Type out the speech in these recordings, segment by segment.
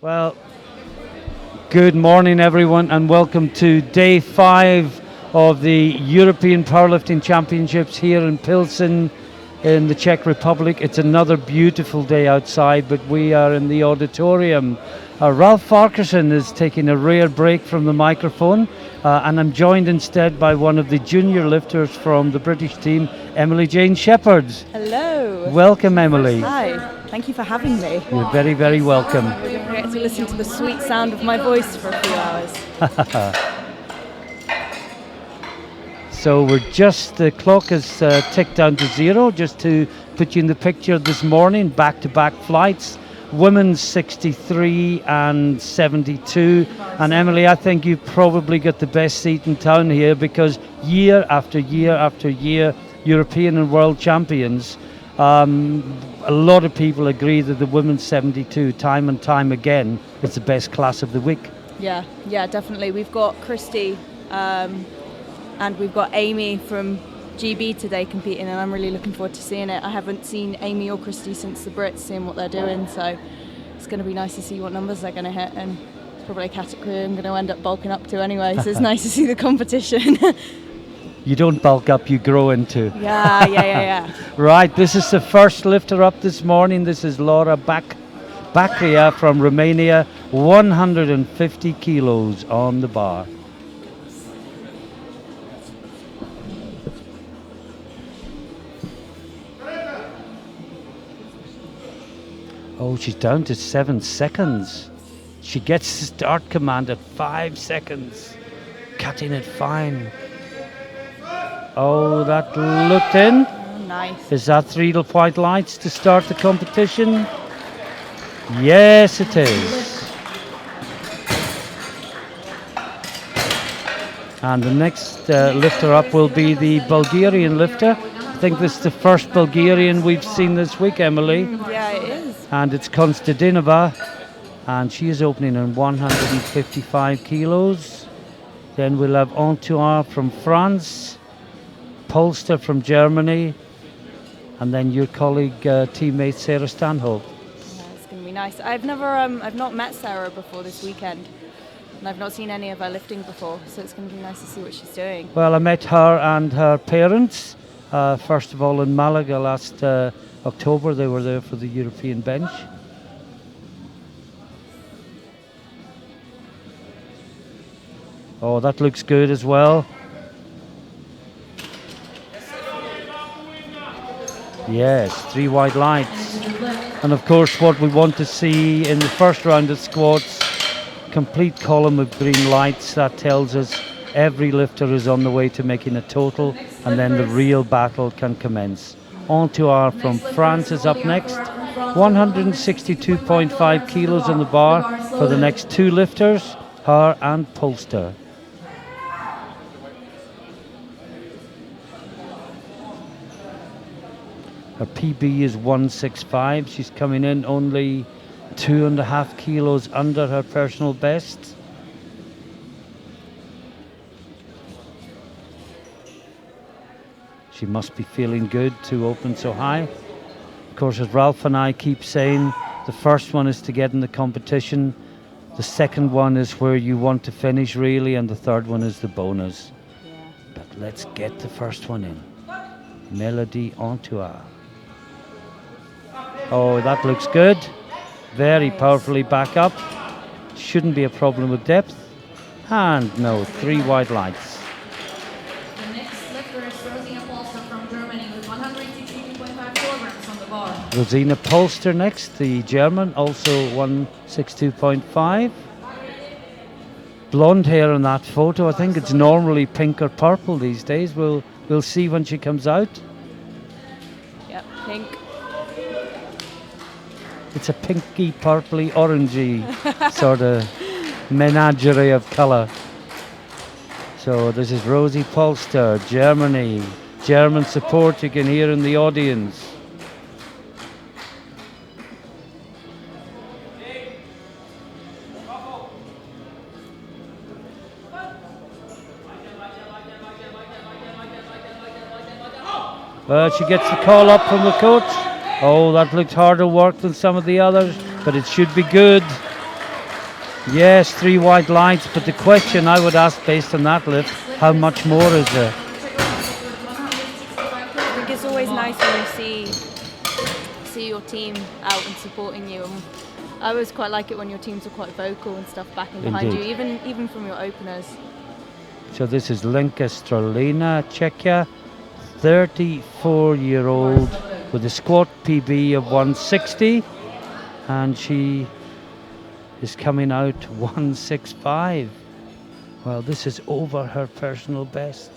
Well, good morning, everyone, and welcome to day 5 of the European Powerlifting Championships here in Pilsen in the Czech Republic. It's another beautiful day outside, but we are in the auditorium. Ralph Farquharson is taking a rare break from the microphone, and I'm joined instead by one of the junior lifters from the British team, Emily Jane Shepherd. Hello. Welcome, Emily. Hi. Thank you for having me. You're very, very welcome. We're going to get to listen to the sweet sound of my voice for a few hours. So the clock has ticked down to 0, just to put you in the picture this morning, back-to-back flights, women's 63 and 72. And Emily, I think you've probably got the best seat in town here, because year after year after year, European and world champions, a lot of people agree that the women's 72, time and time again, is the best class of the week. Yeah, definitely. We've got Christy and we've got Amy from GB today competing, and I'm really looking forward to seeing it. I haven't seen Amy or Christy since the Brits, seeing what they're doing, so it's going to be nice to see what numbers they're going to hit, and it's probably a category I'm going to end up bulking up to anyway, so it's nice to see the competition. You don't bulk up, you grow into. Yeah. Right, this is the first lifter up this morning. This is Laura Bacria from Romania, 150 kilos on the bar. Oh, she's down to 7 seconds. She gets the start command at 5 seconds. Cutting it fine. Oh, that looked in. Oh, nice. Is that 3 white lights to start the competition? Yes, it is. And the next lifter up will be the Bulgarian lifter. I think this is the first Bulgarian we've seen this week, Emily. Yeah, it is. And it's Konstantinova, and she is opening on 155 kilos. Then we'll have Antoine from France, Polster from Germany, and then your colleague, teammate Sarah Stanhope. Yeah, it's going to be nice. I've not met Sarah before this weekend, and I've not seen any of her lifting before, so it's going to be nice to see what she's doing. Well, I met her and her parents, first of all in Malaga last October. They were there for the European bench. Oh, that looks good as well. Yes, 3 white lights. And of course what we want to see in the first round of squats, complete column of green lights. That tells us every lifter is on the way to making a total, and then the real battle can commence. Antoine from France is up next. 162.5 kilos on the bar for the next 2 lifters, her and Polster. Her PB is 165. She's coming in only 2.5 kilos under her personal best. She must be feeling good to open so high. Of course, as Ralph and I keep saying, the first one is to get in the competition. The second one is where you want to finish, really, and the third one is the bonus. Yeah. But let's get the first one in. Melody Antoine. Oh, that looks good. Very powerfully back up. Shouldn't be a problem with depth. And no, 3 white lights. The next lifter is Rosina Polster from Germany with 162.5 kilograms on the bar. Rosina Polster next, the German, also 162.5. Blonde hair in that photo. I think it's normally pink or purple these days. We'll see when she comes out. Yep, pink. It's a pinky, purpley, orangey sort of menagerie of colour. So this is Rosie Polster, Germany. German support you can hear in the audience. Well, she gets the call up from the coach. Oh, that looked harder work than some of the others, but it should be good. Yes, 3 white lights, but the question I would ask based on that lift, how much more is there? I think it's always nice when you see your team out and supporting you. And I always quite like it when your teams are quite vocal and stuff backing behind you, even from your openers. So this is Linka Strelina, Czechia, 34-year-old with a squat PB of 160, and she is coming out 165. Well, this is over her personal best.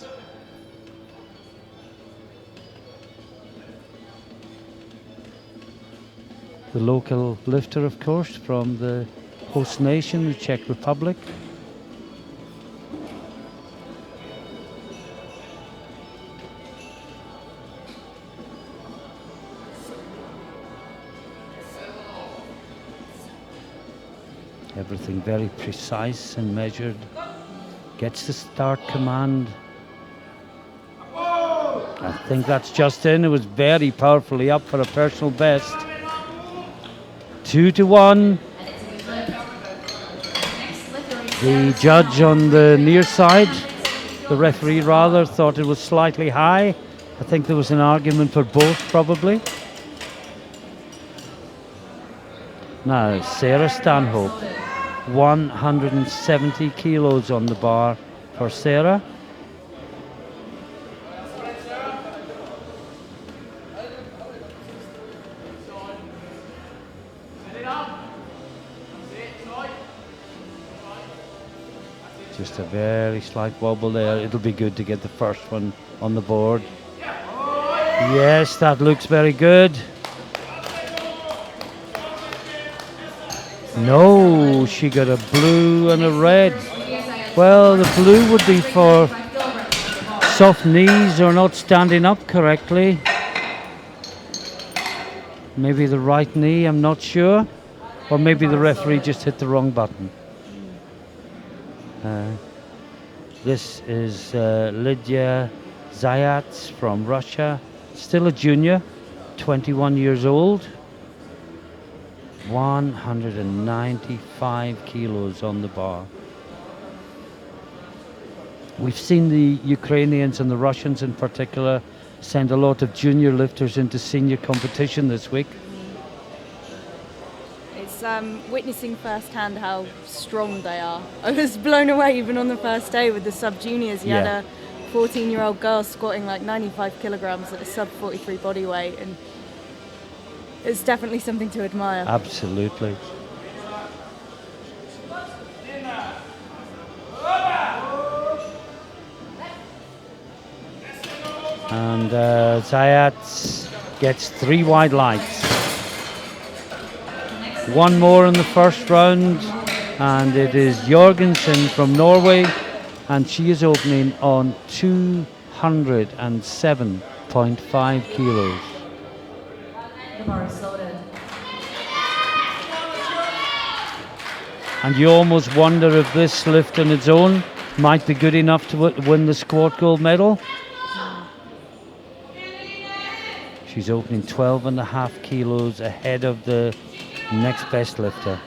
The local lifter, of course, from the host nation, the Czech Republic. Everything very precise and measured. Gets the start command. I think that's just in. It was very powerfully up for a personal best. 2-1. The judge on the near side, the referee rather, thought it was slightly high. I think there was an argument for both probably. Now, Sarah Stanhope, 170 kilos on the bar for Sarah. Just a very slight wobble there. It'll be good to get the first one on the board. Yes, that looks very good. No, she got a blue and a red. Well, the blue would be for soft knees or not standing up correctly. Maybe the right knee, I'm not sure. Or maybe the referee just hit the wrong button. This is Lydia Zayats from Russia, still a junior, 21 years old, 195 kilos on the bar. We've seen the Ukrainians and the Russians in particular send a lot of junior lifters into senior competition this week. It's witnessing firsthand how strong they are. I was blown away even on the first day with the sub-juniors. You had a 14-year-old girl squatting like 95 kilograms at a sub-43 body weight, and it's definitely something to admire. Absolutely. And Zayats gets 3 wide lights. One more in the first round, and it is Jorgensen from Norway, and she is opening on 207.5 kilos. The bar is loaded. And you almost wonder if this lift on its own might be good enough to win the squat gold medal. She's opening 12.5 kilos ahead of the next best lifter.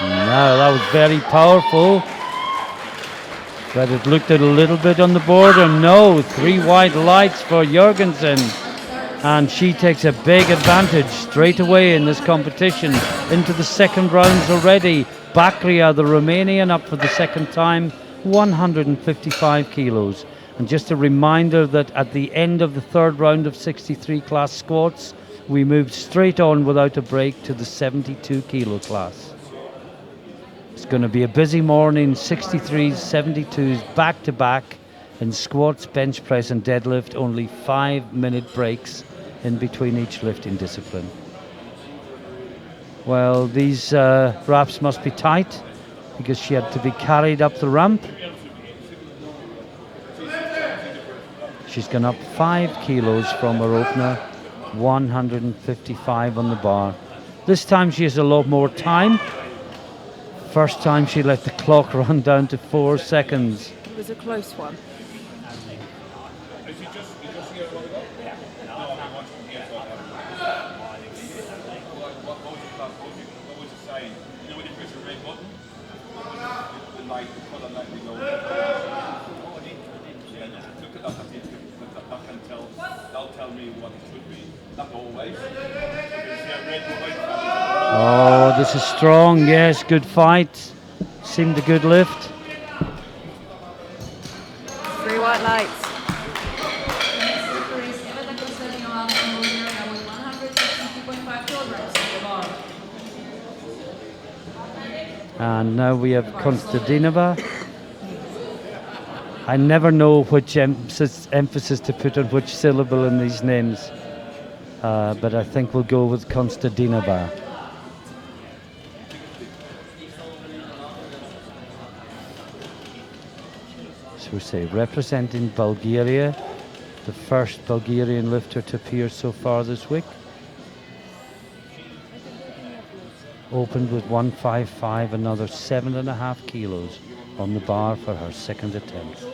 No, that was very powerful. But it looked at a little bit on the board, and no, 3 white lights for Jorgensen. And she takes a big advantage straight away in this competition. Into the second rounds already. Bakria, the Romanian, up for the second time, 155 kilos. And just a reminder that at the end of the third round of 63 class squats, we moved straight on without a break to the 72 kilo class. It's going to be a busy morning, 63s, 72s, back to back in squats, bench press and deadlift, only 5-minute breaks in between each lifting discipline. Well, these wraps must be tight because she had to be carried up the ramp. She's gone up 5 kilos from her opener 155 on the bar. This time she has a lot more time. First time she let the clock run down to 4 seconds. It was a close one. Oh, this is strong. Yes, good fight. Seemed a good lift. 3 white lights. And now we have Konstantinova. I never know which emphasis to put on which syllable in these names, but I think we'll go with Konstantinova. So we say representing Bulgaria, the first Bulgarian lifter to appear so far this week. Opened with 155, another 7.5 kilos on the bar for her second attempt. Well,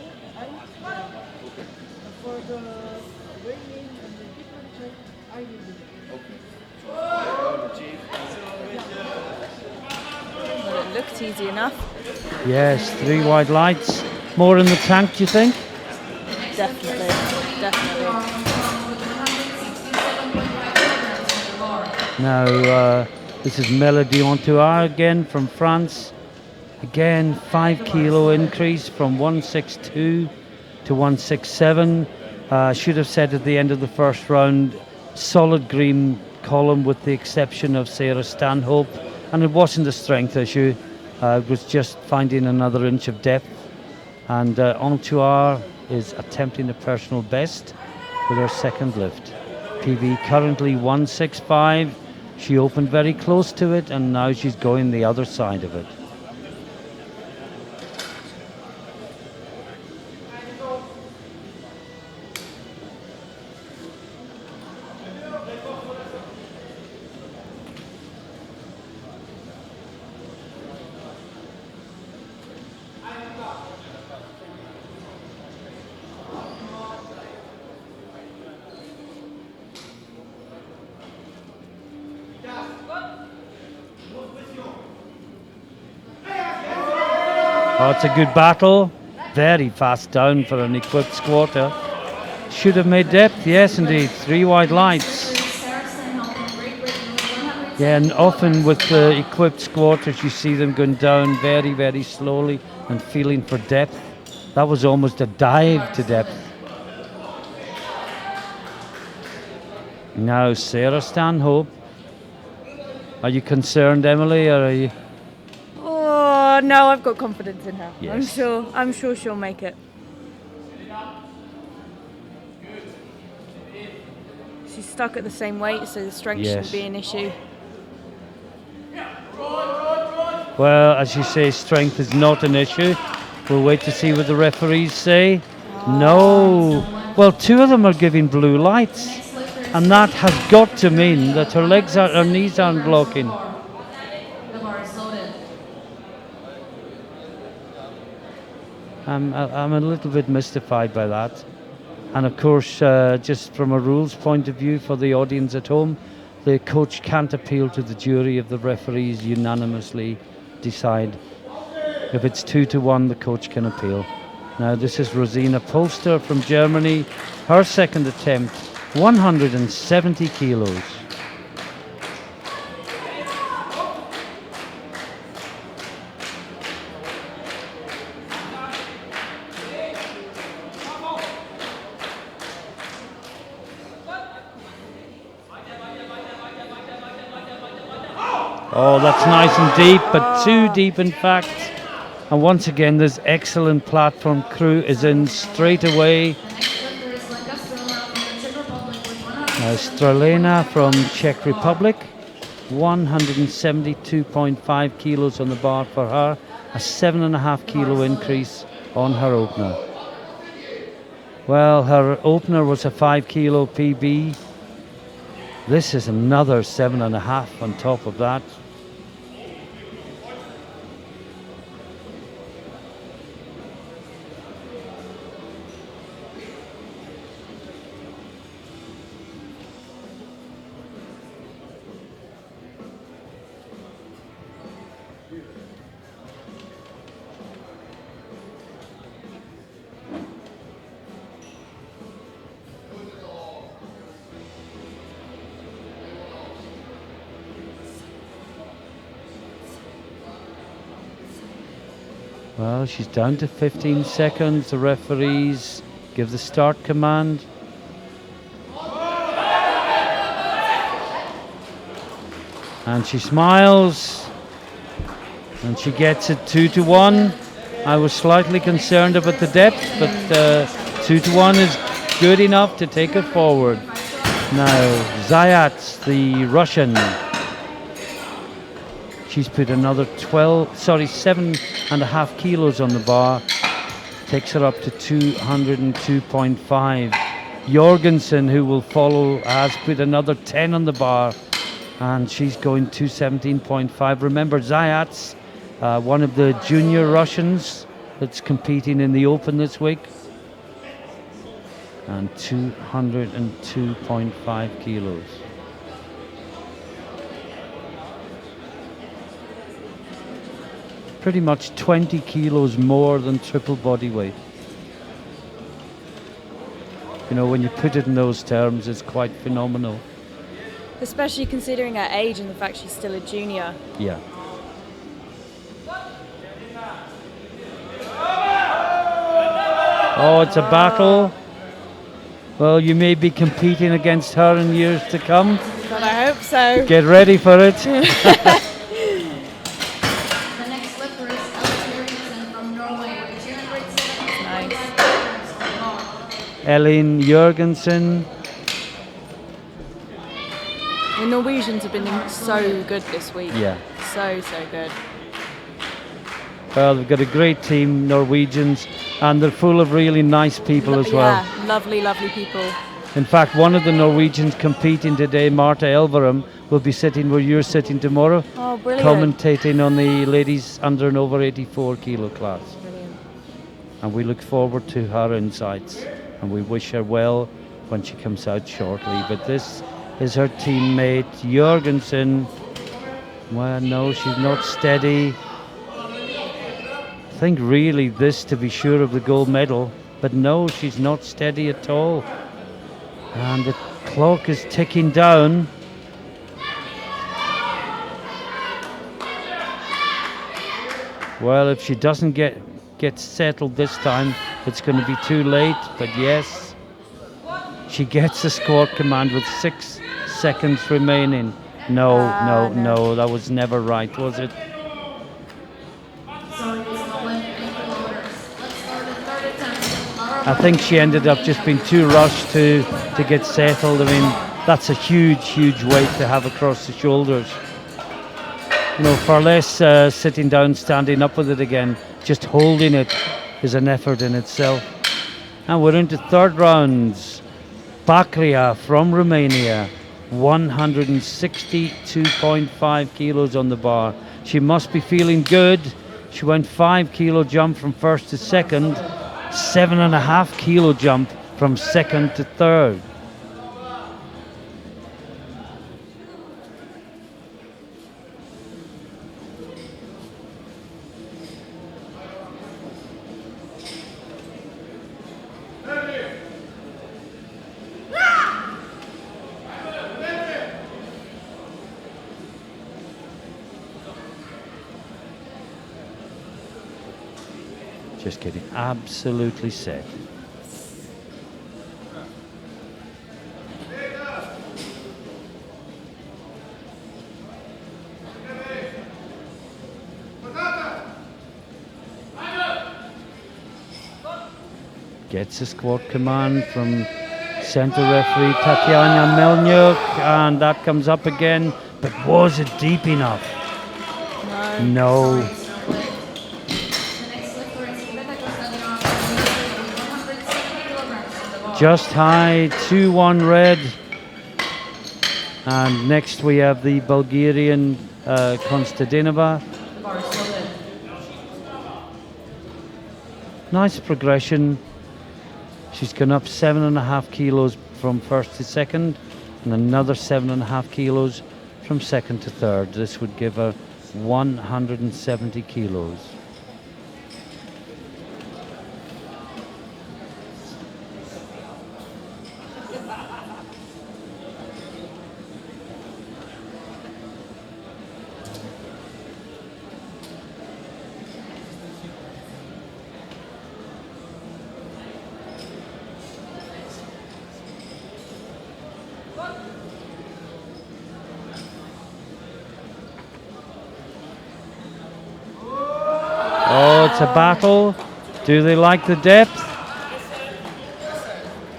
it looked easy enough. Yes, 3 wide lights. More in the tank, do you think? Definitely, definitely. Now, this is Melody Antoine again from France. Again, 5 kilo increase from 162 to 167. Should have said at the end of the first round, solid green column with the exception of Sarah Stanhope. And it wasn't a strength issue, it was just finding another inch of depth. And Antoine is attempting a personal best with her second lift. PB currently 165. She opened very close to it and now she's going the other side of it. Oh, it's a good battle. Very fast down for an equipped squatter. Should have made depth. Yes, indeed. 3 wide lights. Yeah, and often with the equipped squatters, you see them going down very, very slowly and feeling for depth. That was almost a dive to depth. Now, Sarah Stanhope. Are you concerned, Emily, or are you? Oh no, I've got confidence in her. Yes. I'm sure she'll make it. She's stuck at the same weight, so the strength shouldn't be an issue. Well, as you say, strength is not an issue. We'll wait to see what the referees say. No. Well, 2 of them are giving blue lights. And that has got to mean that her knees aren't blocking. I'm a little bit mystified by that. And of course, just from a rules point of view for the audience at home, the coach can't appeal to the jury if the referees unanimously decide. If it's 2-1, the coach can appeal. Now this is Rosina Polster from Germany. Her second attempt, 170 kilos. Oh, that's nice and deep, but too deep in fact. And once again, this excellent platform crew is in straight away. Strelena from Czech Republic, 172.5 kilos on the bar for her, a 7.5 kilo increase on her opener. Well, her opener was a 5 kilo PB. This is another 7.5 on top of that. Well, she's down to 15 seconds. The referees give the start command. And she smiles. And she gets it 2-1. I was slightly concerned about the depth, but 2-1 is good enough to take it forward. Now, Zayats, the Russian. She's put another 7.5 kilos on the bar. Takes her up to 202.5. Jorgensen, who will follow, has put another 10 on the bar. And she's going 217.5. Remember, Zayats, one of the junior Russians that's competing in the Open this week. And 202.5 kilos. Pretty much 20 kilos more than triple body weight. You know, when you put it in those terms, it's quite phenomenal. Especially considering her age and the fact she's still a junior. Yeah. Oh, it's a battle. Well, you may be competing against her in years to come. But I hope so. Get ready for it. The next lifter is from Norway with 207 Nice. Elin Jorgensen. The Norwegians have been so good this week. Yeah. So good. Well, they've got a great team, Norwegians, and they're full of really nice people as well. Yeah, lovely people. In fact, one of the Norwegians competing today, Marta Elverum, will be sitting where you're sitting tomorrow, Oh, brilliant. commentating on the ladies under and over 84 kilo class. Brilliant. And we look forward to her insights, and we wish her well when she comes out shortly. But this is her teammate, Jorgensen. Well, no, she's not steady. I think really this to be sure of the gold medal, but no, she's not steady at all. And the clock is ticking down. Well, if she doesn't get settled this time, it's going to be too late. But yes, she gets the squat command with 6 seconds remaining. No, that was never right, was it? I think she ended up just being too rushed to get settled. I mean, that's a huge weight to have across the shoulders. You know, far less sitting down, standing up with it again. Just holding it is an effort in itself. And we're into third rounds. Bakria from Romania, 162.5 kilos on the bar. She must be feeling good. She went 5 kilo jump from first to second, 7.5 kilo jump from second to third. Just getting absolutely set. Gets a squat command from center referee Tatiana Melnyuk, and that comes up again, but was it deep enough? No. Just high, 2-1 red. And next we have the Bulgarian Konstantinova. The bar is loaded. Nice progression. She's gone up 7.5 kilos from first to second, and another 7.5 kilos from second to third. This would give her 170 kilos. Oh, it's a battle. Do they like the depth?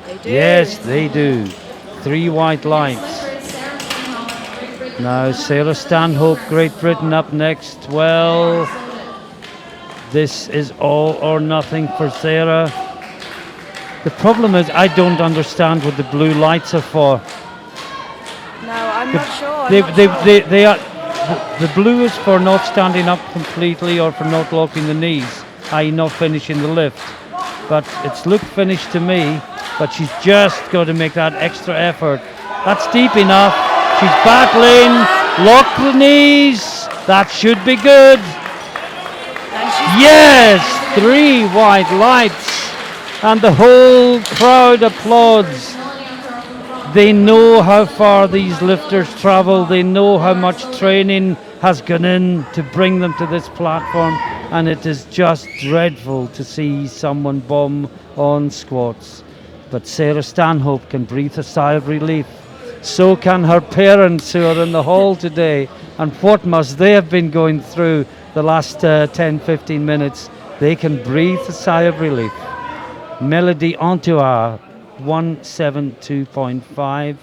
They do. Yes, they do. 3 white lights. Now Sarah Stanhope, Great Britain up next. Well, this is all or nothing for Sarah. The problem is I don't understand what the blue lights are for. No, I'm not sure. They are. The blue is for not standing up completely or for not locking the knees, i.e. not finishing the lift. But it's looked finished to me, but she's just got to make that extra effort. That's deep enough. She's battling. Lock the knees. That should be good. Yes, 3 white lights. And the whole crowd applauds. They know how far these lifters travel. They know how much training has gone in to bring them to this platform. And it is just dreadful to see someone bomb on squats. But Sarah Stanhope can breathe a sigh of relief. So can her parents who are in the hall today. And what must they have been going through the last 10-15 minutes? They can breathe a sigh of relief. Melody Antoine, 172.5. I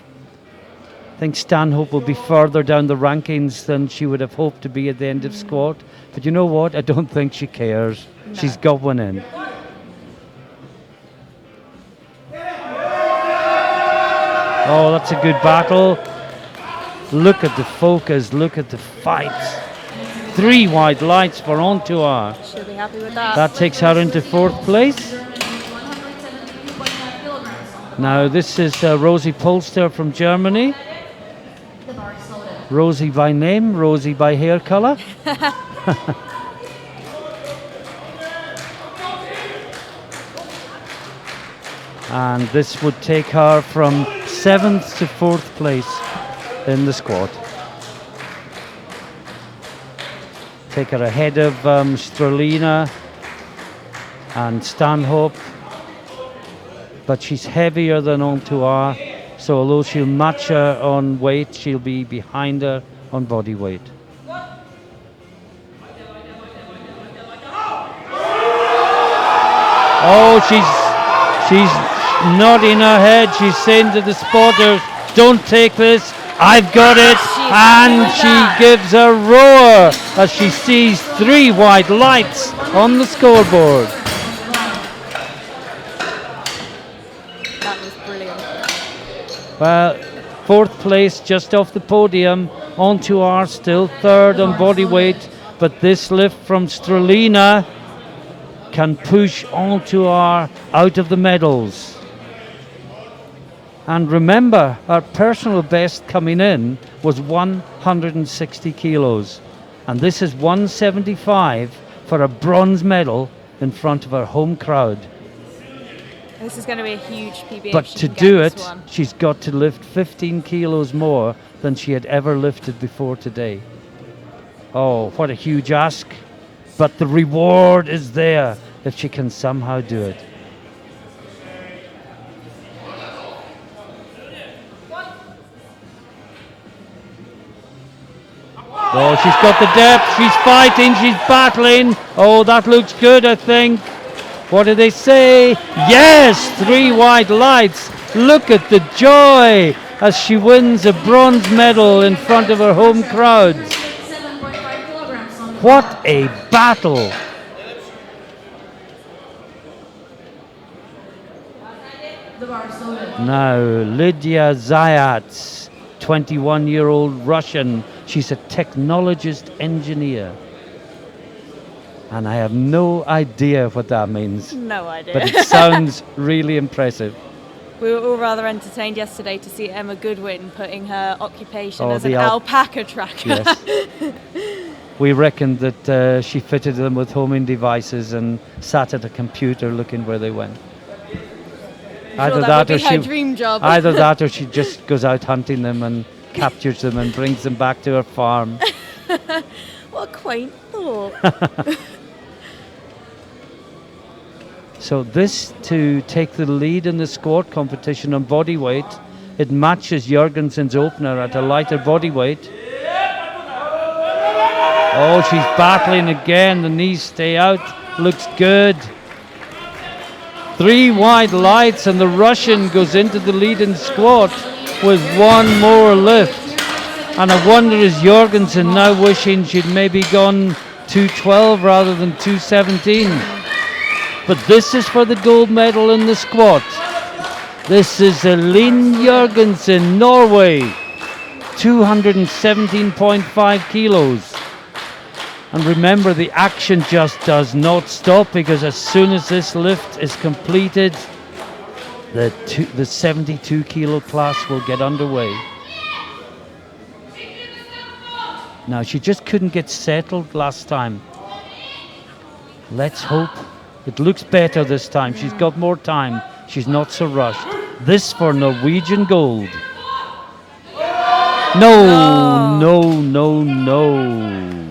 think Stanhope will be further down the rankings than she would have hoped to be at the end of squat. But you know what? I don't think she cares. No. She's got one in. Oh, that's a good battle. Look at the focus. Look at the fight. 3 white lights for Antoine. She'll be happy with that. That takes her into 4th place. Now this is Rosie Polster from Germany. Rosie by name, Rosie by hair colour. And this would take her from 7th to 4th place in the squat. Take her ahead of Strelina and Stanhope. But she's heavier than Antoine, so although she'll match her on weight, she'll be behind her on body weight. Oh, she's nodding her head. She's saying to the spotters, "Don't take this, I've got it." And she gives a roar as she sees 3 white lights on the scoreboard. Well, 4th place just off the podium. Antoine still 3rd on body weight, but this lift from Strelina can push Antoine out of the medals. And remember, our personal best coming in was 160 kilos. And this is 175 for a bronze medal in front of our home crowd. This is going to be a huge PB. But to do it, she's got to lift 15 kilos more than she had ever lifted before today. Oh, what a huge ask. But the reward is there if she can somehow do it. Oh, she's got the depth. She's fighting. She's battling. Oh, that looks good, I think. What do they say? Yes, 3 white lights. Look at the joy as she wins a bronze medal in front of her home crowd. What a battle. Now, Lydia Zayats, 21-year-old Russian. She's a technologist engineer. And I have no idea what that means. No idea. But it sounds really impressive. We were all rather entertained yesterday to see Emma Goodwin putting her occupation Oh, as an the alpaca tracker. Yes. We reckoned that she fitted them with homing devices and sat at a computer looking where they went. I'm sure that would be her dream job. Either that or she just goes out hunting them and captures them and brings them back to her farm. What a quaint thought. So this to take the lead in the squat competition on body weight. It matches Jorgensen's opener at a lighter body weight. Oh, she's battling again. The knees stay out. Looks good. 3 wide lights and the Russian goes into the lead in squat with 1 more lift. And I wonder, is Jorgensen now wishing she'd maybe gone 212 rather than 217? But this is for the gold medal in the squat. This is Eline Jorgensen, Norway, 217.5 kilos. And remember, the action just does not stop, because as soon as this lift is completed, the 72 kilo class will get underway. Now, she just couldn't get settled last time. Let's hope it looks better this time. She's got more time. She's not so rushed. This for Norwegian gold. No, no, no, no.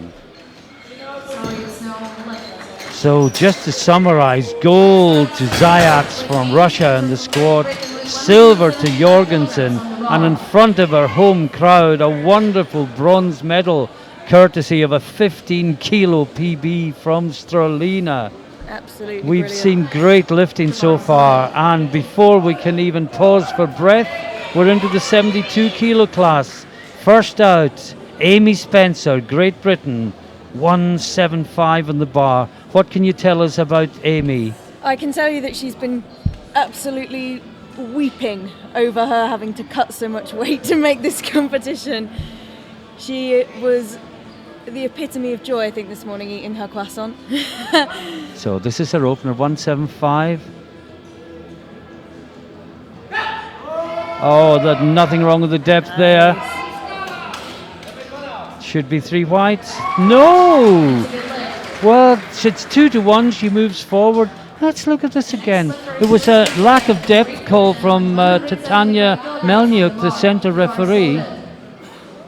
So just to summarize, gold to Zayats from Russia in the squat, silver to Jorgensen, and in front of her home crowd, a wonderful bronze medal courtesy of a 15 kilo PB from Strolina. Absolutely We've brilliant. seen great lifting so far, and before we can even pause for breath, we're into the 72 kilo class. First out, Amy Spencer, Great Britain, 175 on the bar. What can you tell us about Amy? I can tell you that she's been absolutely weeping over her having to cut so much weight to make this competition. She was the epitome of joy, I think, this morning eating her croissant. So this is her opener, 175. Oh, there's nothing wrong with the depth there. Should be 3 whites. No! Well, it's 2 to 1. She moves forward. Let's look at this again. There was a lack of depth call from Titania Melniuk, the centre referee.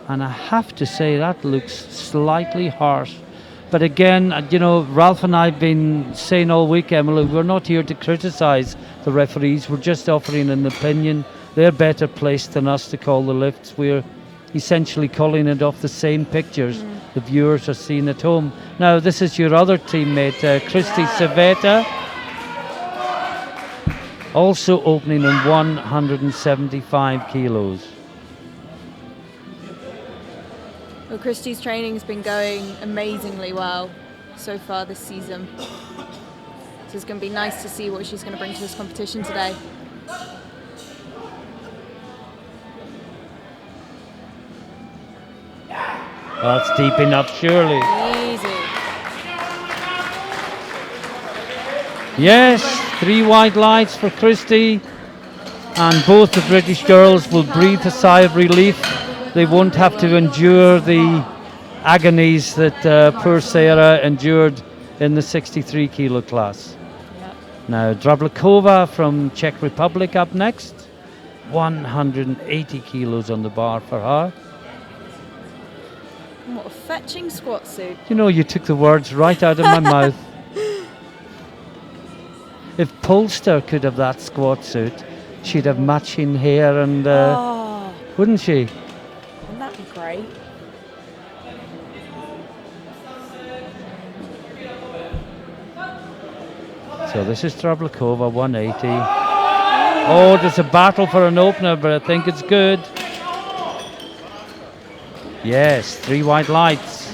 And I have to say that looks slightly harsh. But again, you know, Ralph and I have been saying all week, Emily, we're not here to criticise the referees. We're just offering an opinion. They're better placed than us to call the lifts. We're essentially calling it off the same pictures the viewers are seeing at home. Now, this is your other teammate, Christy Saveta, also opening in 175 kilos. Well, Christy's training has been going amazingly well so far this season. So it's going to be nice to see what she's going to bring to this competition today. That's deep enough, surely. Easy. Yes, 3 white lights for Christy. And both the British girls will breathe a sigh of relief. They won't have to endure the agonies that poor Sarah endured in the 63 kilo class. Yep. Now, Drablakova from Czech Republic up next. 180 kilos on the bar for her. What a fetching squat suit. You know, you took the words right out of my mouth. If Polster could have that squat suit, she'd have matching hair and... wouldn't she? Wouldn't that be great? So this is Drablakova, 180. Oh, there's a battle for an opener, but I think it's good. Yes, 3 white lights.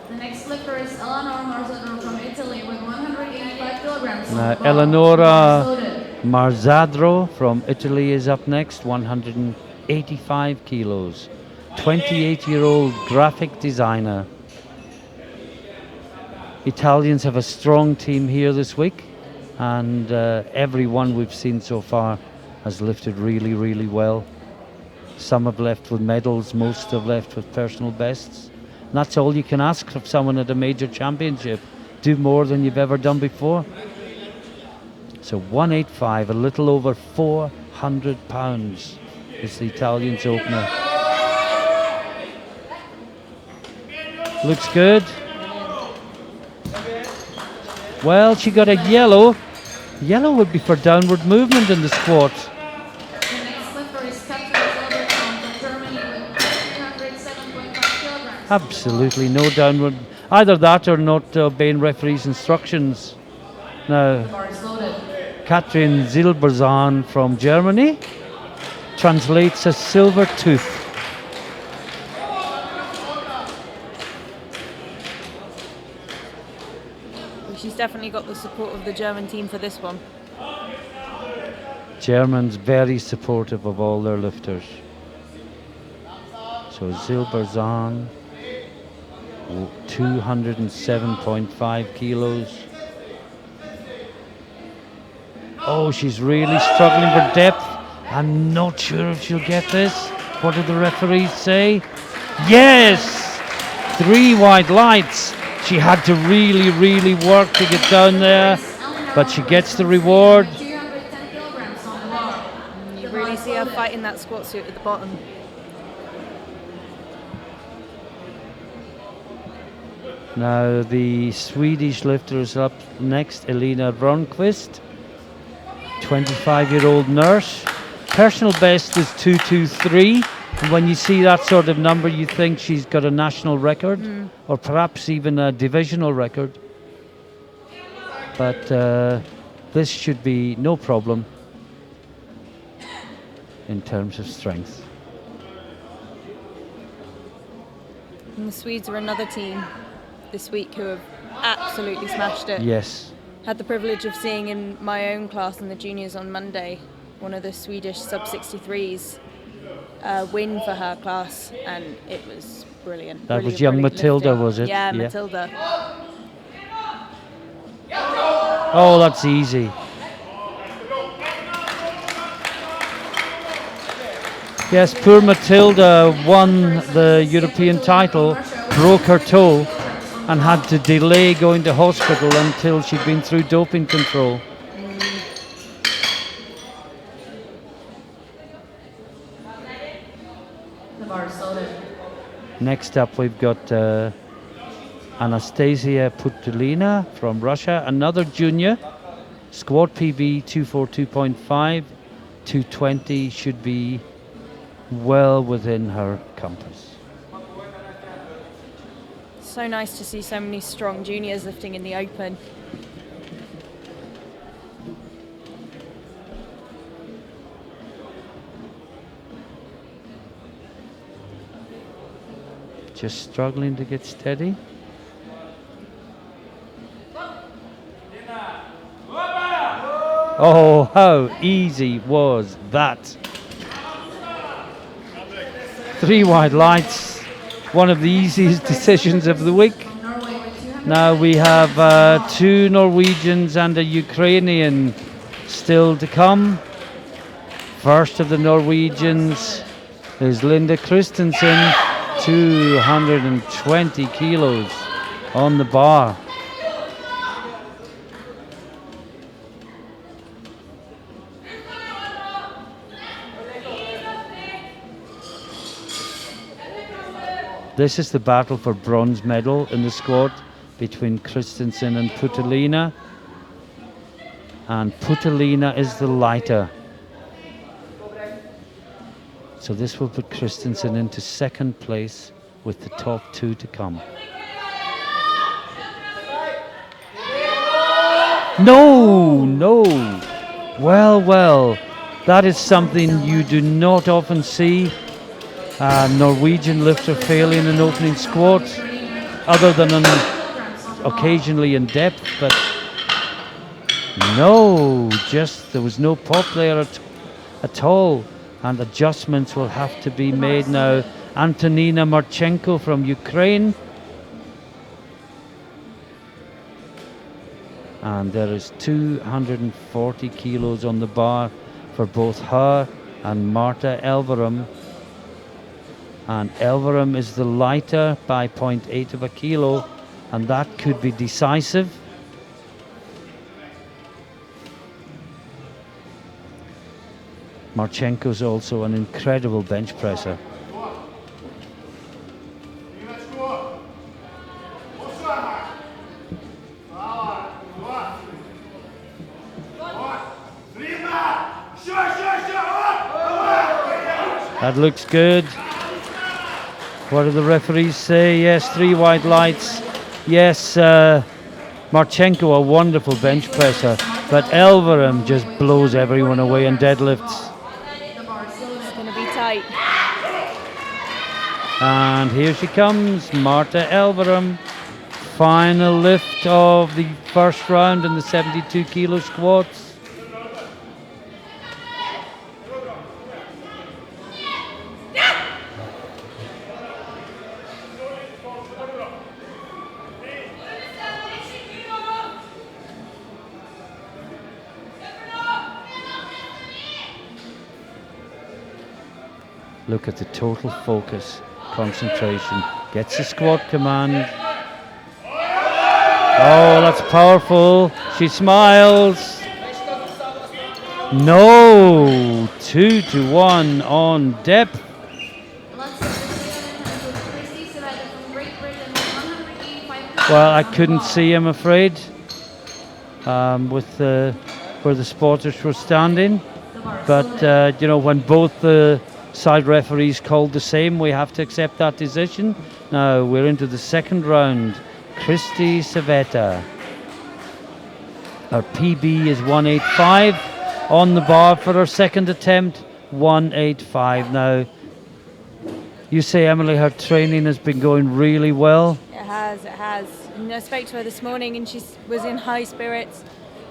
The next slipper is Eleanor Marzano from Italy with 185 kilograms. Eleonora Marzadro from Italy is up next, 185 kilos. 28-year-old graphic designer. Italians have a strong team here this week, and everyone we've seen so far has lifted really, really well. Some have left with medals, most have left with personal bests. And that's all you can ask of someone at a major championship. Do more than you've ever done before. So 185, a little over 400 pounds is the Italian's opener. Looks good. Well, she got a yellow. Yellow would be for downward movement in the squat. The next lifter is Captain from Germany with 207.5 kilograms. Absolutely no downward. Either that or not obeying referee's instructions. Now, The bar is loaded. Katrin Zilberzahn from Germany translates as silver tooth. She's definitely got the support of the German team for this one. Germans very supportive of all their lifters. So Zilberzahn, 207.5 kilos. Oh, she's really struggling for depth. I'm not sure if she'll get this. What did the referees say? Yes! 3 white lights. She had to really, really work to get down there, but she gets the reward. 210 kilograms on the bar. You really see her fighting that squat suit at the bottom. Now the Swedish lifter is up next, Elina Ronqvist, 25-year-old nurse. Personal best is 223, and when you see that sort of number you think she's got a national record or perhaps even a divisional record. But this should be no problem in terms of strength. And the Swedes are another team this week who have absolutely smashed it. Yes. Had the privilege of seeing in my own class in the juniors on Monday one of the Swedish sub-63s win for her class, and it was brilliant. That was young Matilda, lifting. was it? Yeah, Yeah. Matilda. Oh, that's easy. Yes, poor Matilda won the European title, broke her toe, and had to delay going to hospital until she'd been through doping control. The bar is loaded. Next up, we've got Anastasia Putulina from Russia, another junior. Squat PB 242.5, 220 should be well within her compass. So nice to see so many strong juniors lifting in the open. Just struggling to get steady. Oh, how easy was that? 3 white lights, one of the easiest decisions of the week. Norway with 200. Now we have 2 Norwegians and a Ukrainian still to come. First of the Norwegians is Linda Christensen, 220 kilos on the bar. This is the battle for bronze medal in the squad between Christensen and Putulina. And Putulina is the lighter. So this will put Christensen into second place with the top 2 to come. No, no. Well, well, that is something you do not often see. Norwegian lifter failing an opening squat, other than occasionally in depth, but No, just there was no pop there at all, and adjustments will have to be made now. Antonina Marchenko from Ukraine. And there is 240 kilos on the bar for both her and Marta Elverum. And Elverum is the lighter by 0.8 of a kilo, and that could be decisive. Marchenko's also an incredible bench presser. That looks good. What do the referees say? Yes, 3 white lights. Yes, Marchenko, a wonderful bench presser, but Elverum just blows everyone away in deadlifts. It's going to be tight. And here she comes, Marta Elverum. Final lift of the first round in the 72 kilo squats. Look at the total focus, concentration. Gets the squat command. Oh, that's powerful. She smiles. No, 2-1 on depth. Well, I couldn't see, I'm afraid, with where the spotters were standing. But you know, when both the side referees called the same, we have to accept that decision. Now we're into the second round. Kristi Saveta. Her PB is 185 on the bar for her second attempt. 185. Now, you say, Emily, her training has been going really well. It has. And I spoke to her this morning and she was in high spirits.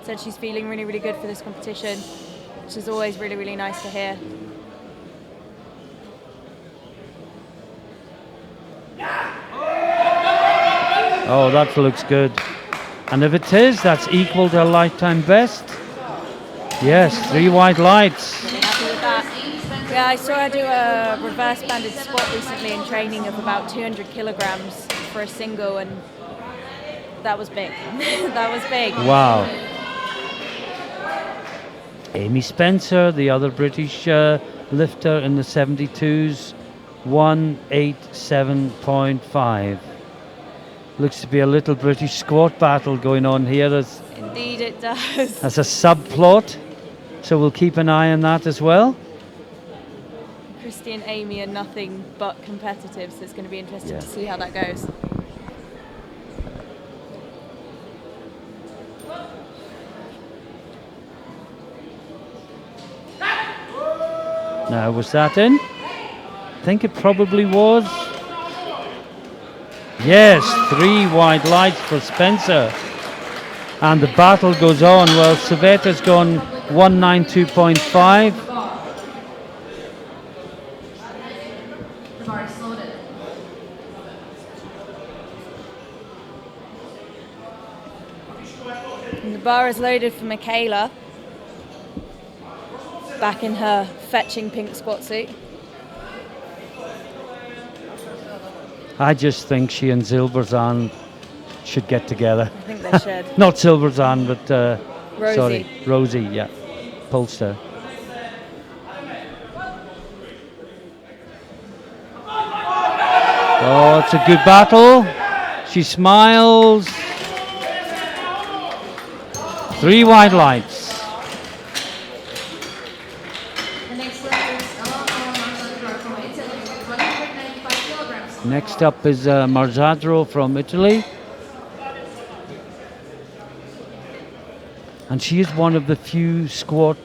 Said she's feeling really, really good for this competition, which is always really, really nice to hear. Oh, that looks good. And if it is, that's equal to a lifetime best. Yes, 3 white lights. Really happy with that. Yeah, I saw her do a reverse banded squat recently in training of about 200 kilograms for a single, and that was big. That was big. Wow. Amy Spencer, the other British lifter in the 72s, 187.5. Looks to be a little British squat battle going on here. Indeed it does. As a subplot, so we'll keep an eye on that as well. Kristi and Amy are nothing but competitive, so it's going to be interesting Yeah. to see how that goes. Now, was that in? I think it probably was. Yes, 3 white lights for Spencer. And the battle goes on. Well, Saveta's gone 192.5. And the bar is loaded for Michaela, back in her fetching pink squat suit. I just think she and Silverzan should get together. I think they should. Not Silverzan, but Rosie. sorry, Rosie, yeah, Polster. Oh, it's a good battle. She smiles. 3 white lights. Next up is Marzadro from Italy. And she is one of the few squat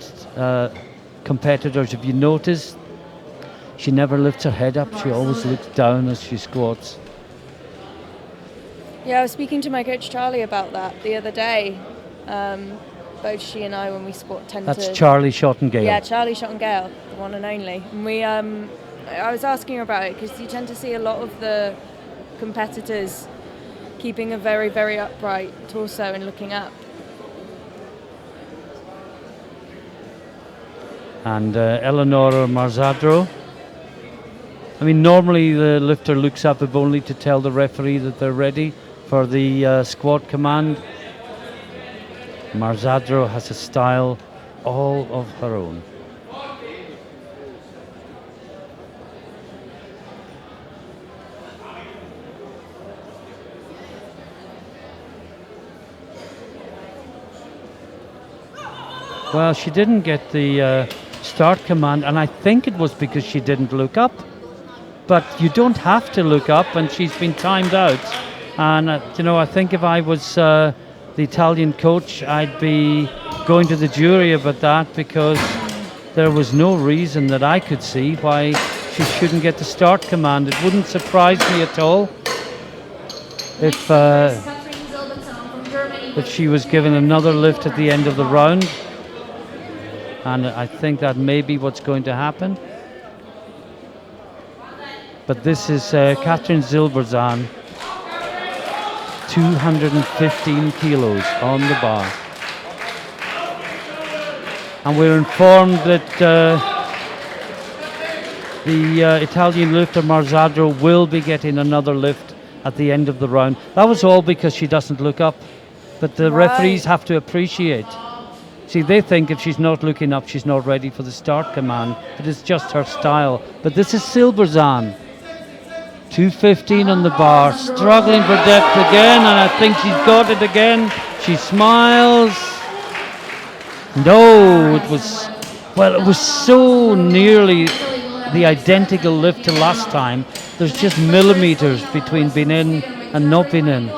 competitors. If you notice, she never lifts her head up. She always looks down as she squats. Yeah, I was speaking to my coach Charlie about that the other day. both she and I, when we squat, tend That's to... Charlie Schottengale. Yeah, Charlie Schottengale, the one and only. And we, I was asking her about it because you tend to see a lot of the competitors keeping a very, very upright torso and looking up. And Eleonora Marzadro. I mean, normally the lifter looks up if only to tell the referee that they're ready for the squat command. Marzadro has a style all of her own. Well, she didn't get the start command, and I think it was because she didn't look up. But you don't have to look up, and she's been timed out. And I think if I was the Italian coach, I'd be going to the jury about that, because there was no reason that I could see why she shouldn't get the start command. It wouldn't surprise me at all if she was given another lift at the end of the round. And I think that may be what's going to happen. But this is Katrin Zilberzahn, 215 kilos on the bar. And we're informed that the Italian lifter Marzadro will be getting another lift at the end of the round. That was all because she doesn't look up. But the referees have to appreciate. See, they think if she's not looking up, she's not ready for the start command. But it's just her style. But this is Zilberzahn. 215 on the bar, struggling for depth again, and I think she's got it again. She smiles. No, it was so nearly the identical lift to last time. There's just millimeters between being in and not being in.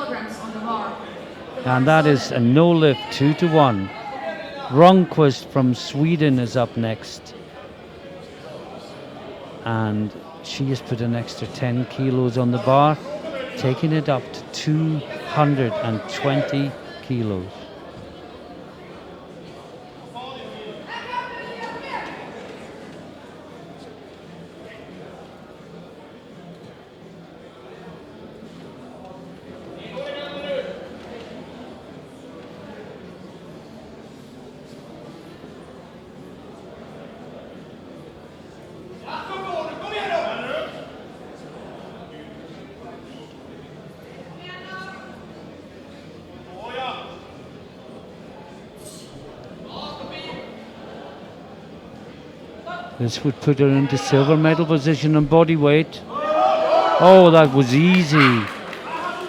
And that is a no lift, 2-1. Ronquist from Sweden is up next. And she has put an extra 10 kilos on the bar, taking it up to 220 kilos. This would put her into silver medal position on body weight. Oh, that was easy.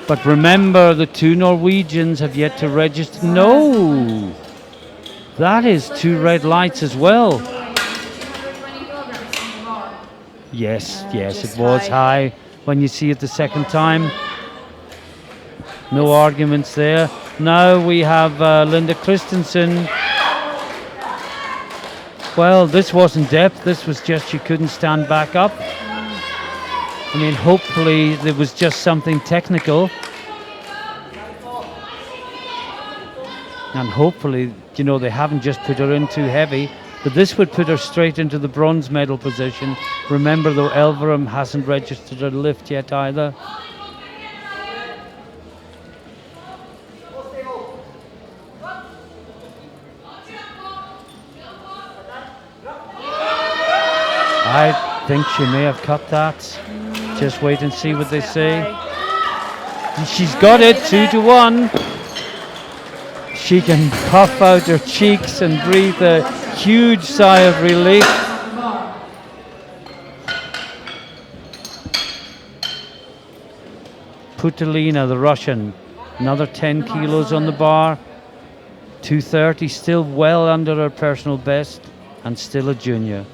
But remember, the two Norwegians have yet to register. No! That is 2 red lights as well. Yes, it was high when you see it the second time. No arguments there. Now we have Linda Christensen. Well, this wasn't depth, this was just she couldn't stand back up. I mean, hopefully there was just something technical. And hopefully, they haven't just put her in too heavy. But this would put her straight into the bronze medal position. Remember, though, Elverum hasn't registered a lift yet either. I think she may have cut that. Just wait and see what they say. She's got it, 2-1. She can puff out her cheeks and breathe a huge sigh of relief. Putilina, the Russian, another 10 kilos on the bar. 230, still well under her personal best, and still a junior.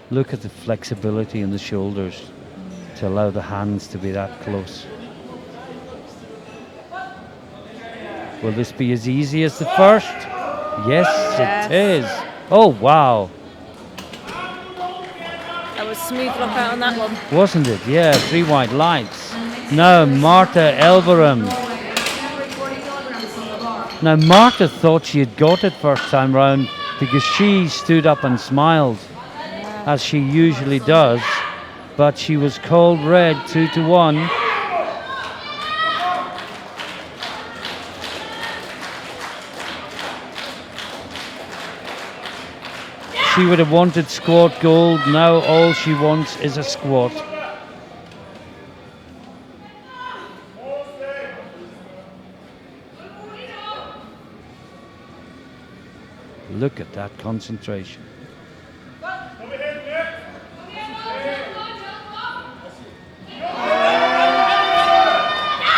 Look at the flexibility in the shoulders to allow the hands to be that close. Will this be as easy as the first? Yes, it is. Oh, wow. That was smooth lockout on that one. Wasn't it? Yeah, 3 white lights. Now, Marta Elverum. Now, Marta thought she had got it first time round because she stood up and smiled, as she usually does, but she was called red 2-1. She would have wanted squat gold. Now all she wants is a squat. Look at that concentration.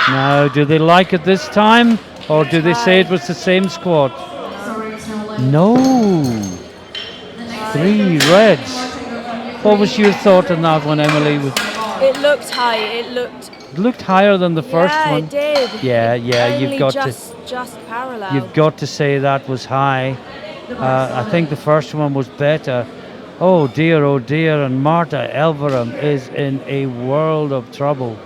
Now, do they like it this time, or do they say it was the same squat? No. 3 reds. What was your thought on that one, Emily? It looked high. It looked higher than the first one. It did. Yeah, Only you've got just parallel. You've got to say that was high. I think the first one was better. Oh dear, and Marta Elverum is in a world of trouble.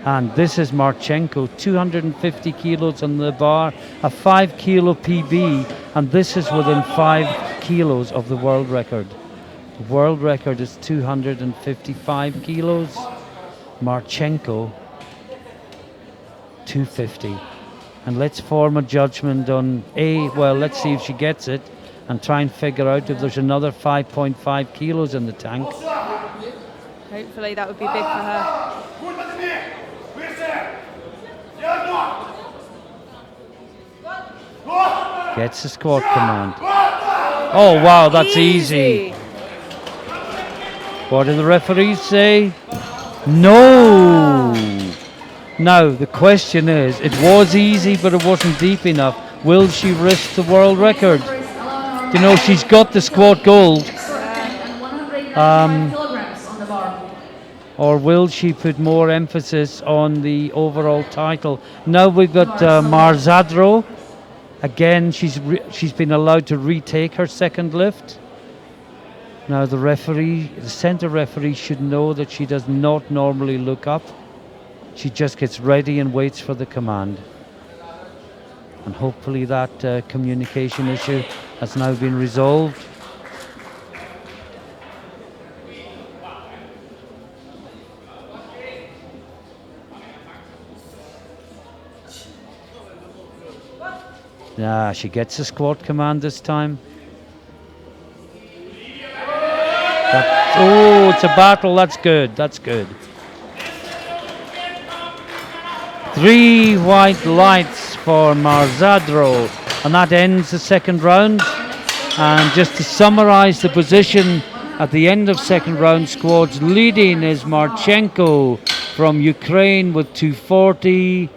And this is Marchenko, 250 kilos on the bar, a 5 kilo PB, and this is within 5 kilos of the world record. The world record is 255 kilos. Marchenko, 250. And let's form a judgment on let's see if she gets it and try and figure out if there's another 5.5 kilos in the tank. Hopefully that would be big for her. Gets the squat command. Oh wow, that's easy. What do the referees say? No! Now the question is, it was easy but it wasn't deep enough. Will she risk the world record? You know, she's got the squat gold. Or will she put more emphasis on the overall title? Now we've got Marzadro. Again, she's been allowed to retake her second lift. Now the center referee should know that she does not normally look up. She just gets ready and waits for the command. And hopefully that communication issue has now been resolved. Yeah, she gets a squat command this time. It's a battle. That's good. 3 white lights for Marzadro, and that ends the second round. And just to summarize the position at the end of second round squads, leading is Marchenko from Ukraine with 240.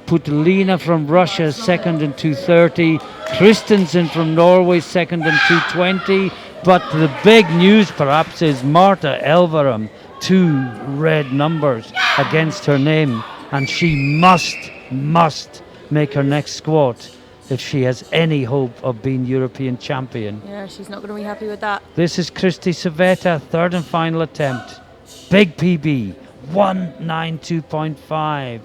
Putilina from Russia second and 230. Christensen from Norway second and 220. But the big news perhaps is Marta Elverum, 2 red numbers against her name, and she must make her next squat if she has any hope of being European champion. Yeah, she's not going to be happy with that. This is Kristi Saveta, third and final attempt. Big PB, 192.5.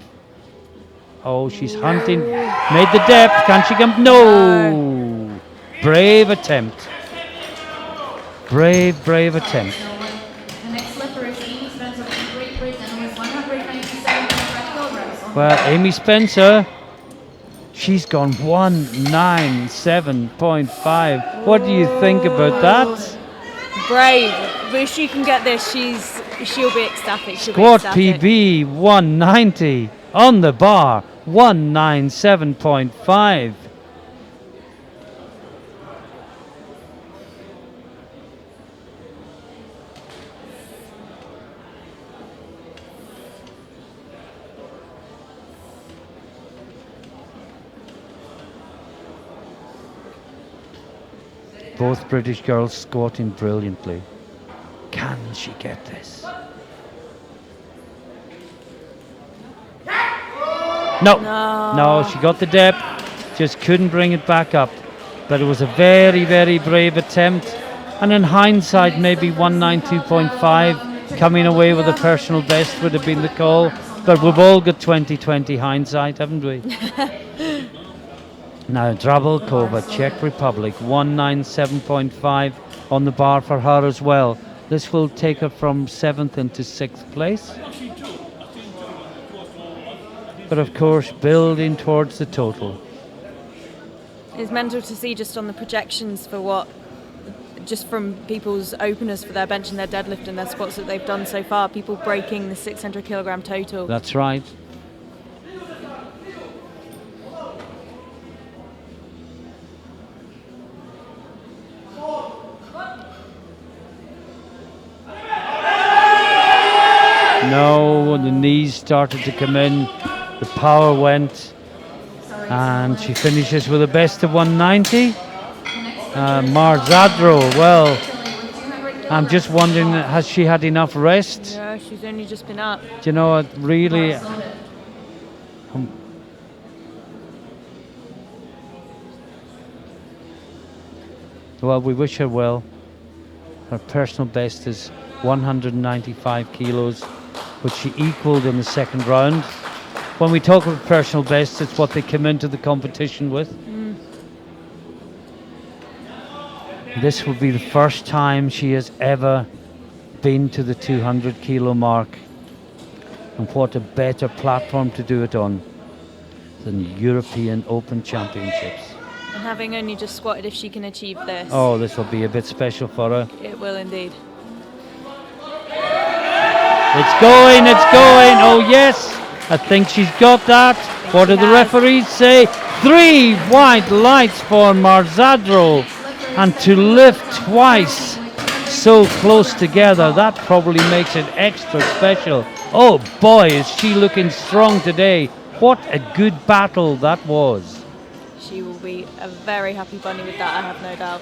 Oh, she's hunting. Made the depth. Can she come? No! Brave attempt. Brave attempt. The next slipper is Amy Spencer from Great Britain with 197.5 kilograms. Well, Amy Spencer, she's gone 197.5. What do you think about that? Brave. But if she can get this, she'll be ecstatic. Squat PB 190 on the bar, 197.5. Both British girls squatting brilliantly. Can she get this? No, she got the depth, just couldn't bring it back up. But it was a very, very brave attempt. And in hindsight, maybe 192.5 coming away with a personal best would have been the call. But we've all got 20/20 hindsight, haven't we? Now, Drabalkova, Czech Republic, 197.5 on the bar for her as well. This will take her from 7th into 6th place. But of course, building towards the total. It's mental to see just on the projections for what, just from people's openers for their bench and their deadlift and their squats that they've done so far, people breaking the 600 kilogram total. That's right. No, the knees started to come in, the power went, and she finishes with a best of 190. Marzadro, well, I'm just wondering, has she had enough rest? Yeah, she's only just been up. Do you know what, really? Well, we wish her well. Her personal best is 195 kilos, which she equaled in the second round. When we talk about personal best, it's what they come into the competition with. This will be the first time she has ever been to the 200 kilo mark. And what a better platform to do it on than the European Open Championships. And having only just squatted, if she can achieve this. Oh, this will be a bit special for her. It will indeed. It's going, it's going. Oh, yes. I think she's got that. What do the referees say? 3 white lights for Marzadro. And to lift twice so close together, that probably makes it extra special. Oh boy, is she looking strong today. What a good battle that was. She will be a very happy bunny with that, I have no doubt.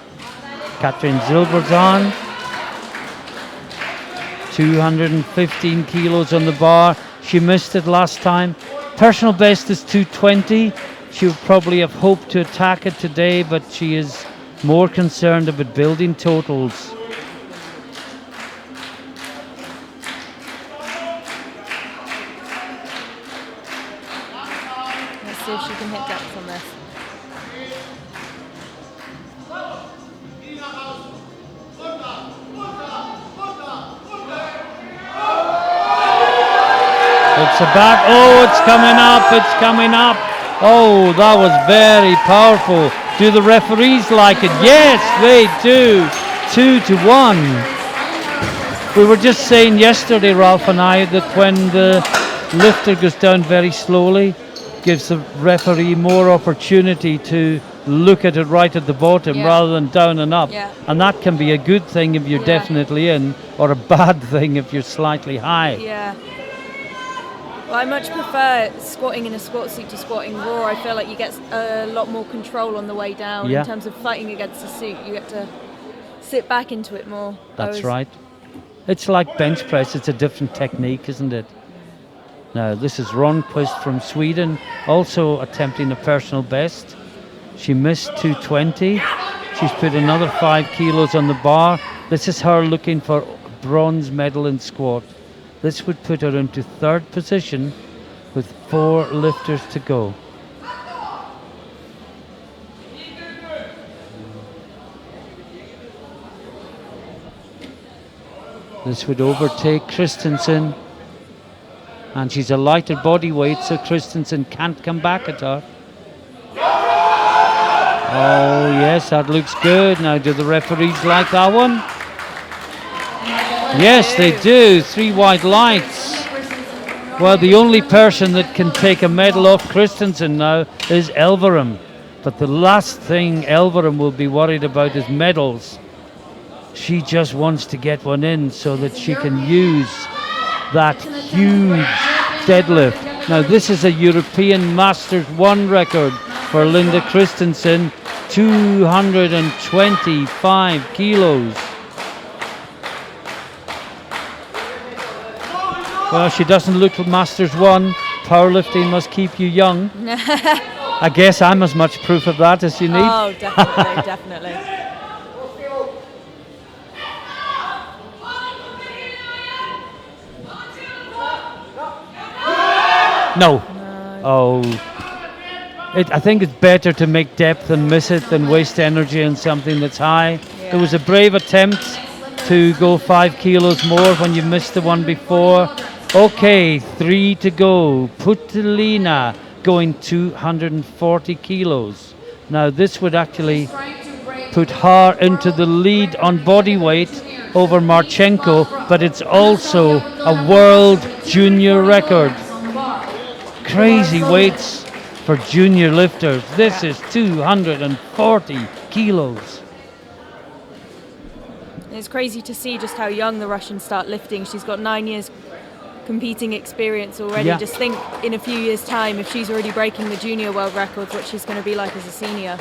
Katrin Zilberzahn, 215 kilos on the bar. She missed it last time. Personal best is 220. She would probably have hoped to attack it today, but she is more concerned about building totals. Let's see if she can hit depth on this. It's about, oh, it's coming up, it's coming up. Oh, that was very powerful. Do the referees like it? Yes, they do. 2-1. We were just saying yesterday, Ralph and I, that when the lifter goes down very slowly, gives the referee more opportunity to look at it right at the bottom rather than down and up. Yeah. And that can be a good thing if you're definitely in, or a bad thing if you're slightly high. Yeah. Well, I much prefer squatting in a squat suit to squatting raw. I feel like you get a lot more control on the way down in terms of fighting against the suit. You get to sit back into it more. That's right. It's like bench press. It's a different technique, isn't it? Now, this is Ronquist from Sweden, also attempting a personal best. She missed 220. She's put another 5 kilos on the bar. This is her looking for bronze medal in squat. This would put her into 3rd position with 4 lifters to go. This would overtake Christensen. And she's a lighter body weight, so Christensen can't come back at her. Oh, yes, that looks good. Now, do the referees like that one? Yes, they do. 3 white lights. Well, the only person that can take a medal off Christensen now is Elverum. But the last thing Elverum will be worried about is medals. She just wants to get one in so that she can use that huge deadlift. Now, this is a European Masters 1 record for Linda Christensen. 225 kilos. Well, she doesn't look like Masters 1. Powerlifting must keep you young. I guess I'm as much proof of that as you need. Oh, definitely, definitely. No. Oh. I think it's better to make depth and miss it than waste energy on something that's high. Yeah. It was a brave attempt to go 5 kilos more when you missed the one before. Okay, 3 to go. Putilina going 240 kilos. Now this would actually put her into the lead on body weight over Marchenko, but it's also a world junior record. Crazy weights for junior lifters. This is 240 kilos. It's crazy to see just how young the Russians start lifting. She's got 9 years competing experience already. Yeah. Just think in a few years' time, if she's already breaking the junior world records, what she's going to be like as a senior.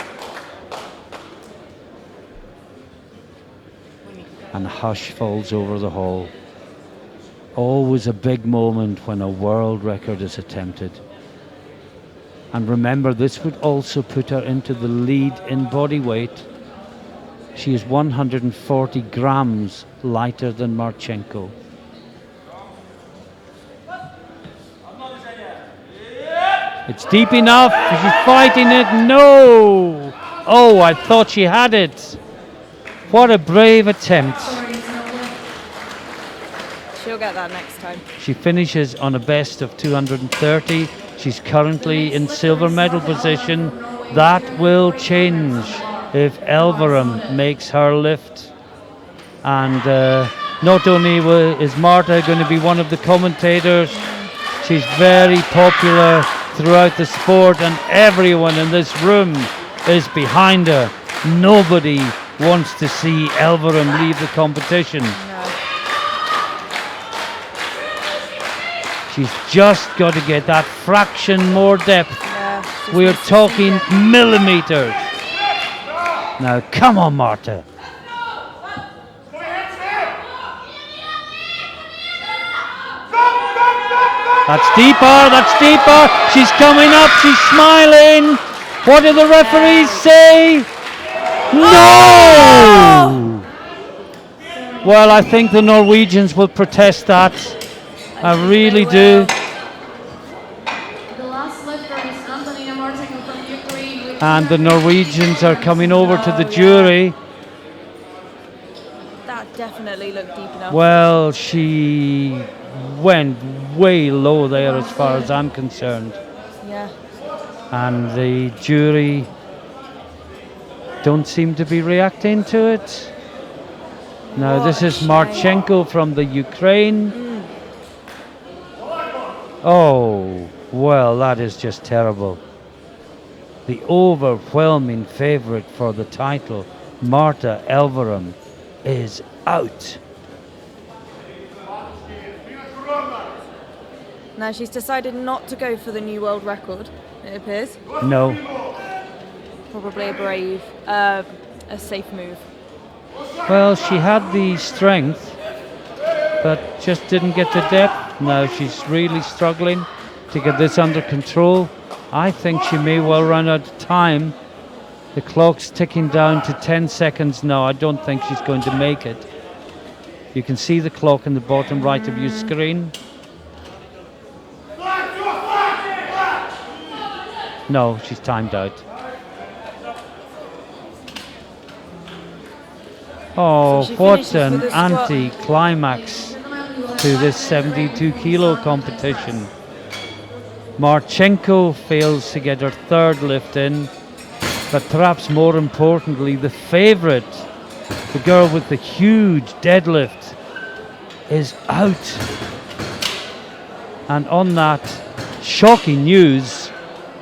And hush falls over the hall. Always a big moment when a world record is attempted. And remember, this would also put her into the lead in body weight. She is 140 grams lighter than Marchenko. It's deep enough. She's fighting it. No! Oh, I thought she had it. What a brave attempt. She'll get that next time. She finishes on a best of 230. She's currently in silver medal position. That will change if Elverum makes her lift. And not only is Marta going to be one of the commentators, she's very popular throughout the sport, and everyone in this room is behind her. Nobody wants to see Elverum leave the competition. No. She's just got to get that fraction more depth. Yeah, just We're needs to talking sink it. millimeters. Now, come on, Marta. That's deeper, that's deeper. She's coming up, she's smiling. What do the referees say? No! Well, I think the Norwegians will protest that. I really do. The last lifter is Antonina Marchenko from Ukraine. And the Norwegians are coming over to the jury. That definitely looked deep enough. Well, she went way low there as far as I'm concerned. Yeah. And the jury don't seem to be reacting to it. Now What this a is shame. Marchenko from the Ukraine. Oh, well, that is just terrible. The overwhelming favorite for the title, Marta Elverum, is out. Now she's decided not to go for the new world record, it appears. No. Probably a brave, a safe move. Well, she had the strength, but just didn't get the depth. Now she's really struggling to get this under control. I think she may well run out of time. The clock's ticking down to 10 seconds now. I don't think she's going to make it. You can see the clock in the bottom right of your screen. No, she's timed out. Oh, So she what finishes an with a squat. anti-climax to this 72 kilo competition. Marchenko fails to get her third lift in, but perhaps more importantly, the favorite, the girl with the huge deadlift, is out. And on that shocking news,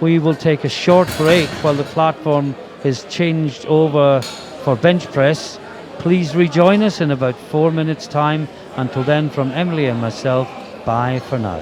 we will take a short break while the platform is changed over for bench press. Please rejoin us in about 4 minutes' time. Until then, from Emily and myself, bye for now.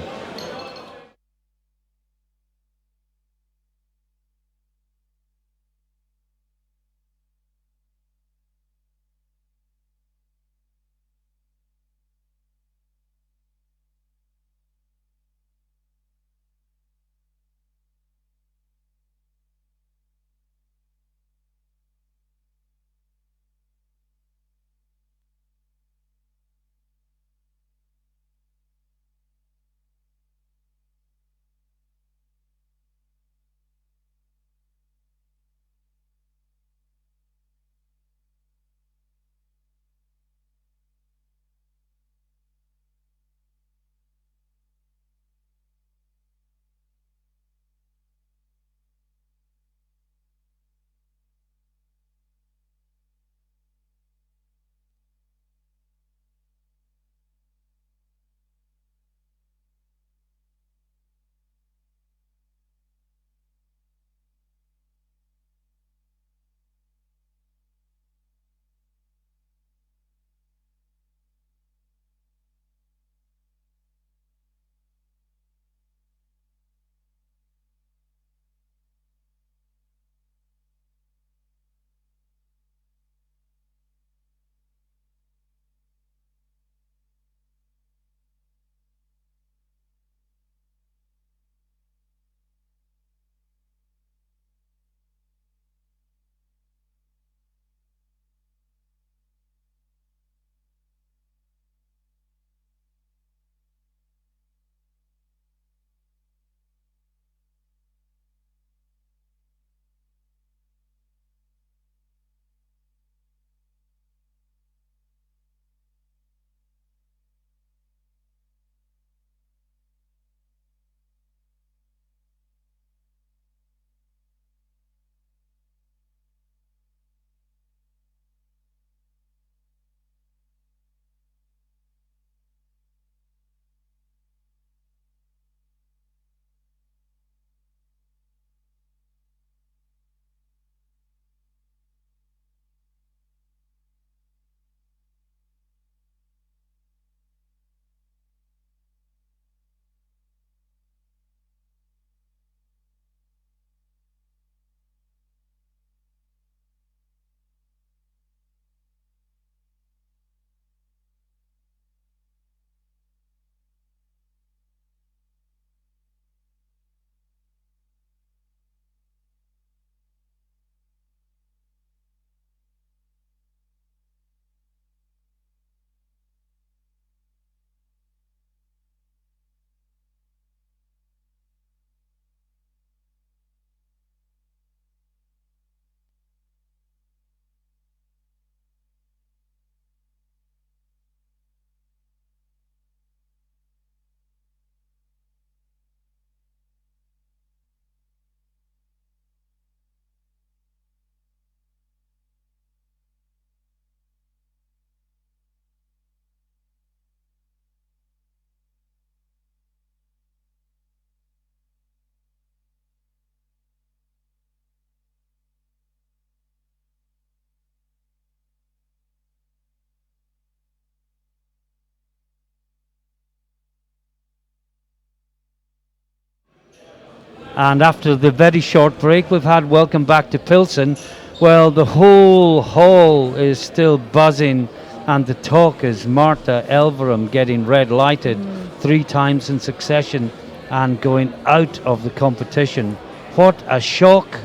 And after the very short break we've had, welcome back to Pilsen. Well, the whole hall is still buzzing, and the talk is Marta Elverum getting red lighted 3 times in succession and going out of the competition. What a shock.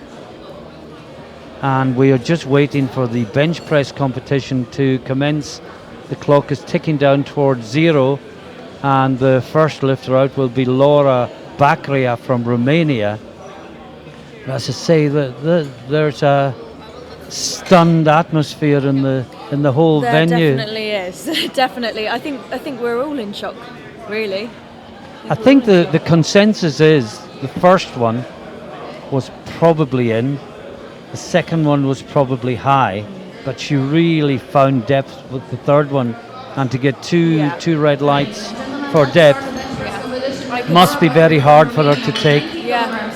And we are just waiting for the bench press competition to commence. The clock is ticking down towards 0, and the first lifter out will be Laura Bacria from Romania. As I say, there's a stunned atmosphere in the whole venue. There definitely is. Definitely. I think we're all in shock, really. I think the consensus is the first one was probably in, the second one was probably high, but she really found depth with the third one, and to get two red lights for depth must be very hard for her to take. Yeah.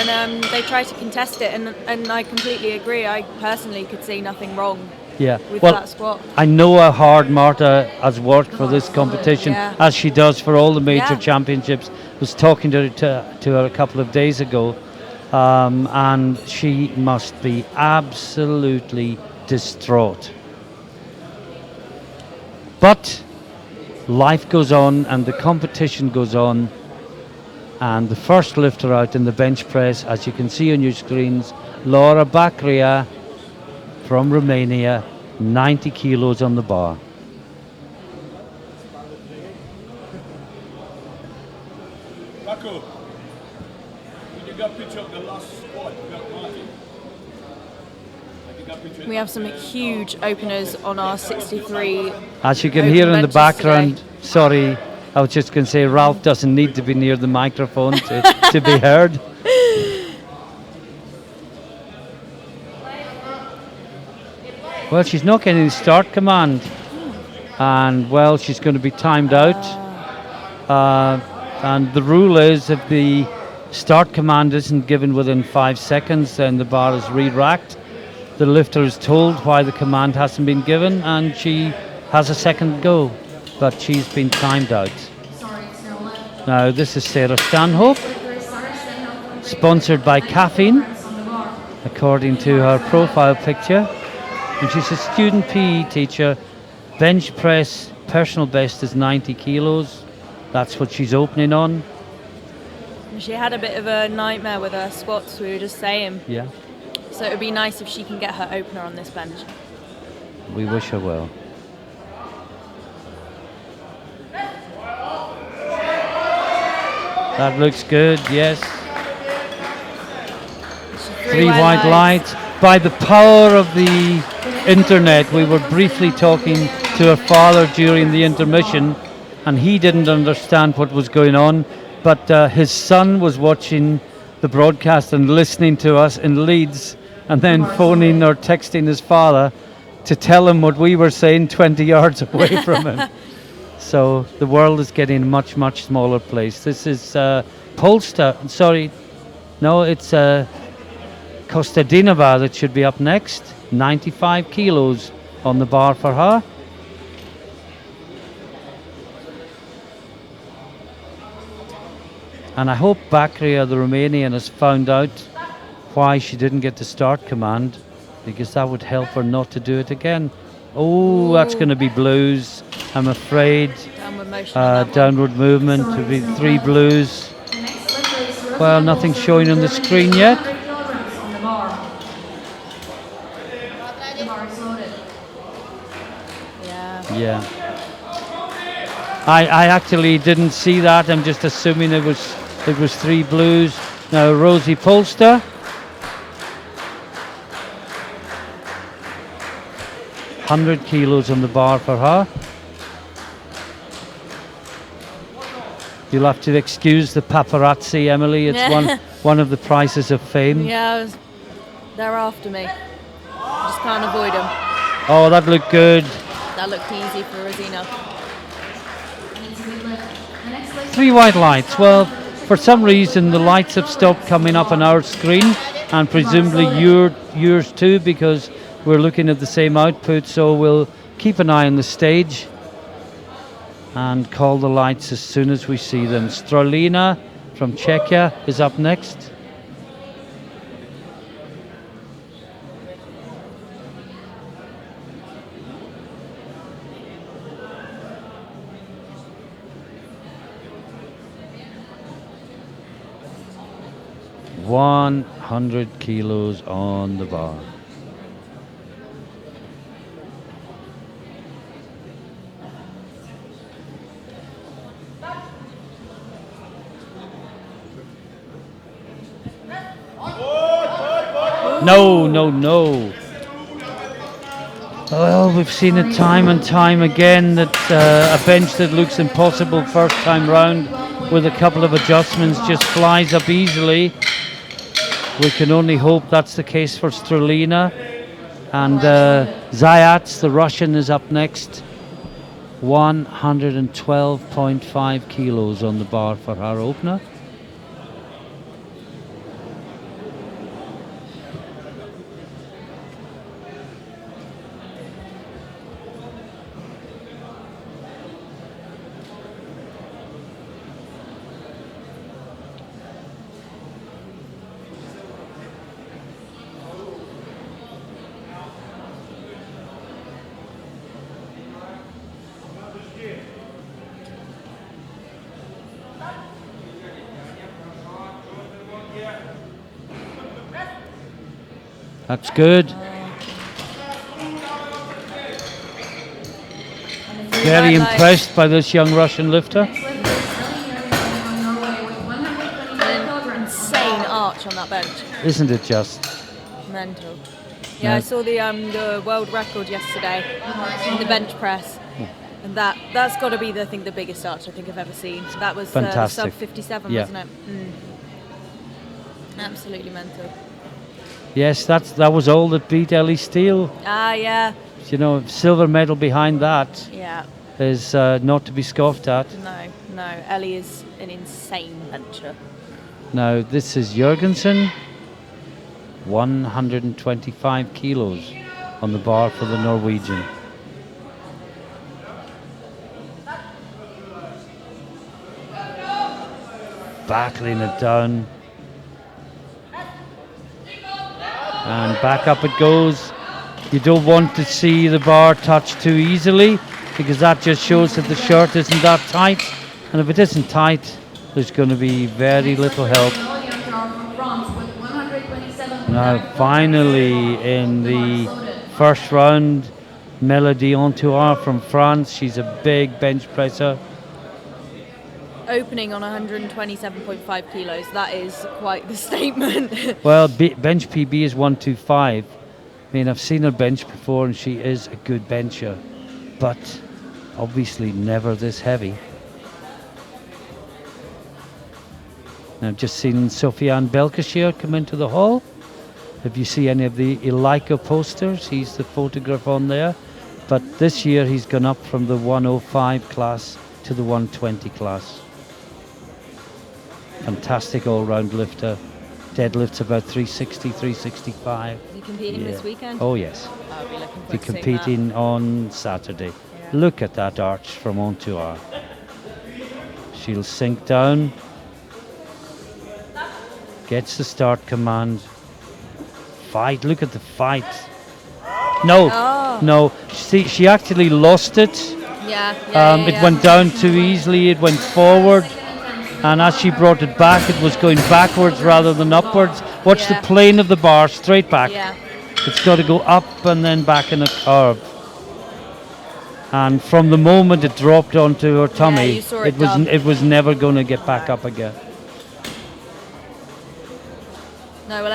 And they tried to contest it, and I completely agree. I personally could see nothing wrong with that squat. I know how hard Marta has worked for this competition, as she does for all the major championships. I was talking to her a couple of days ago, and she must be absolutely distraught. But life goes on, and the competition goes on. And the first lifter out in the bench press, as you can see on your screens, Laura Bacria from Romania, 90 kilos on the bar. Paco, when you got a picture of the last squad, you got Martin. We have some huge openers on our 63. As you can hear in the background, sorry, I was just going to say Ralph doesn't need to be near the microphone to be heard. Well, she's not getting the start command, and well, she's going to be timed out. And the rule is if the start command isn't given within 5 seconds, then the bar is re-racked. The lifter is told why the command hasn't been given, and she has a second go, but she's been timed out. Now this is Sarah Stanhope, sponsored by caffeine, according to her profile picture, and she's a student PE teacher. Bench press, personal best is 90 kilos. That's what she's opening on. She had a bit of a nightmare with her squats, we were just saying. Yeah. So it would be nice if she can get her opener on this bench. We wish her well. That looks good, yes. 3 white lights. By the power of the internet, we were briefly talking to her father during the intermission, and he didn't understand what was going on, but his son was watching the broadcast and listening to us in Leeds, and then phoning or texting his father to tell him what we were saying 20 yards away from him. So the world is getting a much, much smaller place. This is Polster. Sorry, no, it's Kostadinova that should be up next. 95 kilos on the bar for her. And I hope Bacria, the Romanian, has found out why she didn't get the start command, because that would help her not to do it again. Oh, that's going to be blues, I'm afraid. Downward movement to be 3 blues. Well, nothing showing on the screen yet. Yeah. I actually didn't see that. I'm just assuming it was 3 blues. Now Rosie Polster. $100 kilos on the bar for her. You'll have to excuse the paparazzi, Emily. It's one of the prices of fame. Yeah, they're after me. Just can't avoid them. Oh, that looked good. That looked easy for Rosina. 3 white lights. Well, for some reason the lights have stopped coming up on our screen, and presumably yours too, because we're looking at the same output. So we'll keep an eye on the stage and call the lights as soon as we see them. Strolina from Czechia is up next. $100 kilos on the bar. No, no, no. Well, we've seen it time and time again that a bench that looks impossible first time round with a couple of adjustments just flies up easily. We can only hope that's the case for Strelina. And Zayats, the Russian, is up next. 112.5 kilos on the bar for her opener. That's good. Very impressed by this young Russian lifter. An insane arch on that bench. Isn't it just? Mental. Yeah, I saw the world record yesterday in the bench press. And that's got to be the biggest arch I think I've ever seen. That was Fantastic. sub 57, Yeah. wasn't it? Absolutely mental. Yes, that was all that beat Ellie Steele. Ah, yeah. You know, silver medal behind that Yeah. is not to be scoffed at. No. Ellie is an insane bencher. Now, this is Jurgensen. 125 kilos on the bar for the Norwegian. Battling it down. And back up it goes. You don't want to see the bar touch too easily because that just shows that the shirt isn't that tight. And if it isn't tight, there's going to be very little help. Now finally in the first round, Melody Antoine from France. She's a big bench presser. Opening on 127.5 kilos, that is quite the statement. Well, bench PB is 125. I mean, I've seen her bench before and she is a good bencher, but obviously never this heavy. Now, I've just seen Sofiane Belkacem come into the hall. If you see any of the Elika posters, he's the photograph on there. But this year he's gone up from the 105 class to the 120 class. Fantastic all-round lifter. Deadlifts about 360, 365. Is he competing this weekend? Oh yes. I'll be looking forward Be to seeing competing on Saturday. Yeah. Look at that arch from Antoine. She'll sink down. Gets the start command. Fight. Look at the fight. No. Oh. No. See, she actually lost it. It went down too easily. It went forward. And as she brought it back, it was going backwards rather than upwards. Watch the plane of the bar, straight back. Yeah. It's got to go up and then back in a curve. And from the moment it dropped onto her tummy, you saw it was never going to get back up again. No, well,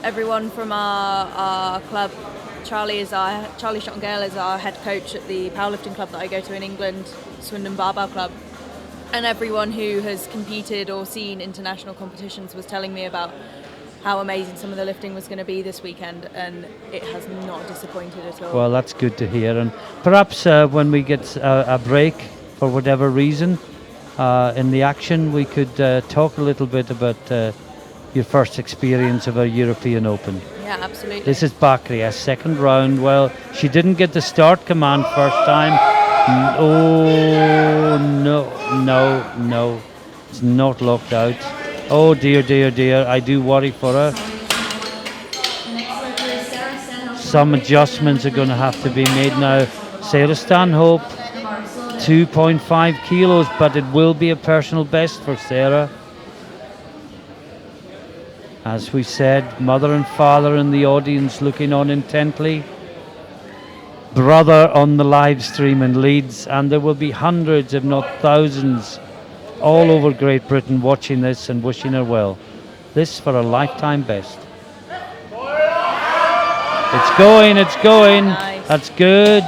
everyone from our club, Charlie Schottengale is our head coach at the powerlifting club that I go to in England, Swindon Barbell Club. And everyone who has competed or seen international competitions was telling me about how amazing some of the lifting was going to be this weekend, and it has not disappointed at all. Well, that's good to hear. And perhaps when we get a break, for whatever reason, in the action, we could talk a little bit about your first experience of a European Open. Yeah, absolutely. This is Bakri, a second round. Well, she didn't get the start command first time. Oh, no. It's not locked out. Oh dear, dear, dear. I do worry for her. Some adjustments are going to have to be made now. Sarah Stanhope, 2.5 kilos, but it will be a personal best for Sarah. As we said, mother and father in the audience looking on intently. Brother on the live stream in Leeds, and there will be hundreds, if not thousands, all over Great Britain watching this and wishing her well. This for a lifetime best. It's going, it's going. Nice. That's good.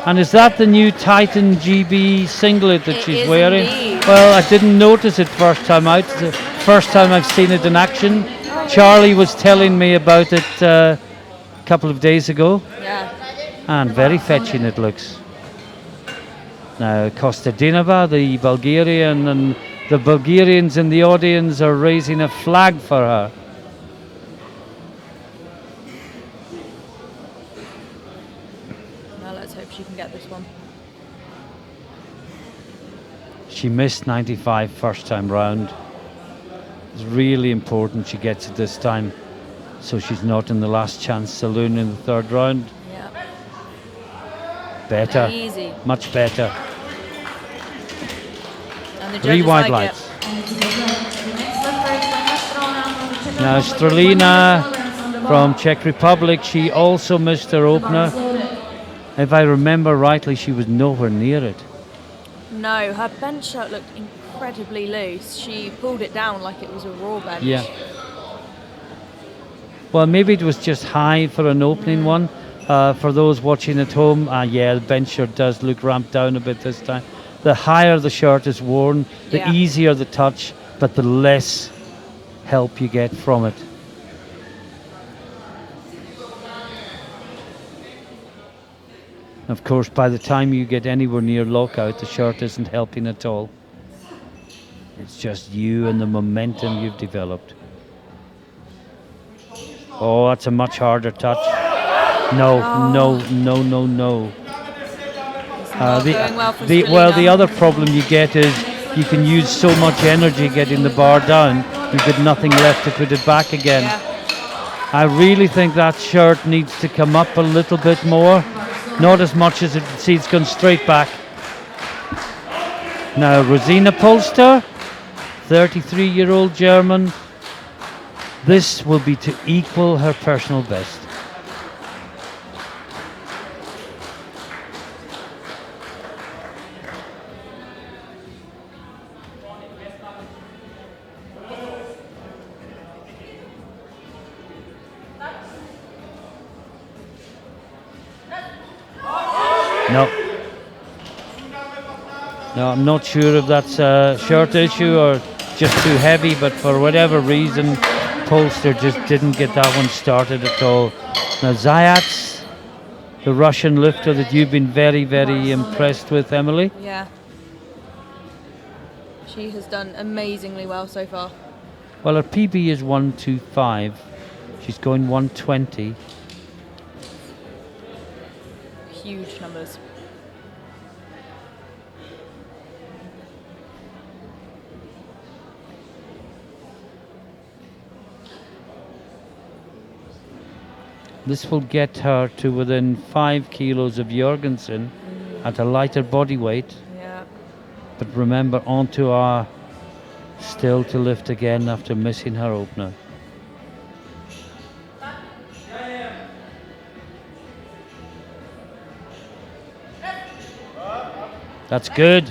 And is that the new Titan GB singlet that It she's is wearing? indeed. Well, I didn't notice it first time out. It's the first time I've seen it in action. Charlie was telling me about it a couple of days ago. Yeah. And very fetching it looks. Now Kostadinova, the Bulgarian, and the Bulgarians in the audience are raising a flag for her. Now let's hope she can get this one. She missed 95 first time round. It's really important she gets it this time, so she's not in the last chance saloon in the third round. Yeah. Better, Easy. much better. And the Three judges wide like lights. it. Now Strelina from Czech Republic, she also missed her opener. If I remember rightly, she was nowhere near it. No, her bench shot looked incredibly loose. She pulled it down like it was a raw bench. Yeah. Well, maybe it was just high for an opening one. For those watching at home, yeah, the bench shirt does look ramped down a bit this time. The higher the shirt is worn, the Yeah. easier the touch, but the less help you get from it. Of course, by the time you get anywhere near lockout, the shirt isn't helping at all. It's just you and the momentum you've developed. Oh, that's a much harder touch. No, no, no, no, no. It's not going well for Well, the Strelina. other problem you get is you can use so much energy getting the bar down, you've got nothing left to put it back again. Yeah. I really think that shirt needs to come up a little bit more. Not as much as it's gone straight back. Now Rosina Polster, 33-year-old German. This will be to equal her personal best. No. No, I'm not sure if that's a shirt issue or just too heavy, but for whatever reason, Polster just didn't get that one started at all. Now Zayats, the Russian lifter that you've been very, very impressed with, Emily. Yeah. She has done amazingly well so far. Well, her PB is 125. She's going 120. Huge numbers. This will get her to within 5 kilos of Jorgensen at a lighter body weight. Yeah. But remember, onto our still to lift again after missing her opener. That's good.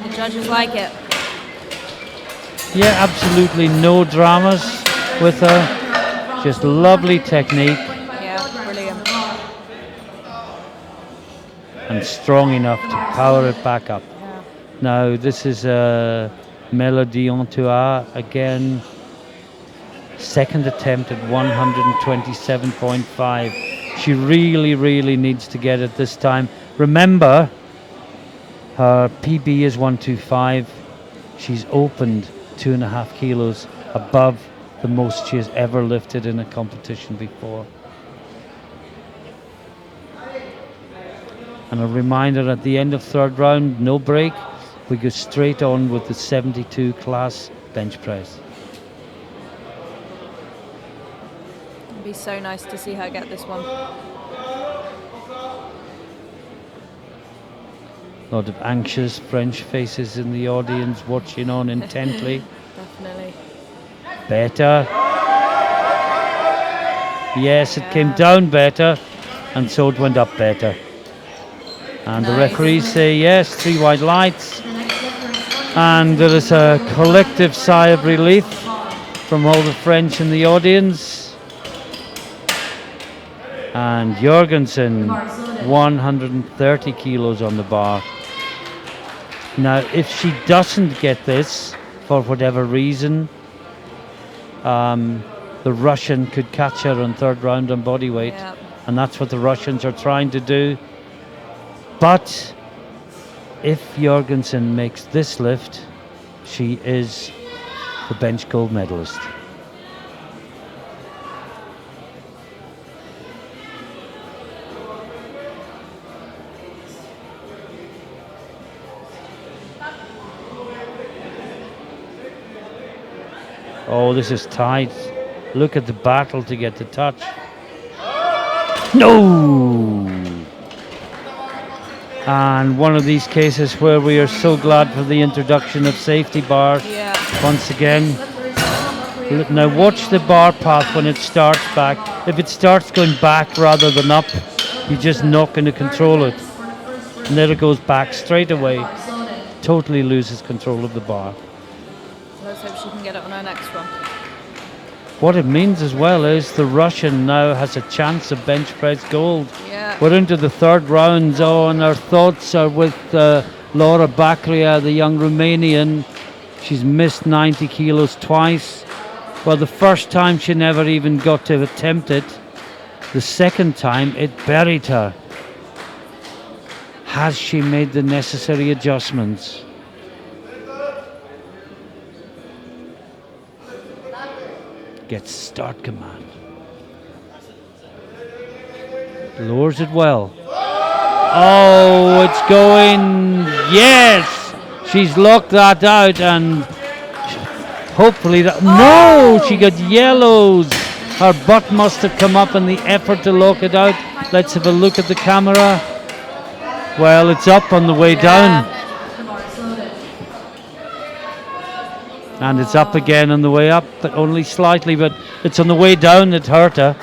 The judges like it. Yeah, absolutely no dramas with her. Just lovely technique Yeah, brilliant. and strong enough to power it back up. Yeah. Now this is Melody Ontoa again. Second attempt at 127.5. She really, really needs to get it this time. Remember, her PB is 125. She's opened 2.5 kilos above the most she has ever lifted in a competition before. And a reminder, at the end of third round, no break, we go straight on with the 72 class bench press. It'd be so nice to see her get this one. A lot of anxious French faces in the audience watching on intently. Definitely. Better. Yes, it came down better, and so it went up better. And the referees say yes, 3 white lights. And there is a collective sigh of relief from all the French in the audience. And Jorgensen, 130 kilos on the bar. Now, if she doesn't get this, for whatever reason, the Russian could catch her on third round on body weight. Yeah. And that's what the Russians are trying to do. But if Jorgensen makes this lift, she is the bench gold medalist. Oh, this is tight. Look at the battle to get the touch. No! And one of these cases where we are so glad for the introduction of safety bars. Yeah. Once again. Now watch the bar path when it starts back. If it starts going back rather than up, you're just not going to control it. And then it goes back straight away. Totally loses control of the bar. Let's hope she can get it on her next one. What it means as well is the Russian now has a chance of bench press gold. Yeah. We're into the third round. Oh, and our thoughts are with Laura Bakria, the young Romanian. She's missed 90 kilos twice. Well, the first time she never even got to attempt it. The second time it buried her. Has she made the necessary adjustments? Gets start command. Lowers it well. Oh, it's going. Yes! She's locked that out, and hopefully that. No! She got yellows. Her butt must have come up in the effort to lock it out. Let's have a look at the camera. Well, it's up on the way down. And it's up again on the way up, but only slightly, but it's on the way down, it hurt her.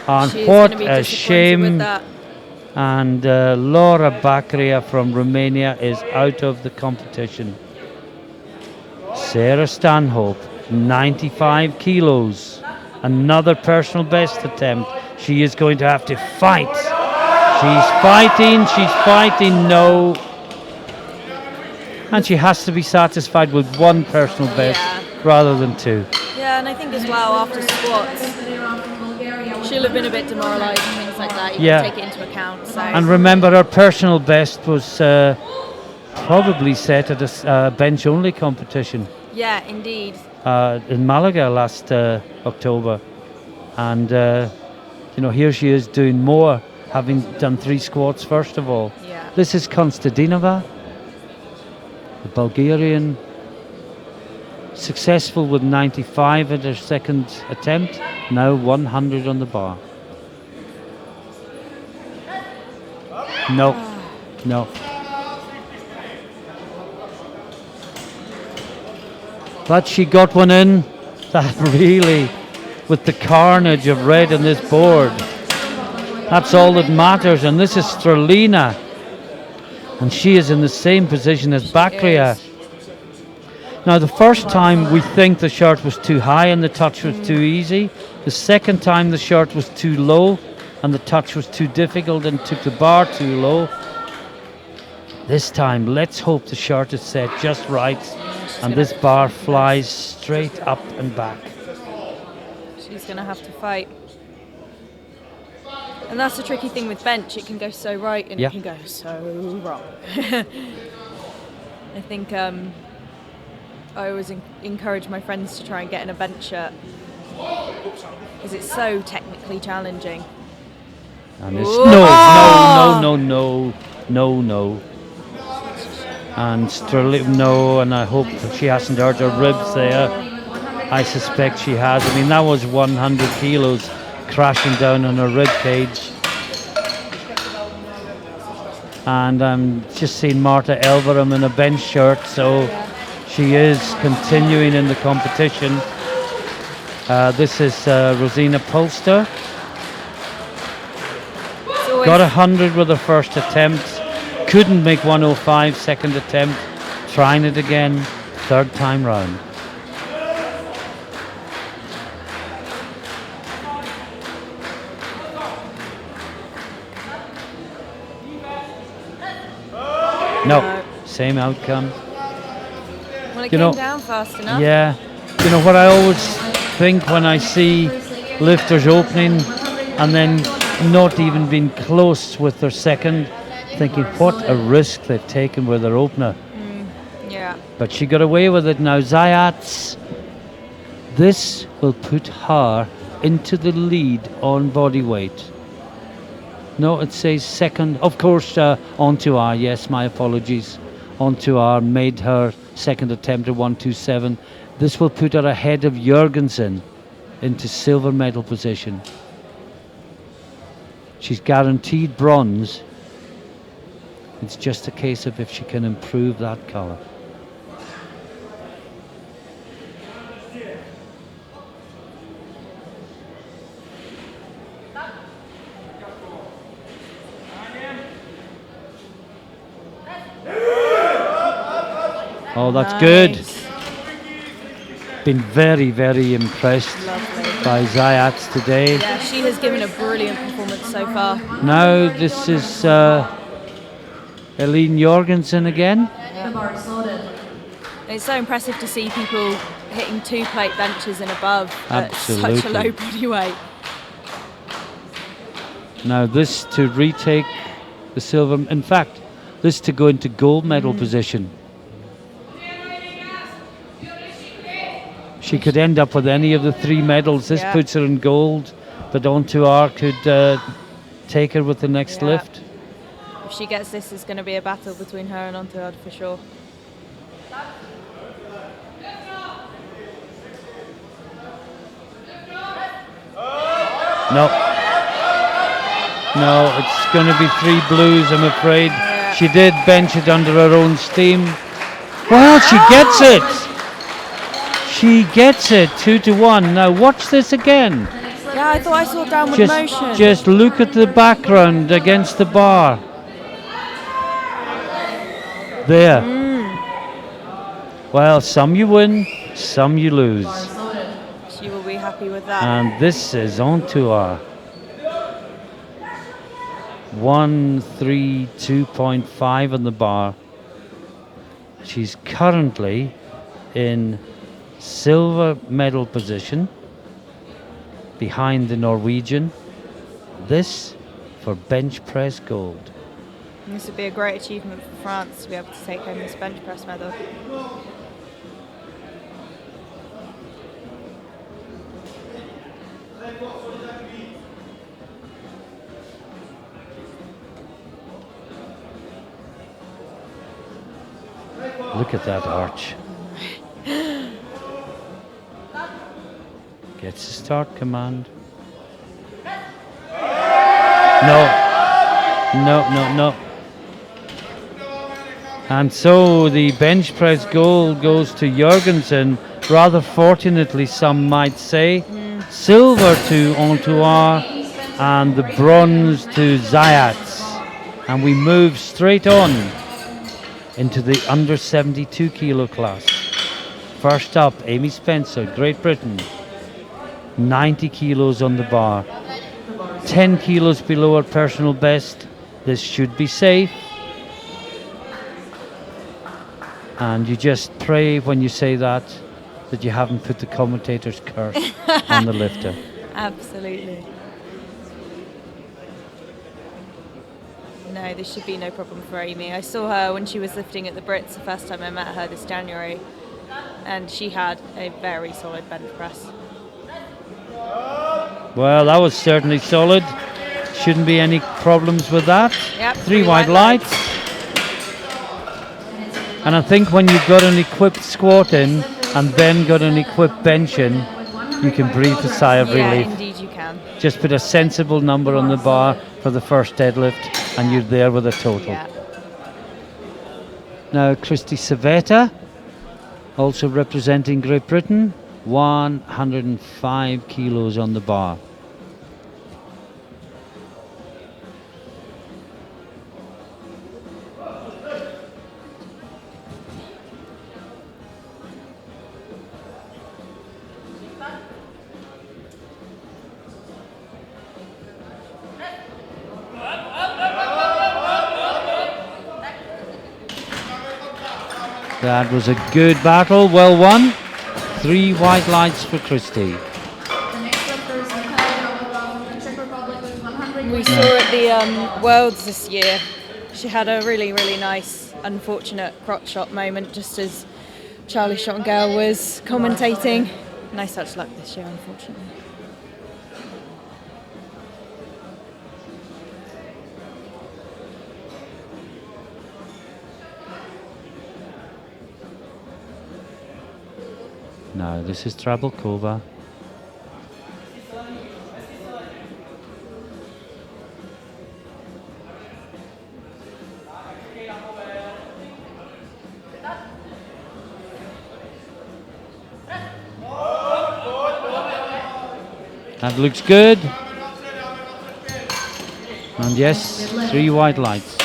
And She's what gonna be a disappointed shame. with that. And Laura Bakria from Romania is out of the competition. Sarah Stanhope, 95 kilos. Another personal best attempt. She is going to have to fight. She's fighting, no. And she has to be satisfied with one personal best rather than two. Yeah, and I think as well after squats, she'll have been a bit demoralised and things like that. You can take it into account. So. And remember, her personal best was probably set at a bench-only competition. Yeah, indeed. In Malaga last October. And, here she is doing more, having done 3 squats first of all. Yeah. This is Konstantinova, the Bulgarian, successful with 95 at her second attempt, now 100 on the bar. No. But she got one in. That really, with the carnage of red on this board, that's all that matters. And this is Strelina. And she is in the same position as Bakria. Now, the first time we think the shot was too high and the touch was too easy. The second time the shot was too low and the touch was too difficult and took the bar too low. This time, let's hope the shot is set just right and this bar flies straight up and back. She's going to have to fight. And that's the tricky thing with bench. It can go so right and it can go so wrong. I think I always encourage my friends to try and get in a bench shirt because it's so technically challenging. And it's Ooh. no. And no, and I hope she hasn't hurt her ribs there. I suspect she has. I mean, that was 100 kilos crashing down on her rib cage. And I'm just seeing Marta Elverum in a bench shirt, so she is continuing in the competition. This is Rosina Polster. Got 100 with her first attempt. Couldn't make 105 second attempt. Trying it again, third time round. No, same outcome. Well, it came down fast enough. Yeah. You know what I always think when I see lifters opening and then not even being close with their second, thinking what a risk they've taken with their opener. Yeah. But she got away with it now. Zayats, this will put her into the lead on body weight. No, it says second. Of course, Ontuar, yes, my apologies. Ontuar made her second attempt at 127. This will put her ahead of Jorgensen into silver medal position. She's guaranteed bronze. It's just a case of if she can improve that colour. Oh, that's good. Been very, very impressed by Zayats today. Yeah, she has given a brilliant performance so far. Now this is Eline Jorgensen again. It's so impressive to see people hitting 2 plate benches and above Absolutely. at such a low body weight. Now this to retake the silver. In fact, this to go into gold medal position. She could end up with any of the 3 medals. This puts her in gold, but Ontuar could take her with the next lift. If she gets this, it's going to be a battle between her and Ontuar for sure. No, it's going to be 3 blues, I'm afraid. Yeah. She did bench it under her own steam. Well, she gets it. She gets it, 2-1. Now watch this again. Yeah, I thought I saw downward motion. Just look at the background against the bar. There. Well, some you win, some you lose. She will be happy with that. And this is Ontuar. 132.5 on the bar. She's currently in silver medal position behind the Norwegian. This for bench press gold. And this would be a great achievement for France to be able to take home this bench press medal. Look at that arch. Gets a start command. No. And so the bench press gold goes to Jorgensen, rather fortunately some might say. Silver to Ontuar and the bronze to Zayats. And we move straight on into the under 72 kilo class. First up, Amy Spencer, Great Britain. 90 kilos on the bar. 10 kilos below her personal best. This should be safe. And you just pray when you say that you haven't put the commentator's curse on the lifter. Absolutely. No, this should be no problem for Amy. I saw her when she was lifting at the Brits the first time I met her this January, and she had a very solid bench press. Well, that was certainly solid. Shouldn't be any problems with that. Yep, 3 white lights. And I think when you've got an equipped squat in and then got an equipped bench in, you can breathe a sigh of Yeah, relief. indeed you can. Just put a sensible number on the bar for the first deadlift and you're there with a total. Yeah. Now Christy Savetta, also representing Great Britain, 105 kilos on the bar. That was a good battle, well won. 3 white lights for Christy. The next lifter is Natalia from the Czech Republic with 100. We saw at the Worlds this year, she had a really, really nice, unfortunate crotch shot moment just as Charlie Schottengale was commentating. No such luck this year, unfortunately. Now this is Trabalkova. That looks good. And yes, 3 white lights. The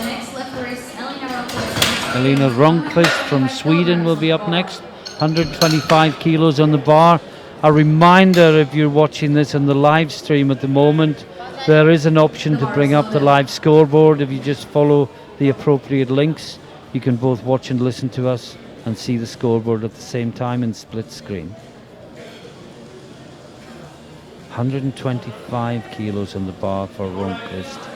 next lifter is Elina Ronqvist from Sweden will be up next. 125 kilos on the bar. A reminder, if you're watching this on the live stream at the moment, there is an option to bring up the live scoreboard. If you just follow the appropriate links, you can both watch and listen to us and see the scoreboard at the same time in split screen. 125 kilos on the bar for Ronqvist.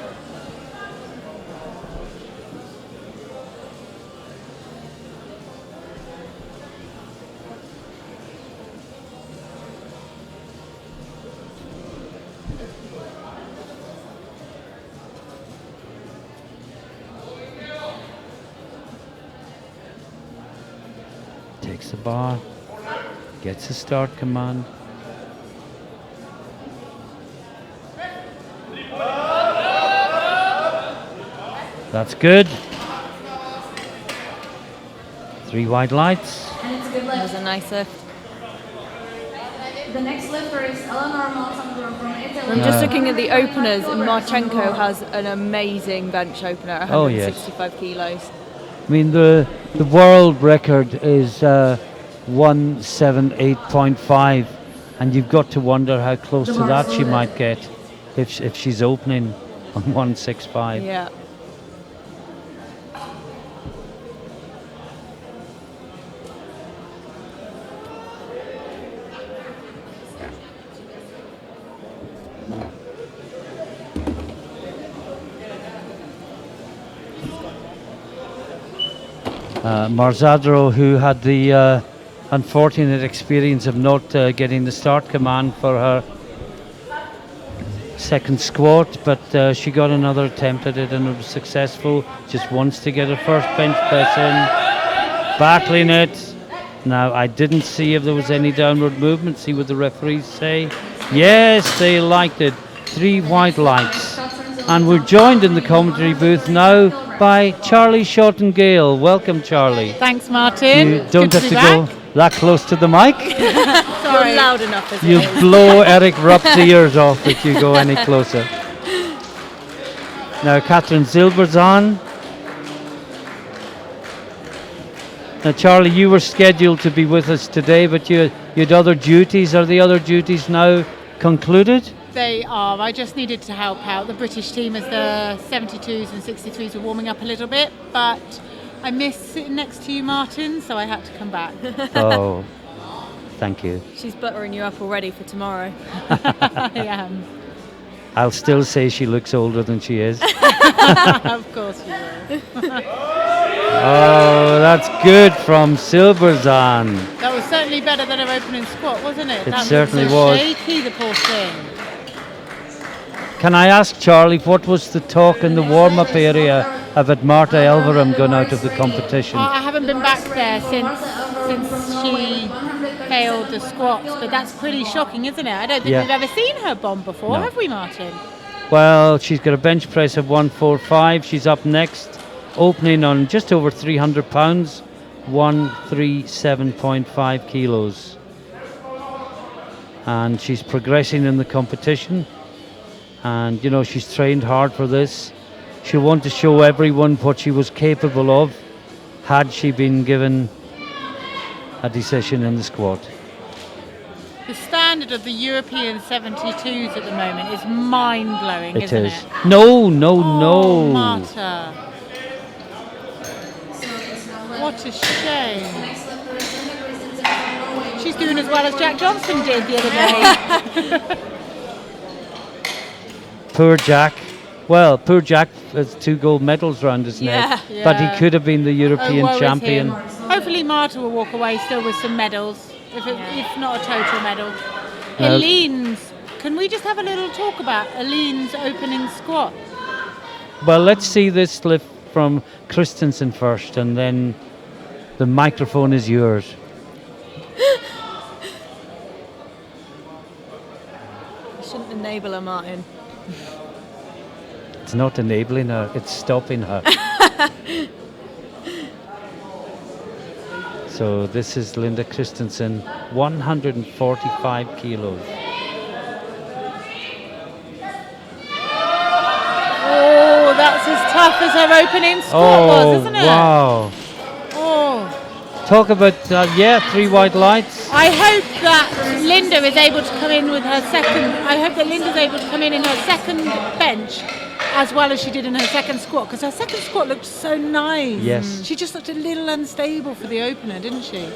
Takes the bar, gets a start command. That's good. 3 white lights. And it's a good That was lift. a nice lift. The next lifter is Eleanor Maltangro from Italy. I'm just looking at the openers, and Marchenko has an amazing bench opener at Oh, yes. 165 kilos. I mean, the world record is 178.5, and you've got to wonder how close to that she might get if she's opening on 165. Yeah. Marzadro, who had the unfortunate experience of not getting the start command for her second squat, but she got another attempt at it and it was successful. Just wants to get her first bench press in, battling it. Now, I didn't see if there was any downward movement. See what the referees say. Yes, they liked it. 3 white lights. And we're joined in the commentary booth now by Charlie Schottengale. Welcome, Charlie. Thanks, Martin. You don't have to go that close to the mic. You're loud enough as You it is. blow Eric Rupp's ears off if you go any closer. Now, Catherine Silber's on. Now, Charlie, you were scheduled to be with us today, but you had other duties. Are the other duties now concluded? They are. I just needed to help out the British team as the 72s and 63s were warming up a little bit, but I missed sitting next to you, Martin, so I had to come back. Oh, thank you. She's buttering you up already for tomorrow. I am. I'll still say she looks older than she is. Of course you will. Oh, that's good from Silberzahn. That was certainly better than her opening squat, wasn't it? It That certainly so was. shaky, the poor thing. Can I ask Charlie, what was the talk in the warm-up area about Marta Elverum going out of the competition? I haven't been back there since she failed the squats, but that's pretty shocking, isn't it? I don't think we've ever seen her bomb before, No. have we, Martin? Well, she's got a bench press of 145. She's up next, opening on just over 300 pounds, 137.5 kilos. And she's progressing in the competition. And, you know, she's trained hard for this. She'll want to show everyone what she was capable of had she been given a decision in the squat. The standard of the European 72s at the moment is mind-blowing, isn't it? No. Oh, Marta. What a shame. She's doing as well as Jack Johnson did the other day. Poor Jack. Well, poor Jack has 2 gold medals round his neck. Yeah. But he could have been the European woe is champion. him. Hopefully Marta will walk away still with some medals, if not a total medal. Eline's, can we just have a little talk about Eline's opening squat? Well, let's see this lift from Christensen first, and then the microphone is yours. You shouldn't enable her, Martin. It's not enabling her, it's stopping her. So this is Linda Christensen, 145 kilos. Oh, that's as tough as her opening squat was, isn't it? Wow. Oh. Talk about, 3 white lights. I hope that Linda is able to come in with her second. I hope that Linda's able to come in her second bench as well as she did in her second squat, because her second squat looked so nice. Yes. She just looked a little unstable for the opener, didn't she?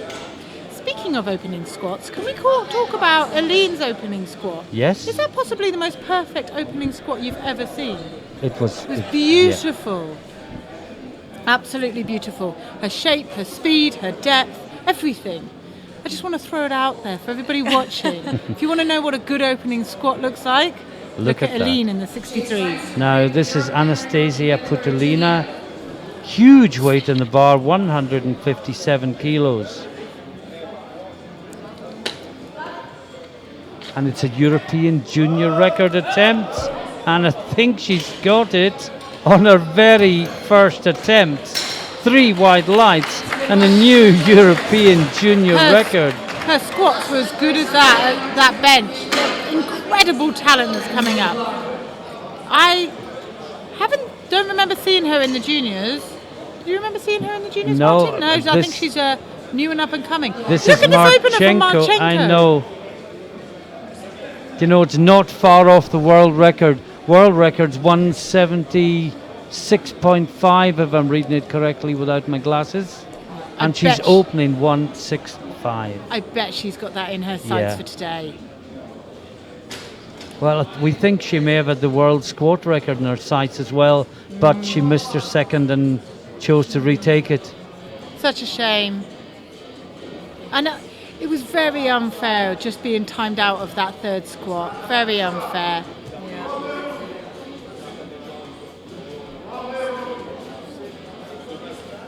Speaking of opening squats, can we talk about Eline's opening squat? Yes. Is that possibly the most perfect opening squat you've ever seen? It was Beautiful. Absolutely beautiful. Her shape, her speed, her depth, everything. I just want to throw it out there for everybody watching. If you want to know what a good opening squat looks like, look at Eline in the 63s. Now this is Anastasia Putulina. Huge weight in the bar, 157 kilos. And it's a European junior record attempt. And I think she's got it on her very first attempt. 3 wide lights and a new European junior record. Her squats were as good as that bench. Incredible talent that's coming up. I don't remember seeing her in the juniors. Do you remember seeing her in the juniors, No, Martin? No, I think she's new and up and coming. This Look is at this opener from Marchenko. I know. You know, it's not far off the world record. World record's 176.5, if I'm reading it correctly without my glasses. And she's opening 165. I bet she's got that in her sights for today. Well, we think she may have had the world squat record in her sights as well, but she missed her second and chose to retake it. Such a shame. And it was very unfair just being timed out of that third squat. Very unfair.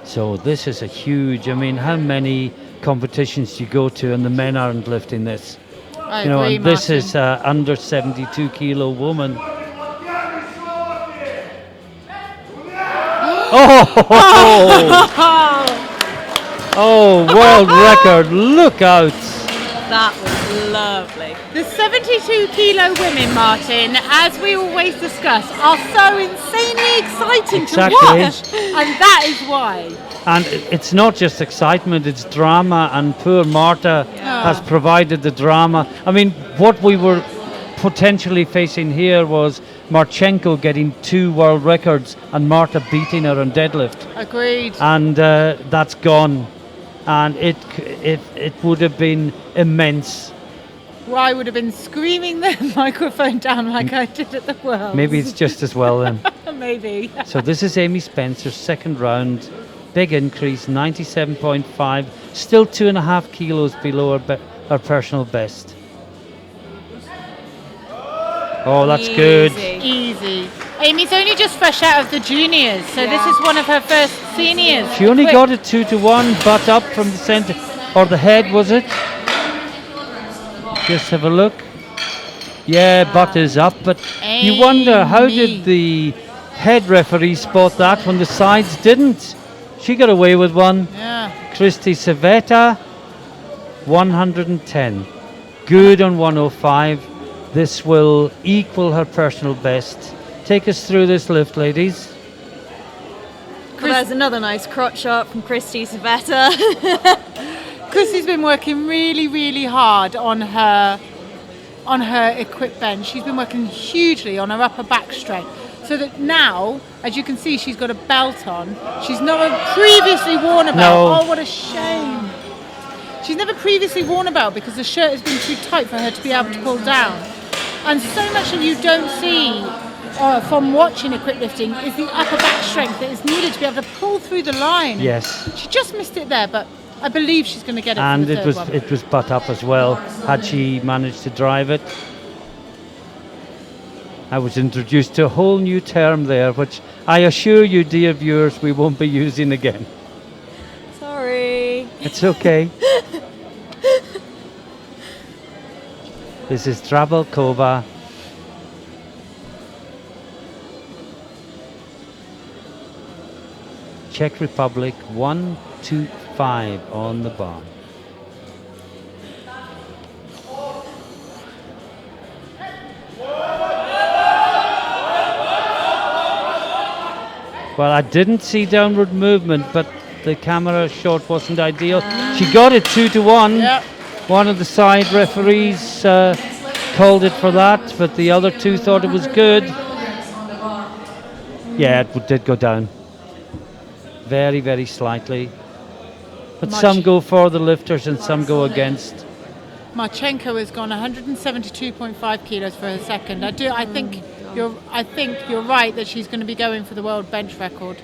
So this is a huge, I mean, how many competitions do you go to and the men aren't lifting this? I You know, agree, and this Martin. is an under 72 kilo woman. Oh, world record, look out. That was lovely. The 72 kilo women, Martin, as we always discuss, are so insanely exciting to watch. And that is why. And it's not just excitement, it's drama, and poor Marta has provided the drama. I mean, what we were potentially facing here was Marchenko getting 2 world records and Marta beating her on deadlift. Agreed. And that's gone. And it would have been immense. Well, I would have been screaming the microphone down like I did at the Worlds. Maybe it's just as well then. Maybe. So this is Amy Spencer's second round. Big increase, 97.5. Still 2.5 kilos below her personal best. Oh, that's good. Easy. Amy's only just fresh out of the juniors, so this is one of her first seniors. She only got it 2-1, butt up from the centre, or the head, was it? Just have a look. Yeah, butt is up, but you wonder, how did the head referee spot that when the sides didn't? She got away with one. Yeah. Christy Civetta, 110. Good on 105. This will equal her personal best. Take us through this lift, ladies. Well, there's another nice crotch shot from Christy Civetta. Christy's been working really, really hard on her equip bench. She's been working hugely on her upper back strength. So that now, as you can see, she's got a belt on. She's never previously worn a belt. No. Oh, what a shame. She's never previously worn a belt because the shirt has been too tight for her to be able to pull down. And so much that you don't see from watching equip lifting is the upper back strength that is needed to be able to pull through the line. Yes. She just missed it there, but I believe she's going to get it. And for the third one. it was butt up as well, had she managed to drive it. I was introduced to a whole new term there, which I assure you, dear viewers, we won't be using again. Sorry. It's okay. This is Trabalkova. Czech Republic, 1-2-5 on the bar. Well, I didn't see downward movement, but the camera shot wasn't ideal. She got it 2-1. Yep. One of the side referees called it for that, but the other two thought it was good. Yeah, it did go down. Very, very slightly. But some go for the lifters and some go against. Marchenko has gone 172.5 kilos for her second. I think you're right that she's going to be going for the world bench record.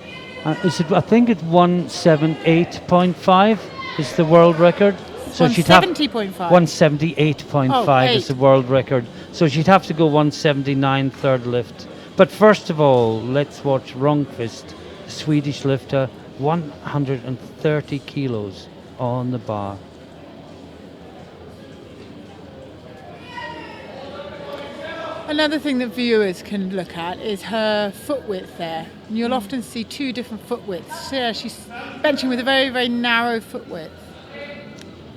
I think it's 178.5 is the world record. So she'd have 170.5. 178.5 is the world record. So she'd have to go 179 third lift. But first of all, let's watch Rönnqvist, the Swedish lifter, 130 kilos on the bar. Another thing that viewers can look at is her foot width there. And you'll often see two different foot widths. Yeah, she's benching with a very, very narrow foot width.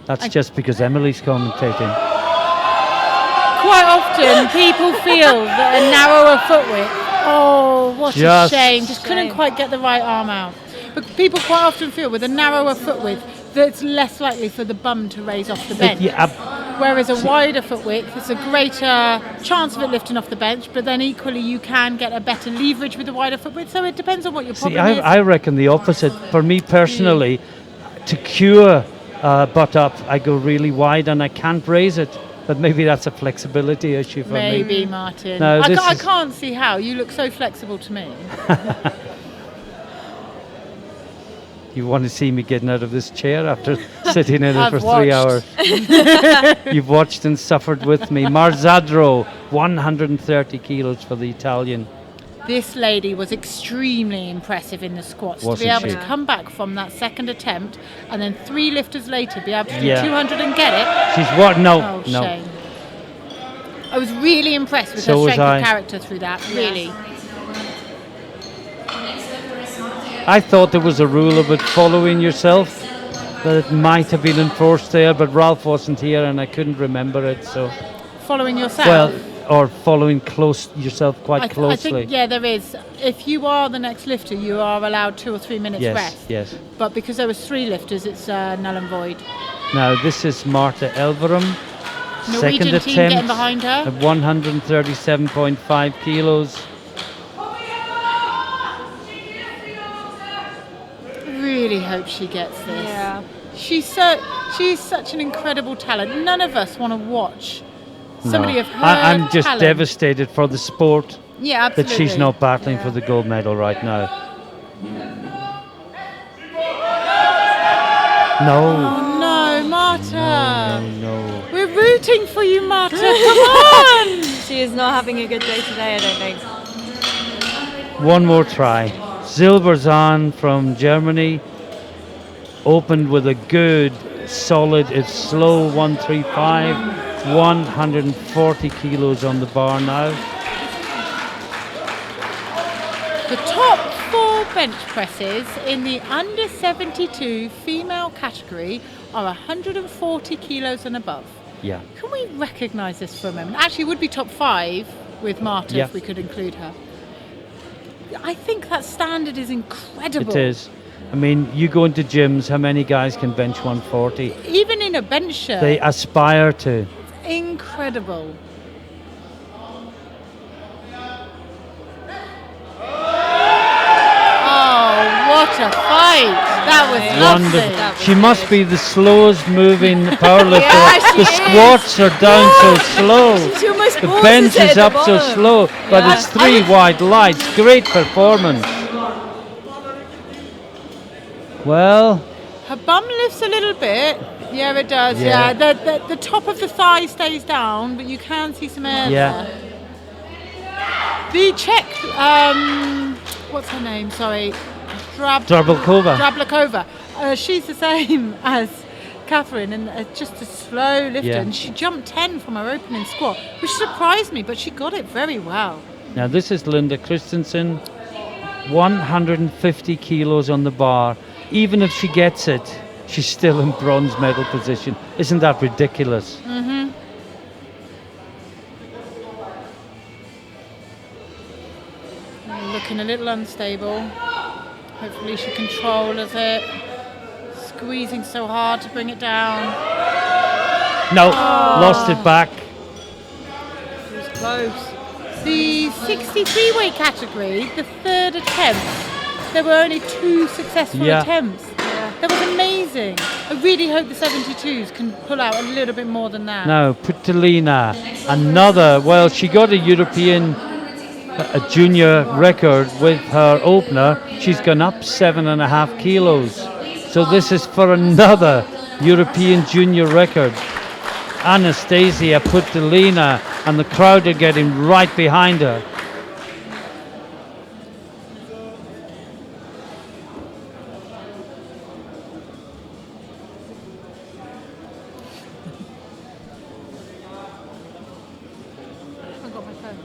That's just because Emily's commentating. Quite often people feel that a narrower foot width, oh, what a shame, just couldn't quite get the right arm out. But people quite often feel with a narrower foot width that it's less likely for the bum to raise off the bench. Whereas a wider foot width, it's a greater chance of it lifting off the bench, but then equally you can get a better leverage with a wider foot width. So it depends on what your problem is. I reckon the opposite. For me personally, to cure butt up, I go really wide and I can't raise it. But maybe that's a flexibility issue for me. Maybe, Martin. No, I can't see how. You look so flexible to me. You want to see me getting out of this chair after sitting in it for 3 hours. You've watched and suffered with me. Marzadro, 130 kilos for the Italian. This lady was extremely impressive in the squats. To be able to come back from that second attempt and then 3 lifters later be able to do 200 and get it. She's what? No. Shame. I was really impressed with her strength of character through that, really. I thought there was a rule of it following yourself, that it might have been enforced there, but Ralph wasn't here and I couldn't remember it. So following yourself? Well, or following yourself quite closely. I think, there is. If you are the next lifter, you are allowed 2 or 3 minutes rest. Yes. But because there was 3 lifters, it's null and void. Now this is Marta Elverum. Norwegian second team attempt getting behind her. At 137.5 kilos. Really hope she gets this. Yeah. She's such an incredible talent. None of us want to watch somebody of her I'm just talent. devastated for the sport. Yeah, absolutely. That she's not battling for the gold medal right now. No. Oh no, Marta. No. We're rooting for you, Marta. Come on. She is not having a good day today, I don't think. One more try. Silberzahn from Germany opened with a good, solid, it's slow 135, 140 kilos on the bar now. The top 4 bench presses in the under 72 female category are 140 kilos and above. Yeah. Can we recognise this for a moment? Actually, it would be top 5 with Marta Yeah. if we could include her. I think that standard is incredible. It is. I mean, you go into gyms, how many guys can bench 140? Even in a bench shirt. They aspire to. Incredible. Oh, what a fight. That was lovely. Wonderful. That was She must good. be the slowest moving powerlifter. Yeah, she The is. squats are down so slow. She almost The pauses bench it is at the up so bottom. slow, but Yeah. it's 3 wide lights. Great performance. Well, Her bum lifts a little bit. Yeah, it does. Yeah. Yeah. The top of the thigh stays down, but you can see some air Yeah. there. The Czech, what's her name? Sorry. Drabelkova. Drablakova. She's the same as Catherine, and just a slow lifter. Yeah. And she jumped 10 from her opening squat, which surprised me, but she got it very well. Now this is Linda Christensen, 150 kilos on the bar. Even if she gets it, she's still in bronze medal position. Isn't that ridiculous? Looking a little unstable. Hopefully she controls it. Squeezing so hard to bring it down. No, lost it back. It was close. The 63 weight category, the third attempt, there were only 2 successful Yeah. attempts. That was amazing. I really hope the 72s can pull out a little bit more than that. Now, Putelina, another, well, she got a European a junior record with her opener. She's gone up 7.5 kilos. So this is for another European junior record. Anastasia Putelina, and the crowd are getting right behind her. I got my phone.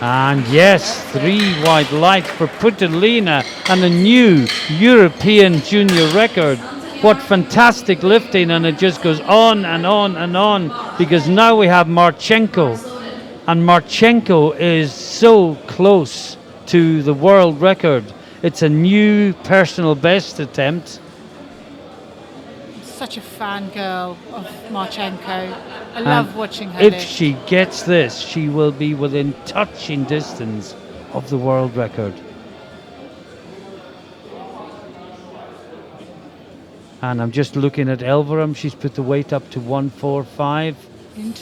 And yes, 3 wide lights for Putelina and a new European junior record. What fantastic lifting, and it just goes on and on and on, because now we have Marchenko, and Marchenko is so close to the world record. It's a new personal best attempt. Such a fangirl of Marchenko. I love watching her If lift. she gets this, she will be within touching distance of the world record. And I'm just looking at Elverum. She's put the weight up to 145.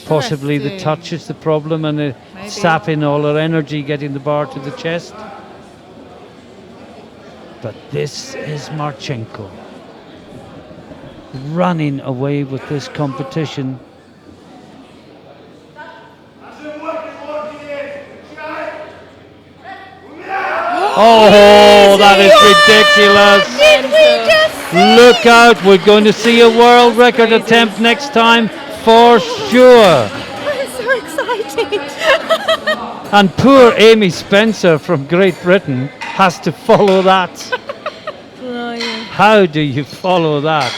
Possibly the Interesting. touch is the problem, and Maybe. sapping all her energy getting the bar to the chest. But this is Marchenko running away with this competition. Oh, that is ridiculous. Did we just Look out, we're going to see a world record attempt next time for sure. I'm so excited. And poor Amy Spencer from Great Britain has to follow that. How do you follow that?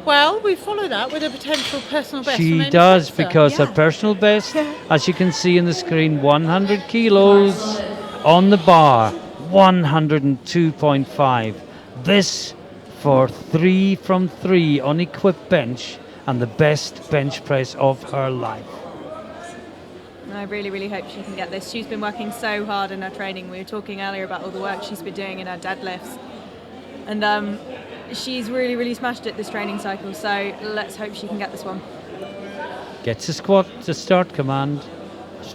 Well, we follow that with a potential personal best. from She Amy does, Spencer. because her Yeah. personal best, as you can see in the screen, 100 kilos on the bar, 102.5. This for 3 from 3 on equipped bench, and the best bench press of her life. I really, really hope she can get this. She's been working so hard in her training. We were talking earlier about all the work she's been doing in her deadlifts. And she's really, really smashed it this training cycle. So let's hope she can get this one. Gets a squat to start command.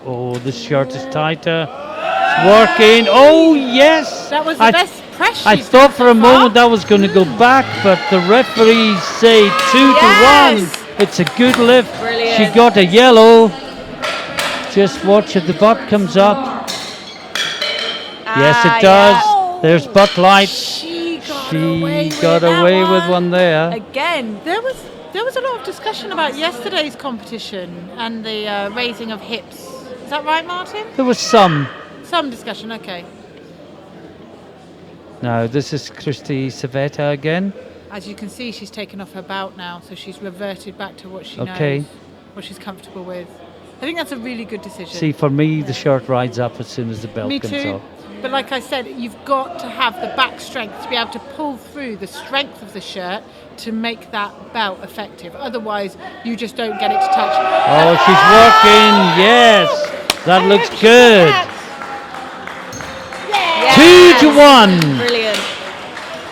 Oh, the shirt is tighter. It's working. Oh, yes. That was the I best impressed. I she's thought gone for so a moment far. that was going to go back, but the referees say 2 Yes! to 1. It's a good lift. Brilliant. She got a yellow. Just watch it. The butt comes up. Yes, it does. Yeah. There's butt light. She got She away, got with, that away with one there. Again. There was a lot of discussion about yesterday's competition and the raising of hips. Is that right, Martin? There was some. Some discussion. Okay. Now, this is Christy Savetta again. As you can see, she's taken off her belt now, so she's reverted back to what she Okay. knows, what she's comfortable with. I think that's a really good decision. See, for me, the shirt rides up as soon as the belt Me comes too. off. But like I said, you've got to have the back strength to be able to pull through the strength of the shirt to make that belt effective. Otherwise, you just don't get it to touch. Oh, she's working. Yes. That looks good. Yes. 2 to 1. Brilliant.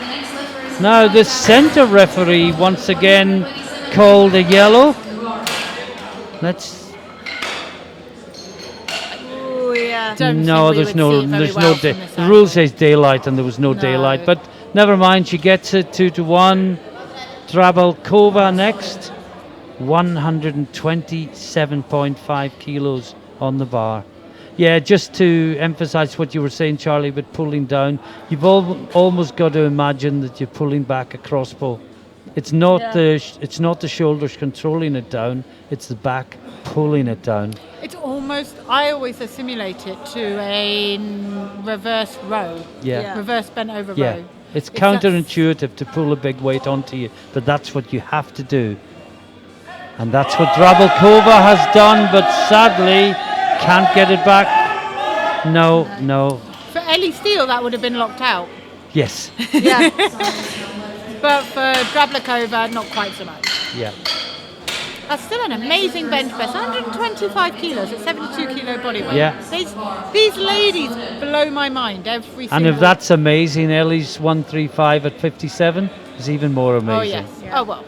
The next lifter is Now, the centre referee once again called a yellow. Let's. Oh, yeah. Don't No, think we there's would no, see it very there's well no. from this The angle. rule says daylight, and there was no daylight. But never mind. She gets it 2 to 1. Trabalkova next. 127.5 kilos on the bar. Yeah, just to emphasize what you were saying, Charlie, with pulling down, you've almost got to imagine that you're pulling back a crossbow. It's not it's not the shoulders controlling it down, it's the back pulling it down. It's almost, I always assimilate it to a reverse row. Yeah. Reverse bent over Yeah. row. It's It's counterintuitive to pull a big weight onto you, but that's what you have to do. And that's what Drabalkova has done, but sadly can't get it back. No. For Ellie Steele, that would have been locked out. Yes. Yeah. But for Drablakova, not quite so much. Yeah. That's still an amazing bench press. 125 kilos at 72 kilo body weight. Yeah. These ladies blow my mind every single And if that's amazing, Ellie's 135 at 57 is even more amazing. Oh, yes. Oh, well.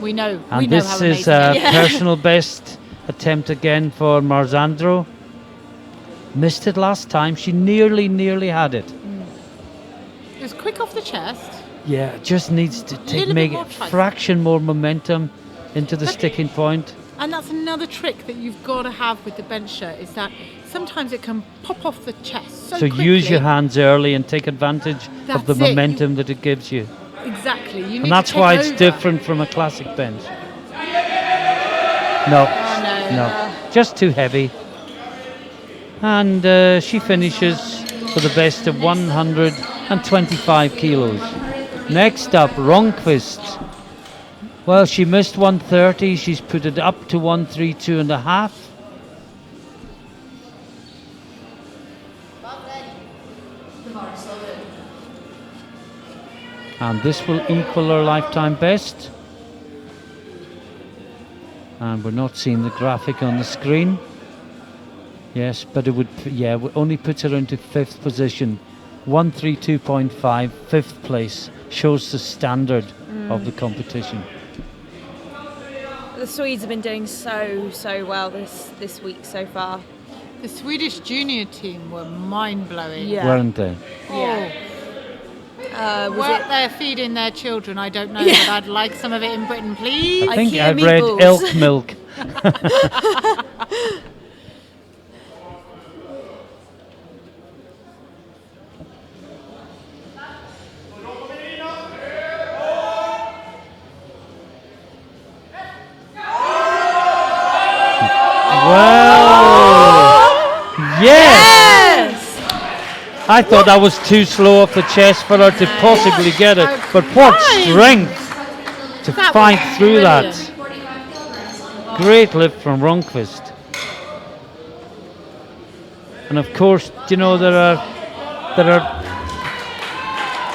We know. And we know this how is amazing a it is. personal best attempt again for Marzandro. Missed it last time. She nearly had it. It was quick off the chest. Yeah, just needs to Little make bit a more try. fraction more momentum into the But- sticking point. And that's another trick that you've got to have with the bench shirt is that sometimes it can pop off the chest so So quickly. use your hands early and take advantage of the That's it. momentum that it gives you. Exactly. You need And that's to why take it's over. different from a classic bench. No, no, just too heavy. And she finishes for the best of 125 kilos. Next up, Ronqvist. Well, she missed 130. She's put it up to 132.5. And this will equal her lifetime best. And we're not seeing the graphic on the screen. Yes, but it would, only puts her into 5th position. 132.5, 5th place, shows the standard of the competition. The Swedes have been doing so well this week so far. The Swedish junior team were mind-blowing. Yeah. Weren't they? Oh, Was what it? they're feeding their children, I don't know, but I'd like some of it in Britain, please. I think IKEA I've read meatballs. elk milk. Well, yes! I thought that was too slow off the chest for her to possibly get it, but what strength to That fight was through that. brilliant. 45 kilograms on the bar. Great lift from Ronqvist. And of course, you know, there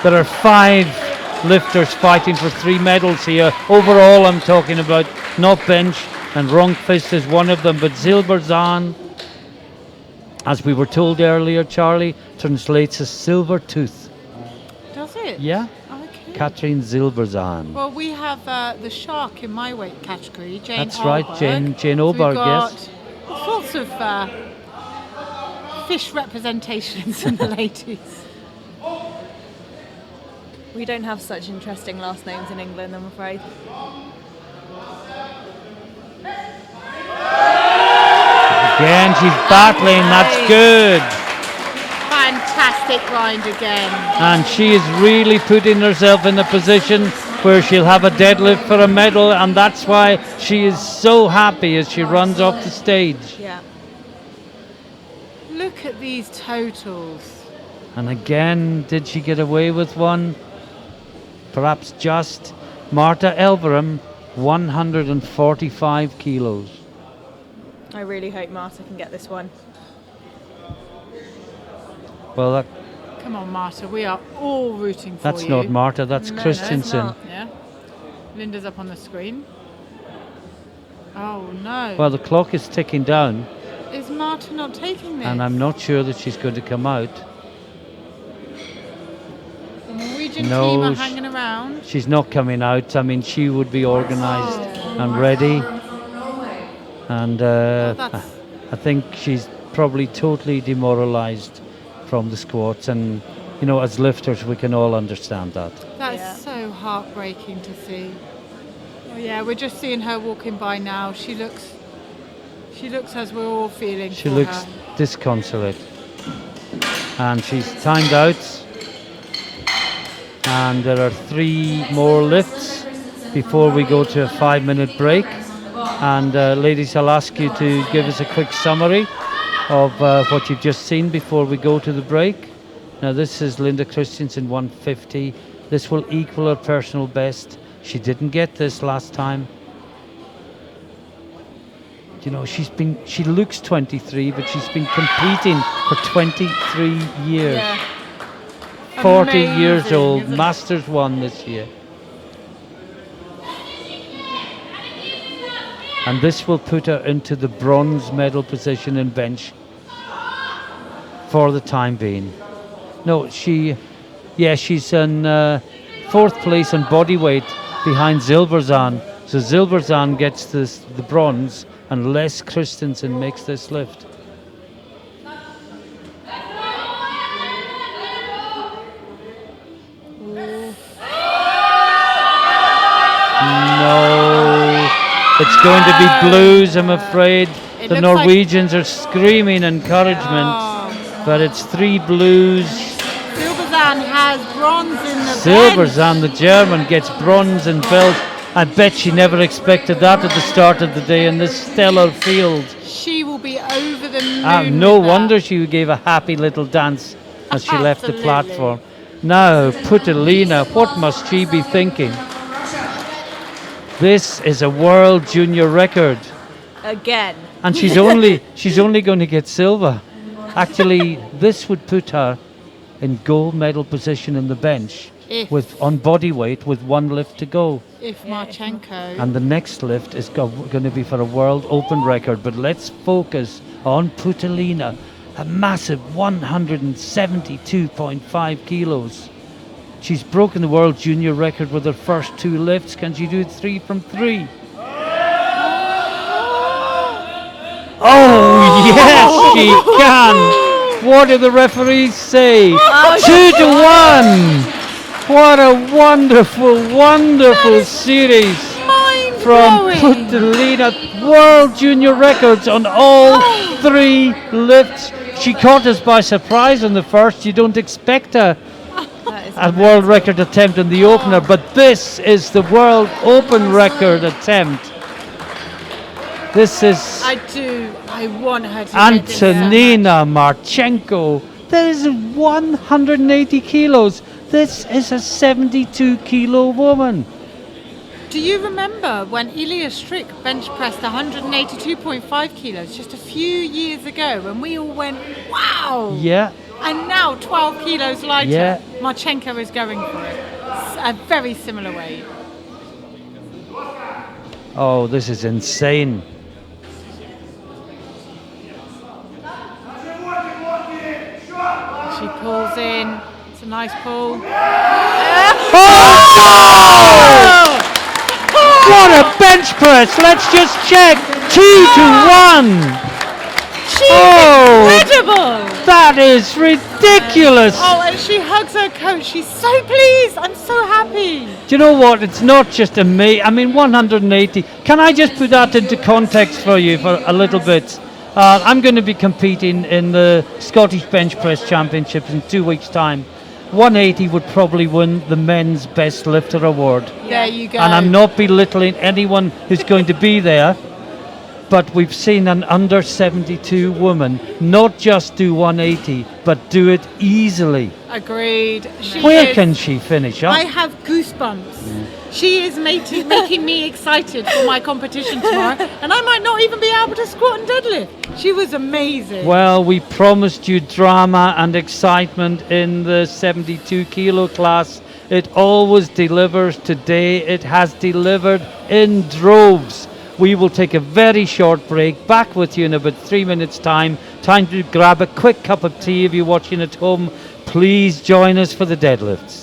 are 5 lifters fighting for 3 medals here. Overall, I'm talking about, not bench, and Ronqvist is one of them, but Zilberzahn, as we were told earlier, Charlie, translates as silver tooth. Does it? Yeah, Okay. Katrin Zilberzahn. Well, we have the shark in my weight category, Jane That's right, Ahlberg. Jane So Ahlberg, we've got yes. all sorts of fish representations in the ladies. We don't have such interesting last names in England, I'm afraid. Again, she's battling. That's good. Fantastic grind again. And she is really putting herself in a position where she'll have a deadlift for a medal, and that's why she is so happy as she runs off the stage. Yeah. Look at these totals. And again, did she get away with one? Perhaps just. Marta Elverum, 145 kilos. I really hope Marta can get this one. Well, Come on, Marta, we are all rooting for that's you. not Marta, that's No, no, it's Christensen. not. Yeah. Linda's up on the screen. Oh no. Well, the clock is ticking down, Is Marta not taking this? and I'm not sure that she's going to come out. The Norwegian No, team are hanging around. She's not coming out. I mean, she would be organised and ready. And that's- I think she's probably totally demoralised from the squats. And, you know, as lifters, we can all understand that. That's Yeah. so heartbreaking to see. Oh yeah, we're just seeing her walking by now. She looks as we're all feeling She for looks her. disconsolate. And she's timed out. And there are 3 more lifts before we go to a 5-minute break. And ladies, I'll ask you to give us a quick summary of what you've just seen before we go to the break. Now this is Linda Christensen 150. This will equal her personal best. She didn't get this last time. You know, she looks 23, but she's been competing for 23 years. Yeah. 40 years Amazing, old, isn't it? Masters won this year. And this will put her into the bronze medal position in bench for the time being. No, she's in 4th place in body weight behind Zilberzan. So Zilberzan gets the bronze unless Christensen makes this lift. No, it's going to be blues, I'm afraid. It The looks like- Norwegians are screaming encouragement, but it's 3 blues. Silverzan has bronze in the Silberzan, the German, gets bronze in belt. I bet she never expected that at the start of the day in this stellar field. She will be over the moon. No with that. wonder she gave a happy little dance as she left the Absolutely. platform. Now, Putelina, what must she be thinking? This is a world junior record, Again. and she's only going to get silver. Actually, this would put her in gold medal position in the bench If- on body weight with 1 lift to go. If Marchenko. And the next lift is going to be for a world open record. But let's focus on Putelina, a massive 172.5 kilos. She's broken the world junior record with her first 2 lifts. Can she do 3 from 3? Oh, yes, she can. What do the referees say? 2-1. What a wonderful, wonderful series from Putelina. World junior records on all 3 lifts. She caught us by surprise on the first. You don't expect a world record attempt in the opener, but this is the world open record attempt. This is I want her to Antonina Marchenko. That is 180 kilos. This is a 72 kilo woman. Do you remember when Ilya Strik bench pressed 182.5 kilos just a few years ago and we all went, wow! Yeah. And now 12 kilos lighter, Yeah. Marchenko is going for it. A very similar weight. Oh, this is insane. She pulls in. It's a nice pull. What a bench press! Let's just check. 2-1. She's Oh, incredible! incredible. That is ridiculous. Oh, and she hugs her coach. She's so pleased. I'm so happy. Do you know what? It's not just a me. I mean, 180. Can I just put that into context for you for a little bit? I'm going to be competing in the Scottish Bench Press Championships in 2 weeks' time. 180 would probably win the men's best lifter award. There you go. And I'm not belittling anyone who's going to be there, but we've seen an under 72 woman not just do 180, but do it easily. Agreed. Where can she finish up? I have goosebumps. She is making me excited for my competition tomorrow, and I might not even be able to squat and deadlift. She was amazing. Well, we promised you drama and excitement in the 72 kilo class. It always delivers. Today it has delivered in droves. We will take a very short break. Back with you in about 3 minutes' time. Time to grab a quick cup of tea if you're watching at home. Please join us for the deadlifts.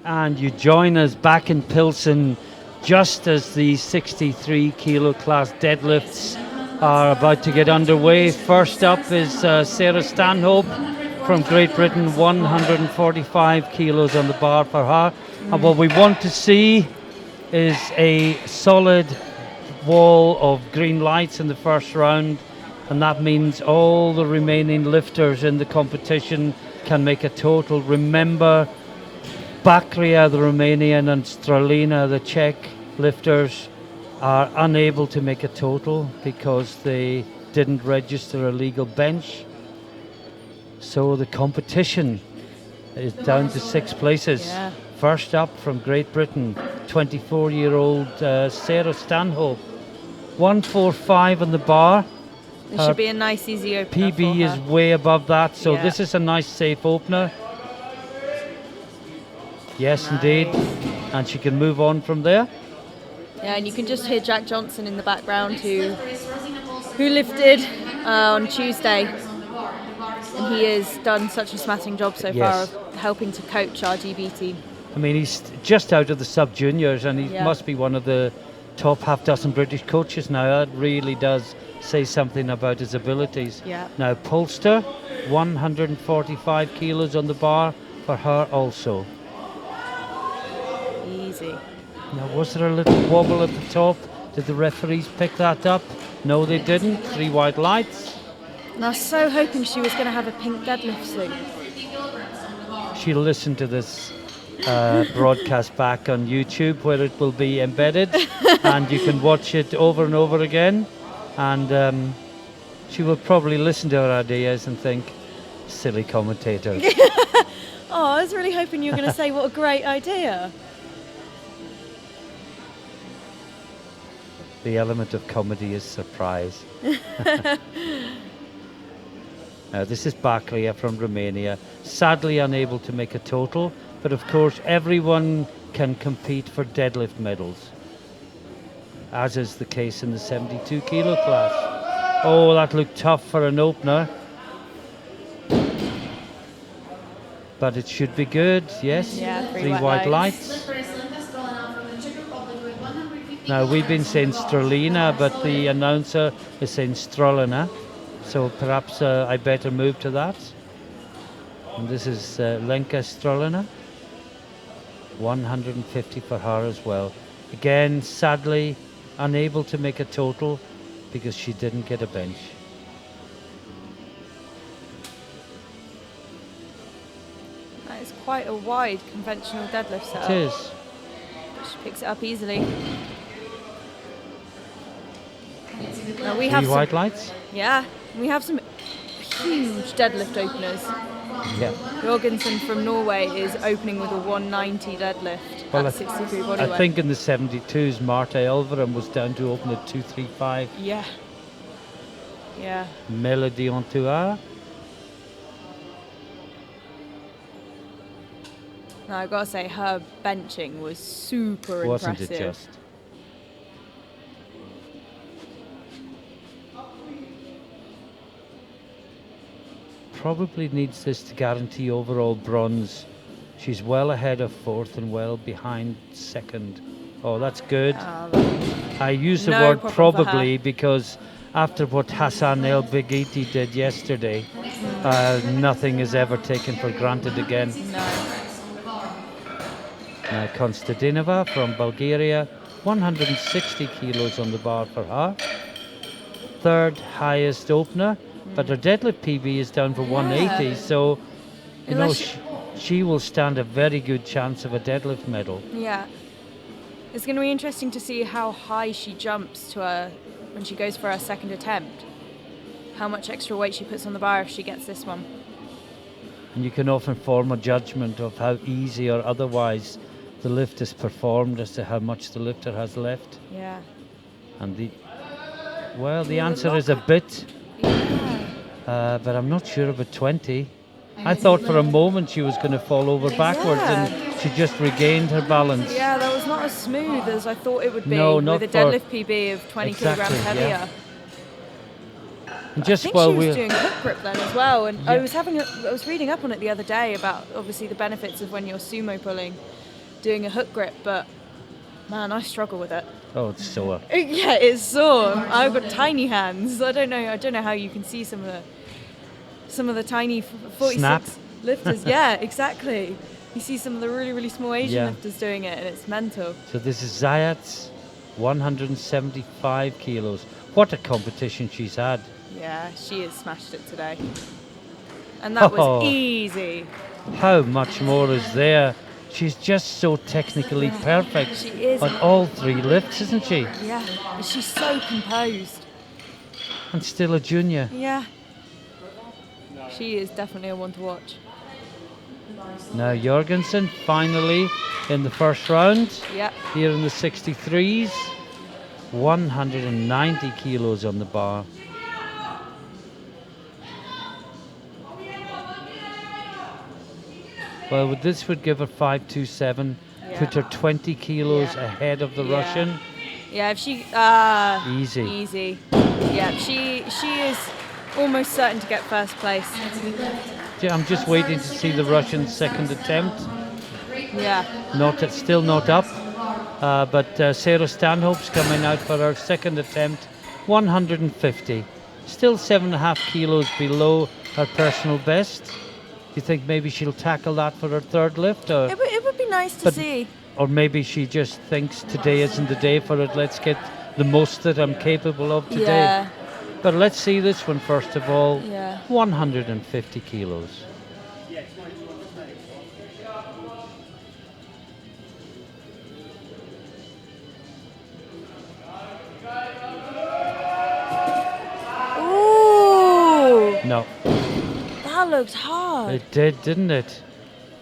And you join us back in Pilsen just as the 63 kilo class deadlifts are about to get underway. First up is Sarah Stanhope from Great Britain, 145 kilos on the bar for her. And what we want to see is a solid wall of green lights in the first round, and that means all the remaining lifters in the competition can make a total. Remember, Bakria, the Romanian, and Stralina, the Czech lifters, are unable to make a total because they didn't register a legal bench. So the competition is down to 6 places. Yeah. First up from Great Britain, 24-year-old Sarah Stanhope, 145 on the bar. It should be a nice, easy opener. PB for is her. way above that, so Yeah. this is a nice, safe opener. Yes, indeed. And she can move on from there. Yeah, and you can just hear Jack Johnson in the background who lifted on Tuesday. And he has done such a smashing job so Yes. far of helping to coach our GB team. I mean, he's just out of the sub-juniors, and he Yeah. must be one of the top half dozen British coaches now. That really does say something about his abilities. Yeah. Now, Polster, 145 kilos on the bar for her also. Easy. Now, was there a little wobble at the top? Did the referees pick that up? No, they didn't. 3 white lights. And I was so hoping she was going to have a pink deadlift soon. She'll listen to this broadcast back on YouTube, where it will be embedded, and you can watch it over and over again. And she will probably listen to our ideas and think, silly commentators. Oh, I was really hoping you were going to say what a great idea. The element of comedy is surprise. This is Baklia from Romania, sadly unable to make a total, but of course everyone can compete for deadlift medals, as is the case in the 72 kilo class. Oh, that looked tough for an opener, but it should be good. Yes, Yeah, 3 white lights. Now, we've been saying Stralina, but the announcer is saying Strolina, so perhaps I better move to that. And this is Lenka Strolina, 150 for her as well. Again, sadly, unable to make a total because she didn't get a bench. That is quite a wide conventional deadlift setup. It is. She picks it up easily. Now we 3 have white some, lights. yeah, we have some huge deadlift openers. Yeah. Jorgensen from Norway is opening with a 190 deadlift Well, at 63 body weight. I think in the 72s, Marta Elverum was down to open at 235. Yeah. Yeah. Melody Antoine. Now I've got to say, her benching was super Wasn't impressive. it just? Probably needs this to guarantee overall bronze. She's well ahead of 4th and well behind 2nd. Oh, that's good. I use the No word problem for probably because after what Hassan El Begiti did yesterday, nothing is ever taken for granted again. No. Now Konstantinova from Bulgaria, 160 kilos on the bar for her. 3rd highest opener, but her deadlift PB is down for 180, so you know Unless she will stand a very good chance of a deadlift medal. Yeah. It's going to be interesting to see how high she jumps to her when she goes for her 2nd attempt. How much extra weight she puts on the bar if she gets this one. And you can often form a judgment of how easy or otherwise the lift is performed as to how much the lifter has left. Yeah. And the the Yeah, answer the is a lock- bit, Yeah. but I'm not sure about 20. I thought for a moment she was going to fall over backwards, Yeah. and she just regained her balance. Yeah, that was not as smooth as I thought it would be No, not with a for- deadlift PB of 20 Exactly, kilograms heavier. yeah. And I just think while she was we're doing hook grip then as well, and Yeah. I was reading up on it the other day about obviously the benefits of when you're sumo pulling, doing a hook grip, but man, I struggle with it. Oh, it's sore. Yeah, it's sore. I've got tiny hands. I don't know how you can see some of the tiny 46 Snap. lifters. Yeah, exactly. You see some of the really, really small Asian Yeah. lifters doing it, and it's mental. So this is Zayat's 175 kilos. What a competition she's had. Yeah, she has smashed it today. And that Oh. was easy. How much more is there? She's just so technically perfect She is. on all 3 lifts, isn't she? Yeah, but she's so composed. And still a junior. Yeah. She is definitely a one to watch. Now Jorgensen finally in the first round. Yeah. Here in the 63s. 190 kilos on the bar. Well, this would give her 527, put her 20 kilos ahead of the Yeah. Russian. Yeah, if she Easy. Easy. Yeah, she is almost certain to get first place. Yeah, I'm just waiting to see the Russian second attempt. Yeah. Still not up, but Sarah Stanhope's coming out for her second attempt, 150. Still 7.5 kilos below her personal best. Do you think maybe she'll tackle that for her third lift? Or, It would be nice to But- see. or maybe she just thinks today isn't the day for it. Let's get the most that I'm capable of today. Yeah. But let's see this one first of all. Yeah. 150 kilos. Ooh, No, that looks hard. it did, didn't it?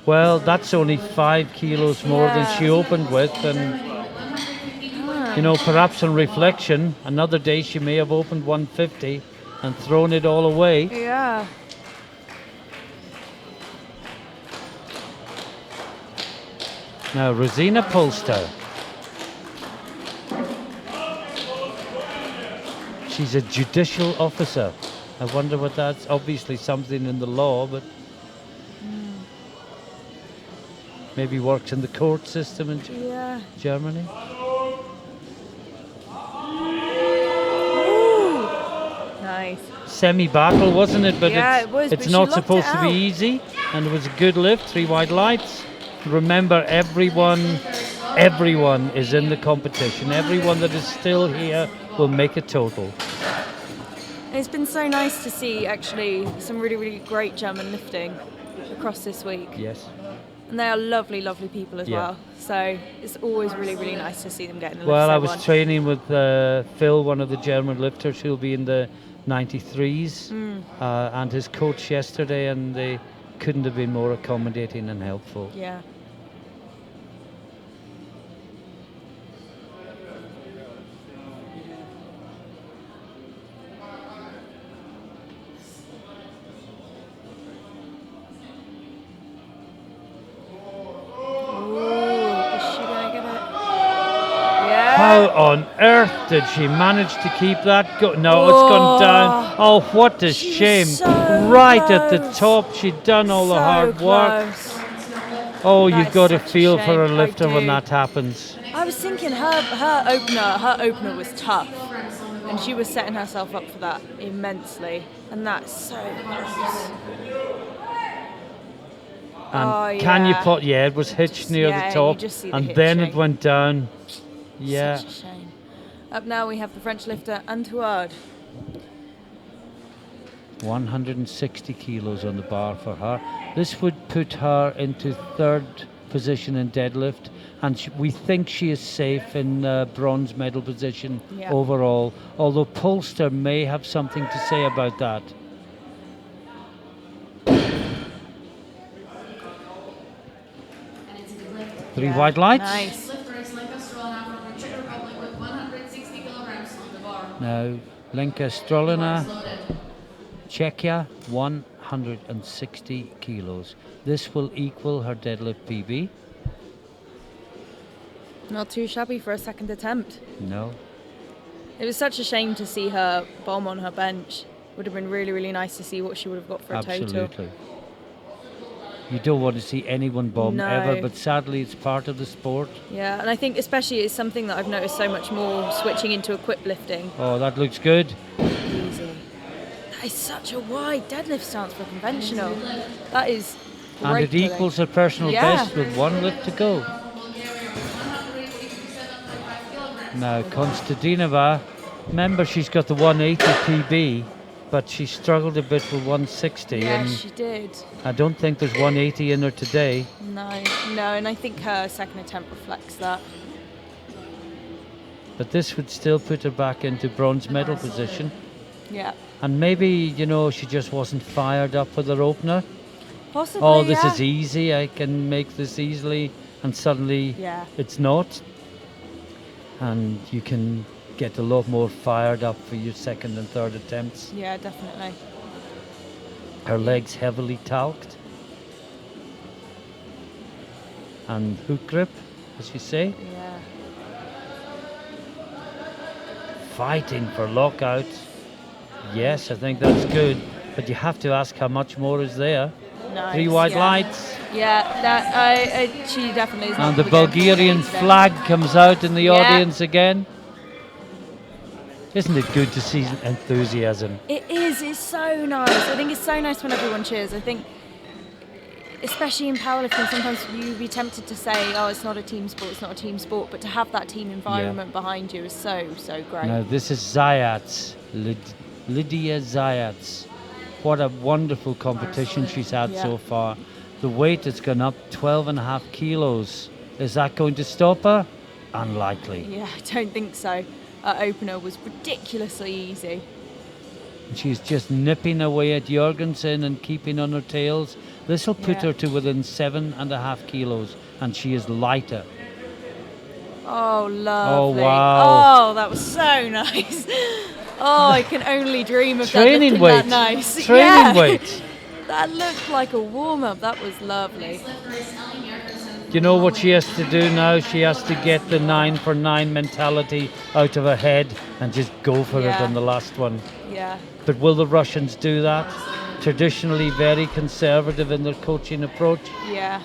Well, that's only 5 kilos more than she opened with, and you know, perhaps on reflection, another day she may have opened 150 and thrown it all away. Yeah. Now, Rosina Polster. She's a judicial officer. I wonder what that's, obviously something in the law, but maybe works in the court system in Yeah. Germany. Nice. Semi-battle, wasn't it? But Yeah, it was, it's but she not locked supposed it to be out. easy, and it was a good lift, 3 wide lights. Remember, everyone is in the competition. Everyone that is still here will make a total. It's been so nice to see actually some really, really great German lifting across this week. Yes. And they are lovely, lovely people as Yeah. well. So it's always really, really nice to see them getting the Well, lifts I they was want. training with Phil, one of the German lifters, who'll be in the 93s, and his coach yesterday, and they couldn't have been more accommodating and helpful. Yeah. Ooh, is she gonna get it? Yeah. How on earth did she manage to keep that go? No, it's gone down. Oh, what a She was shame. so Right at the close. top, she'd done all the So hard work. close. Oh, you've That's got to such a feel for a shame. I lifter when do. that happens. I was thinking her opener was tough, and she was setting herself up for that immensely, and that's so close. And can you yeah. put? Yeah, it was hitched near Yeah, the you top, just see the and then it hitching. went down. Yeah. Such a shame. Up now we have the French lifter Antoine. 160 kilos on the bar for her. This would put her into third position in deadlift, and we think she is safe in bronze medal position Yeah. overall, although Polster may have something to say about that. Three Yeah, white lights. Nice. Lifter is Lenka Strolna from the Czech Republic with 160 kilograms on the bar. Now, Lenka Strolina, Loaded. Czechia, 160 kilos. This will equal her deadlift PB. Not too shabby for a second attempt. No. It was such a shame to see her bomb on her bench. Would have been really, really nice to see what she would have got for a total. Absolutely. You don't want to see anyone bomb No. ever, but sadly it's part of the sport. Yeah, and I think especially it's something that I've noticed so much more switching into equipped lifting. Oh, that looks good. Easy. That is such a wide deadlift stance for conventional. That is And great it pulling. equals her personal Yeah. best with one lift to go. Now, Konstantinova, remember she's got the 180 PB, but she struggled a bit with 160, Yeah, and she did. I don't think there's 180 in her today. No, and I think her second attempt reflects that. But this would still put her back into bronze medal position. Yeah. And maybe, you know, she just wasn't fired up with her opener. Possibly, Oh, this yeah. is easy, I can make this easily, and suddenly Yeah. it's not. And you can get a lot more fired up for your second and third attempts. Yeah, definitely. Her legs heavily talked. And hook grip, as you say. Yeah. Fighting for lockout. Yes, I think that's good. But you have to ask how much more is there. Nice. 3 white yeah. lights. Yeah, she definitely is. not And the gonna be going Bulgarian today. flag comes out in the Yeah. audience again. Isn't it good to see enthusiasm? It is. It's so nice. I think it's so nice when everyone cheers. I think, especially in powerlifting, sometimes you'd be tempted to say, "Oh, it's not a team sport. It's not a team sport." But to have that team environment behind you is so great. Now this is Zayats, Lydia Zayats. What a wonderful competition she's had Yeah. so far. The weight has gone up 12.5 kilos. Is that going to stop her? Unlikely. Yeah, I don't think so. Her opener was ridiculously easy. And she's just nipping away at Jorgensen and keeping on her tails. This will put Yeah. her to within 7.5 kilos, and she is lighter. Oh, lovely. wow. Oh, that was so nice. Oh, I can only dream of Training deadlifting weight. that nice. Training Yeah. weight. That looked like a warm-up. That was lovely. Do you know what she has to do now? She has to get the 9 for 9 mentality out of her head and just go for it Yeah. on the last one. Yeah. But will the Russians do that? Traditionally very conservative in their coaching approach, Yeah.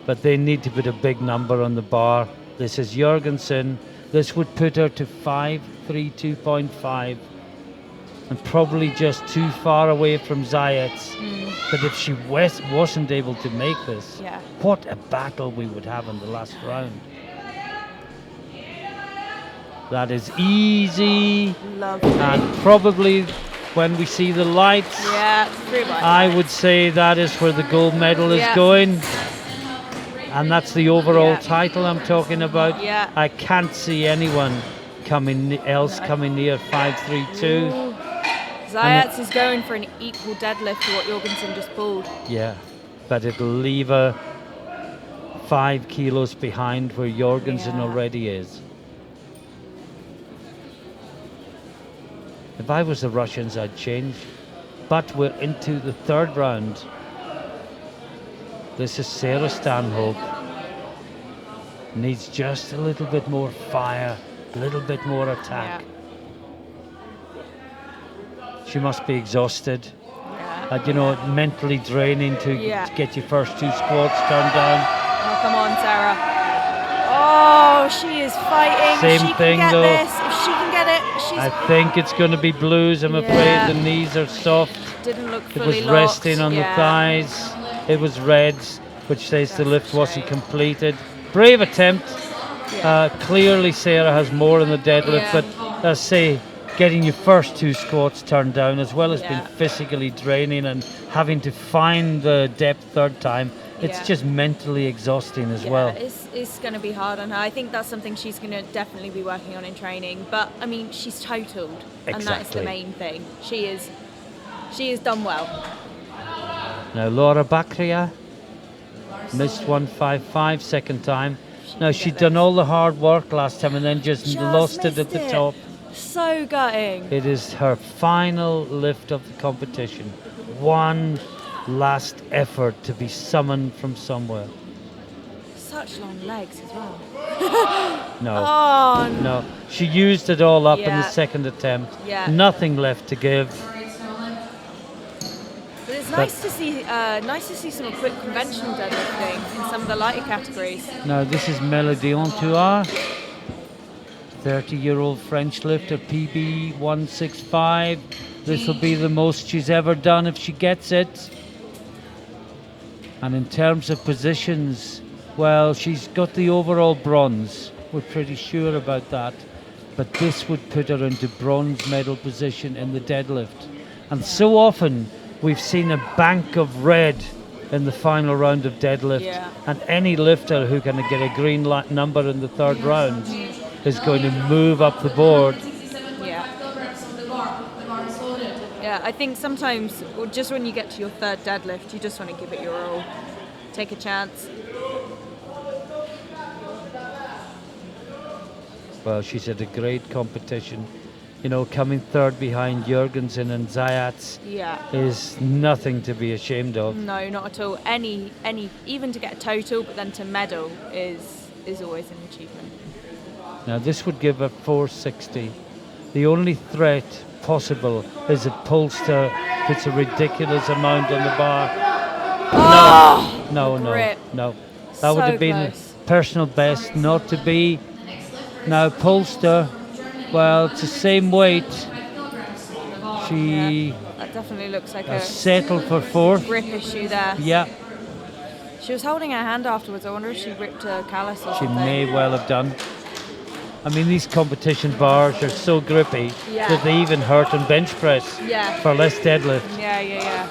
but they need to put a big number on the bar. This is Jorgensen. This would put her to 532.5 and probably just too far away from Zayats. But if she wasn't able to make this, Yeah. what a battle we would have in the last round. That is easy, Lovely. and probably when we see the lights, Yeah. 3 white I lights. would say that is where the gold medal is Yeah. going. And that's the overall Yeah. title I'm talking about. Yeah. I can't see anyone coming near 532. Ooh. Zayats is going for an equal deadlift to what Jorgensen just pulled. Yeah, but it'll leave her 5 kilos behind where Jorgensen Yeah. already is. If I was the Russians, I'd change. But we're into the third round. This is Sarah Stanhope. Needs just a little bit more fire, a little bit more attack. She must be exhausted. Yeah. You know, mentally draining to Yeah. get your first 2 squats turned down. Oh, come on, Sarah. Oh, she is fighting. Same she thing, can get though. This. If she can get it, she's I think it's going to be blues. I'm Yeah. afraid the knees are soft. didn't look It fully was locked. resting on Yeah. the thighs. It was reds, which says the lift wasn't completed. Brave attempt. Clearly Sarah has more in the deadlift, Yeah. but as say, getting your first 2 squats turned down, as well as being Yeah. physically draining and having to find the depth third time, it's Yeah. just mentally exhausting as Yeah, well. it's going to be hard on her. I think that's something she's going to definitely be working on in training. But I mean, she's totaled, and that is the Exactly. main thing. She has done well. Now Laura Bakria missed 155 second time. Now can she'd get done this. all the hard work last time and then just lost it at missed the it. top. So gutting. It is her final lift of the competition. One last effort to be summoned from somewhere. Such long legs as well. No, Oh, no. She used it all up in the Yeah. second attempt. Yeah. Nothing left to give. but it's Nice to see some quick conventional deadlifting in some of the lighter categories. Now this is Melody Antoine, 30-year-old French lifter, PB 165. This will be the most she's ever done if she gets it. And in terms of positions, well, she's got the overall bronze. We're pretty sure about that. But this would put her into bronze medal position in the deadlift. And so often we've seen a bank of red in the final round of deadlift. Yeah. And any lifter who can get a green number in the third round is going to move up the board. Yeah. Yeah, I think sometimes, or just when you get to your third deadlift, you just want to give it your all. Take a chance. Well, she's had a great competition. You know, coming third behind Jurgensen and Zayat Yeah. is nothing to be ashamed of. No, not at all. Any, even to get a total, but then to medal is always an achievement. Now this would give her 460. The only threat possible is if Polster puts a ridiculous amount on the bar. No. grip. That So would have been close. personal best not to be. Now Polster, well, it's the same weight. She That definitely looks like a has settled for fourth. grip issue there. Yeah, She was holding her hand afterwards. I wonder if she ripped a callus or she something. may well have done. I mean, these competition bars are so grippy Yeah. that they even hurt on bench press Yeah. for less deadlift. Yeah.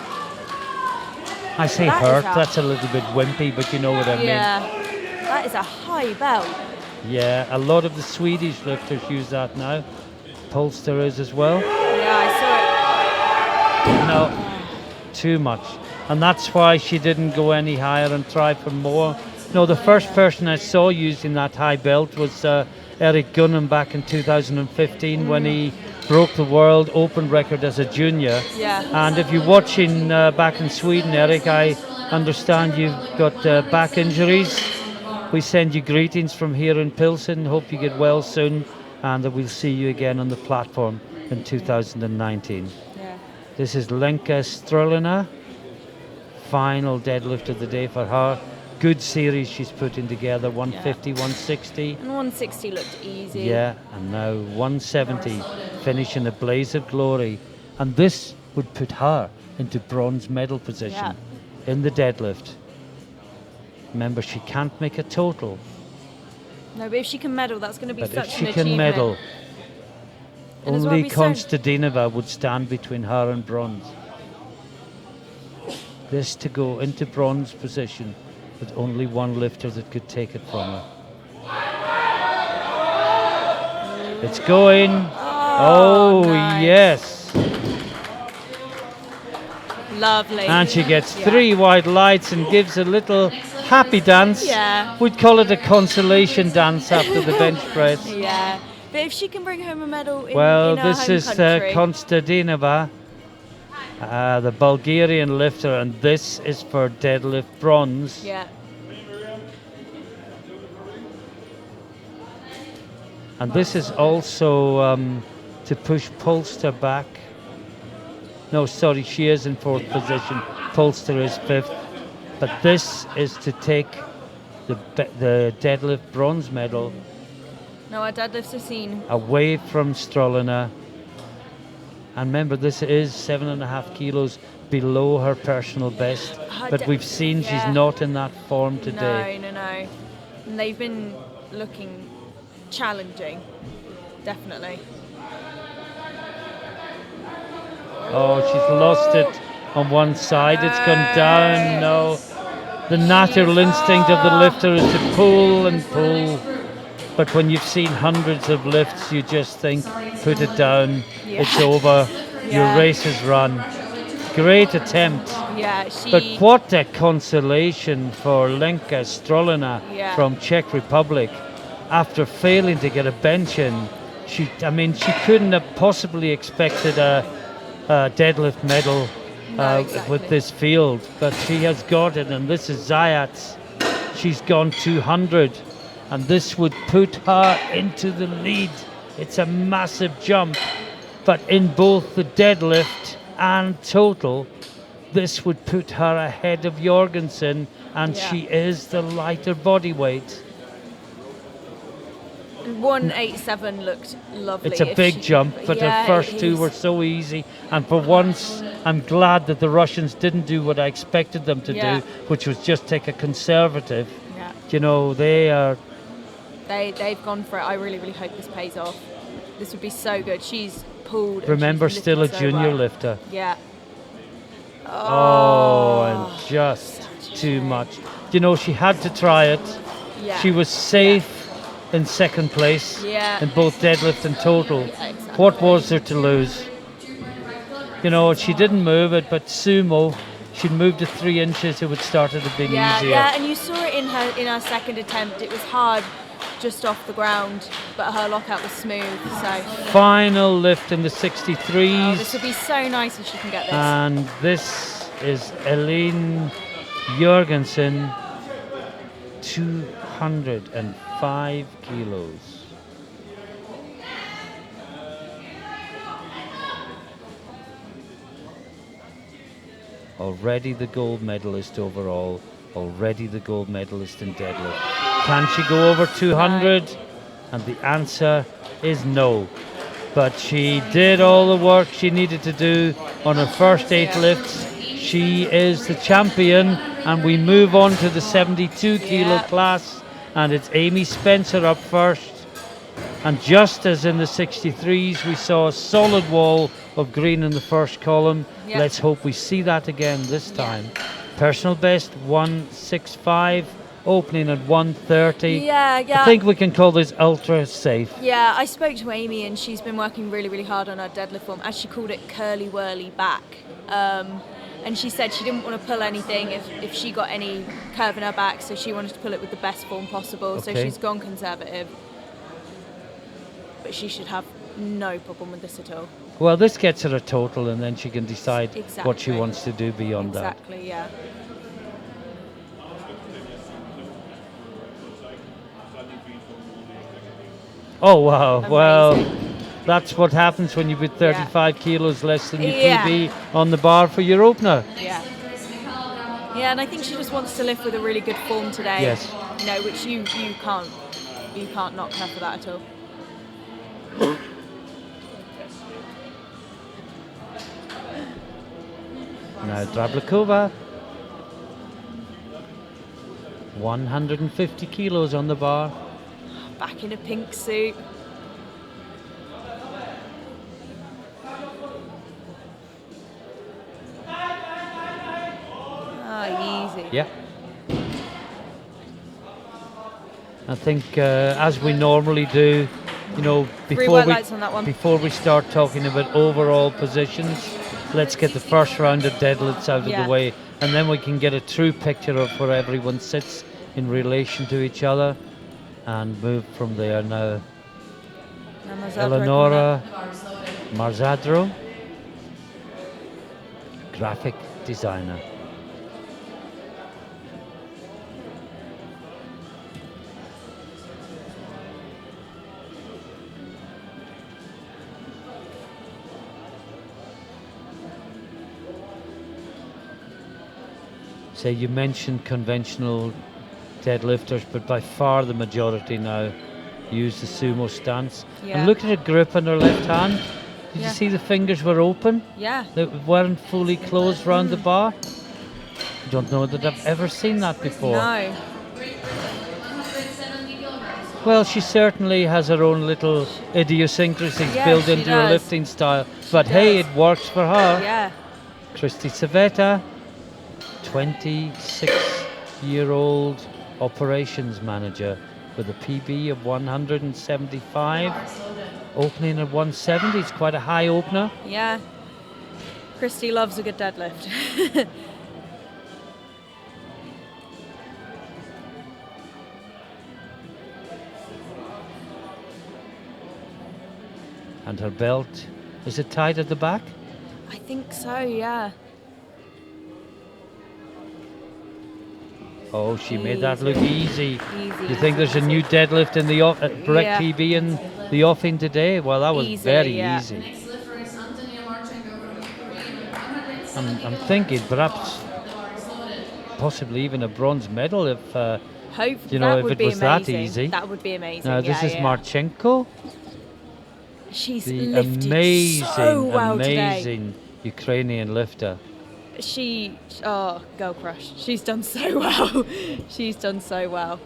I say That is hurt, a- that's a little bit wimpy, but you know what I mean. Yeah. That is a high belt. Yeah, a lot of the Swedish lifters use that now. Polster is as well. Yeah, I saw it. No, too much. And that's why she didn't go any higher and try for more. No, the first person I saw using that high belt was Eric Gunnan back in 2015 when he broke the world open record as a junior. Yeah. And if you're watching back in Sweden, Eric, I understand you've got back injuries. We send you greetings from here in Pilsen. Hope you get well soon, and that we'll see you again on the platform in 2019. Yeah. This is Lenka Strelina. Final deadlift of the day for her. Good series she's putting together, 150, 160. And 160 looked easy. Yeah, and now 170, finishing a blaze of glory. And this would put her into bronze medal position in the deadlift. Remember, she can't make a total, No, but if she can medal, that's going to be but such if she an can achievement. medal, And as well, only we said- Konstantinova would stand between her and bronze. This to go into bronze position with only one lifter that could take it from her. It's going. Oh, nice. yes. Lovely. And she gets Yeah. 3 white lights and gives a little happy dance. Yeah. We'd call it a consolation dance after the bench press. Yeah. But if she can bring home a medal in, Well, in her this home is country. Konstantinova, the Bulgarian lifter, and this is for deadlift bronze. Yeah. And this is also to push Polster back. No, sorry, she is in 4th position. Polster is 5th. But this is to take the deadlift bronze medal No, our deadlifts are seen. away from Strolina. And remember, this is 7.5 kilos below her personal best. Her But we've seen yeah. she's not in that form today. No. And they've been looking challenging. Definitely. Oh, she's lost it on one side. It's gone down. No. The natural instinct of the lifter is to pull and pull. But when you've seen hundreds of lifts, you just think, put it down. Yeah. It's over. Yeah. Your race is run. Great attempt. Yeah, she. But what a consolation for Lenka Strolina Yeah. from Czech Republic. After failing to get a bench in, she couldn't have possibly expected a deadlift medal No, exactly. with this field, but she has got it. And this is Zayat's. She's gone 200, and this would put her into the lead. It's a massive jump, but in both the deadlift and total, this would put her ahead of Jorgensen, and Yeah. she is the lighter body weight. 187 looked lovely. It's a if big she- jump, but yeah, the first it two is. were so easy. And for once, I'm glad that the Russians didn't do what I expected them to Yeah. do, which was just take a conservative. Yeah. You know, they've gone for it. I really, really hope this pays off. This would be so good. She's pulled. and remember she's still a lifted so junior well. lifter. Yeah. Oh, and just such a too shame. much. You know, she had to try it. Yeah. She was safe in second place Yeah. in both deadlift and total. Yeah, exactly. What was there to lose? You know, she didn't move it, but sumo, she'd moved it 3 inches, it would start at a bit Yeah, easier. yeah, and you saw it in her second attempt. It was hard just off the ground, but her lockout was smooth. So Final lift in the this 63s, would be so nice if she can get this. and this is Elaine Jorgensen, 205 kilos. Already the gold medalist overall, already the gold medalist in deadlift. Can she go over 200? And the answer is no. But she did all the work she needed to do on her first 8 lifts. She is the champion, and we move on to the 72 kilo Yeah. class, and it's Amy Spencer up first. And just as in the 63s, we saw a solid wall of green in the first column. Yeah. Let's hope we see that again this time. Personal best 165, opening at 130. Yeah, yeah. I think we can call this ultra safe. Yeah, I spoke to Amy and she's been working really, really hard on her deadlift form. As she called it, curly whirly back. And she said she didn't want to pull anything if she got any curve in her back, so she wanted to pull it with the best form possible. So Okay. she's gone conservative. But she should have no problem with this at all. Well, this gets her a total, and then she can decide what she Exactly. wants to do beyond that. Exactly, yeah. Oh, wow. Well, Amazing. that's what happens when you put 35 kilos less than your Yeah. PB on the bar for your opener. Yeah. Yeah, and I think she just wants to lift with a really good form today. Yes. You know, which you can't knock her for that at all. Now Drablakova. 150 kilos on the bar. Back in a pink suit. Easy. Yeah. I think as we normally do, you know, white lights on that one. before we start talking about overall positions, let's get the first round of deadlifts out of Yeah. the way, and then we can get a true picture of where everyone sits in relation to each other and move from there. Now, Eleonora Marzadro, graphic designer. So you mentioned conventional deadlifters, but by far the majority now use the sumo stance. Yeah. And look at her grip on her left hand. Did Yeah. you see the fingers were open? Yeah. They weren't fully closed round the bar? I don't know that I've ever seen that before. No. 170 kilograms. Well, she certainly has her own little idiosyncrasies Yeah, built she into her does. lifting style. But hey, does. it works for her. Yeah. Christy Savetta, 26-year-old operations manager with a PB of 175, opening at 170. It's quite a high opener. Yeah. Christy loves a good deadlift. And her belt, is it tied at the back? I think so, yeah. Oh, she made that look easy. Easy. You think there's a new deadlift in the Breck Yeah. PB in the offing today? Well, that was Easy, very yeah. easy. Next lifter is Antonia Marchenko from Ukraine with 160 I'm thinking perhaps possibly even a bronze medal if Hope you know, that if would it be was that amazing. easy. That would be amazing. Now this is Marchenko, She's the lifted amazing, so well today. amazing Ukrainian lifter. Girl crush. She's done so well. She's done so well.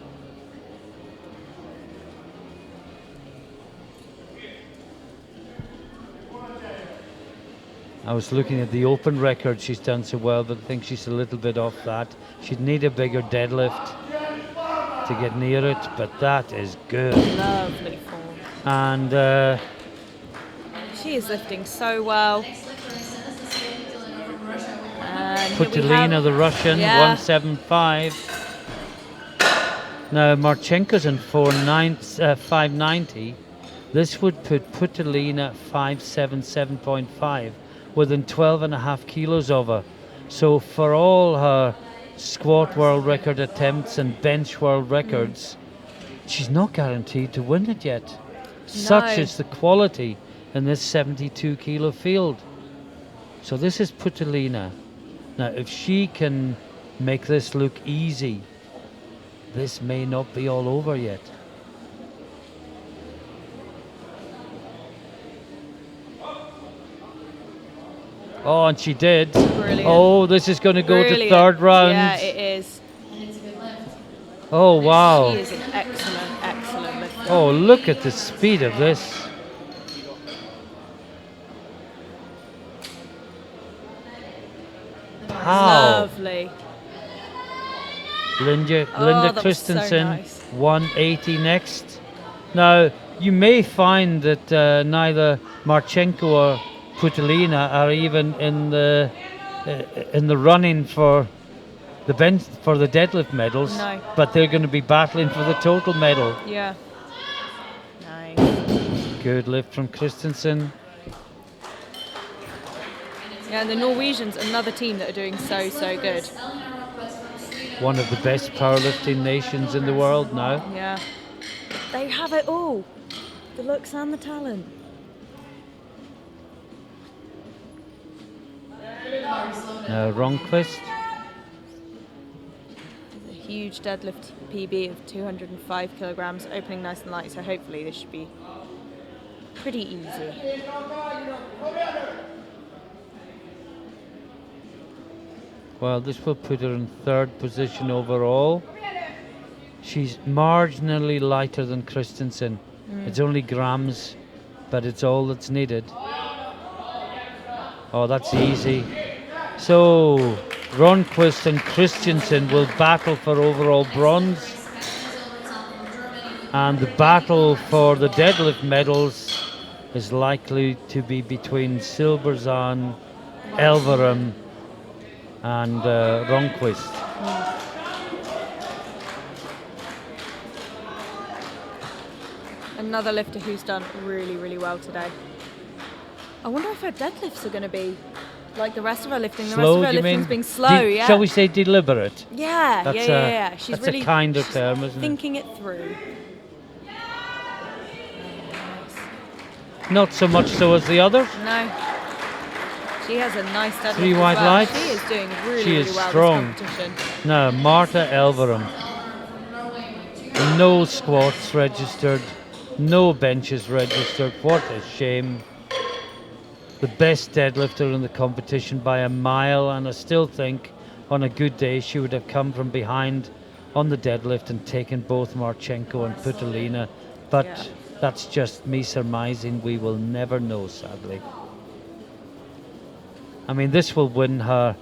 I was looking at the open record, she's done so well, but I think she's a little bit off that. She'd need a bigger deadlift to get near it, but that is good. Lovely form. And She is lifting so well. And here we Putilina, have- the Russian, Yeah. 175. Now Marchenko's in 590. This would put Putilina 577.5, within 12.5 kilos of her. So for all her squat world record attempts and bench world records, she's not guaranteed to win it yet. Such is the quality in this 72 kilo field. So this is Putilina. Now if she can make this look easy, this may not be all over yet. Oh, and she did. Brilliant. Oh, this is going to go to Brilliant. third round. Yeah, it is. And it's a good lift. Oh, wow. She is an excellent lifter. Oh, look at the speed of this. How? Lovely. Linda that was so Christensen, nice. 180 next. Now, you may find that neither Marchenko or Putilina are even in the running for the bench for the deadlift medals, No. but they're going to be battling for the total medal. Yeah. Nice. Good lift from Christensen. Yeah, and the Norwegians, another team that are doing so good. One of the best powerlifting nations in the world now. Yeah. They have it all. The looks and the talent. Now Ronquist. A huge deadlift PB of 205 kilograms, opening nice and light, so hopefully this should be pretty easy. Well, this will put her in third position overall. She's marginally lighter than Christensen. It's only grams, but it's all that's needed. Oh, that's easy. So, Ronquist and Christensen will battle for overall bronze. And the battle for the deadlift medals is likely to be between Silberzahn, Elverum, and Ronquist. Another lifter who's done really well today. I wonder if her deadlifts are going to be like the rest of her lifting. The Slow, rest of her you lifting's mean? being slow, yeah. Shall we say deliberate? Yeah, That's yeah. She's that's really a kinder she's term, isn't it? thinking it through. Not so much so as the others. No. She has a nice deadlift. Three as white well. lights. She is doing really, She is really well strong. this competition. Now, Marta Elverum. No squats registered, no benches registered. What a shame. The best deadlifter in the competition by a mile, and I still think on a good day she would have come from behind on the deadlift and taken both Marchenko and Putilina. But Yeah. that's just me surmising. We will never know, sadly. I mean, this will win her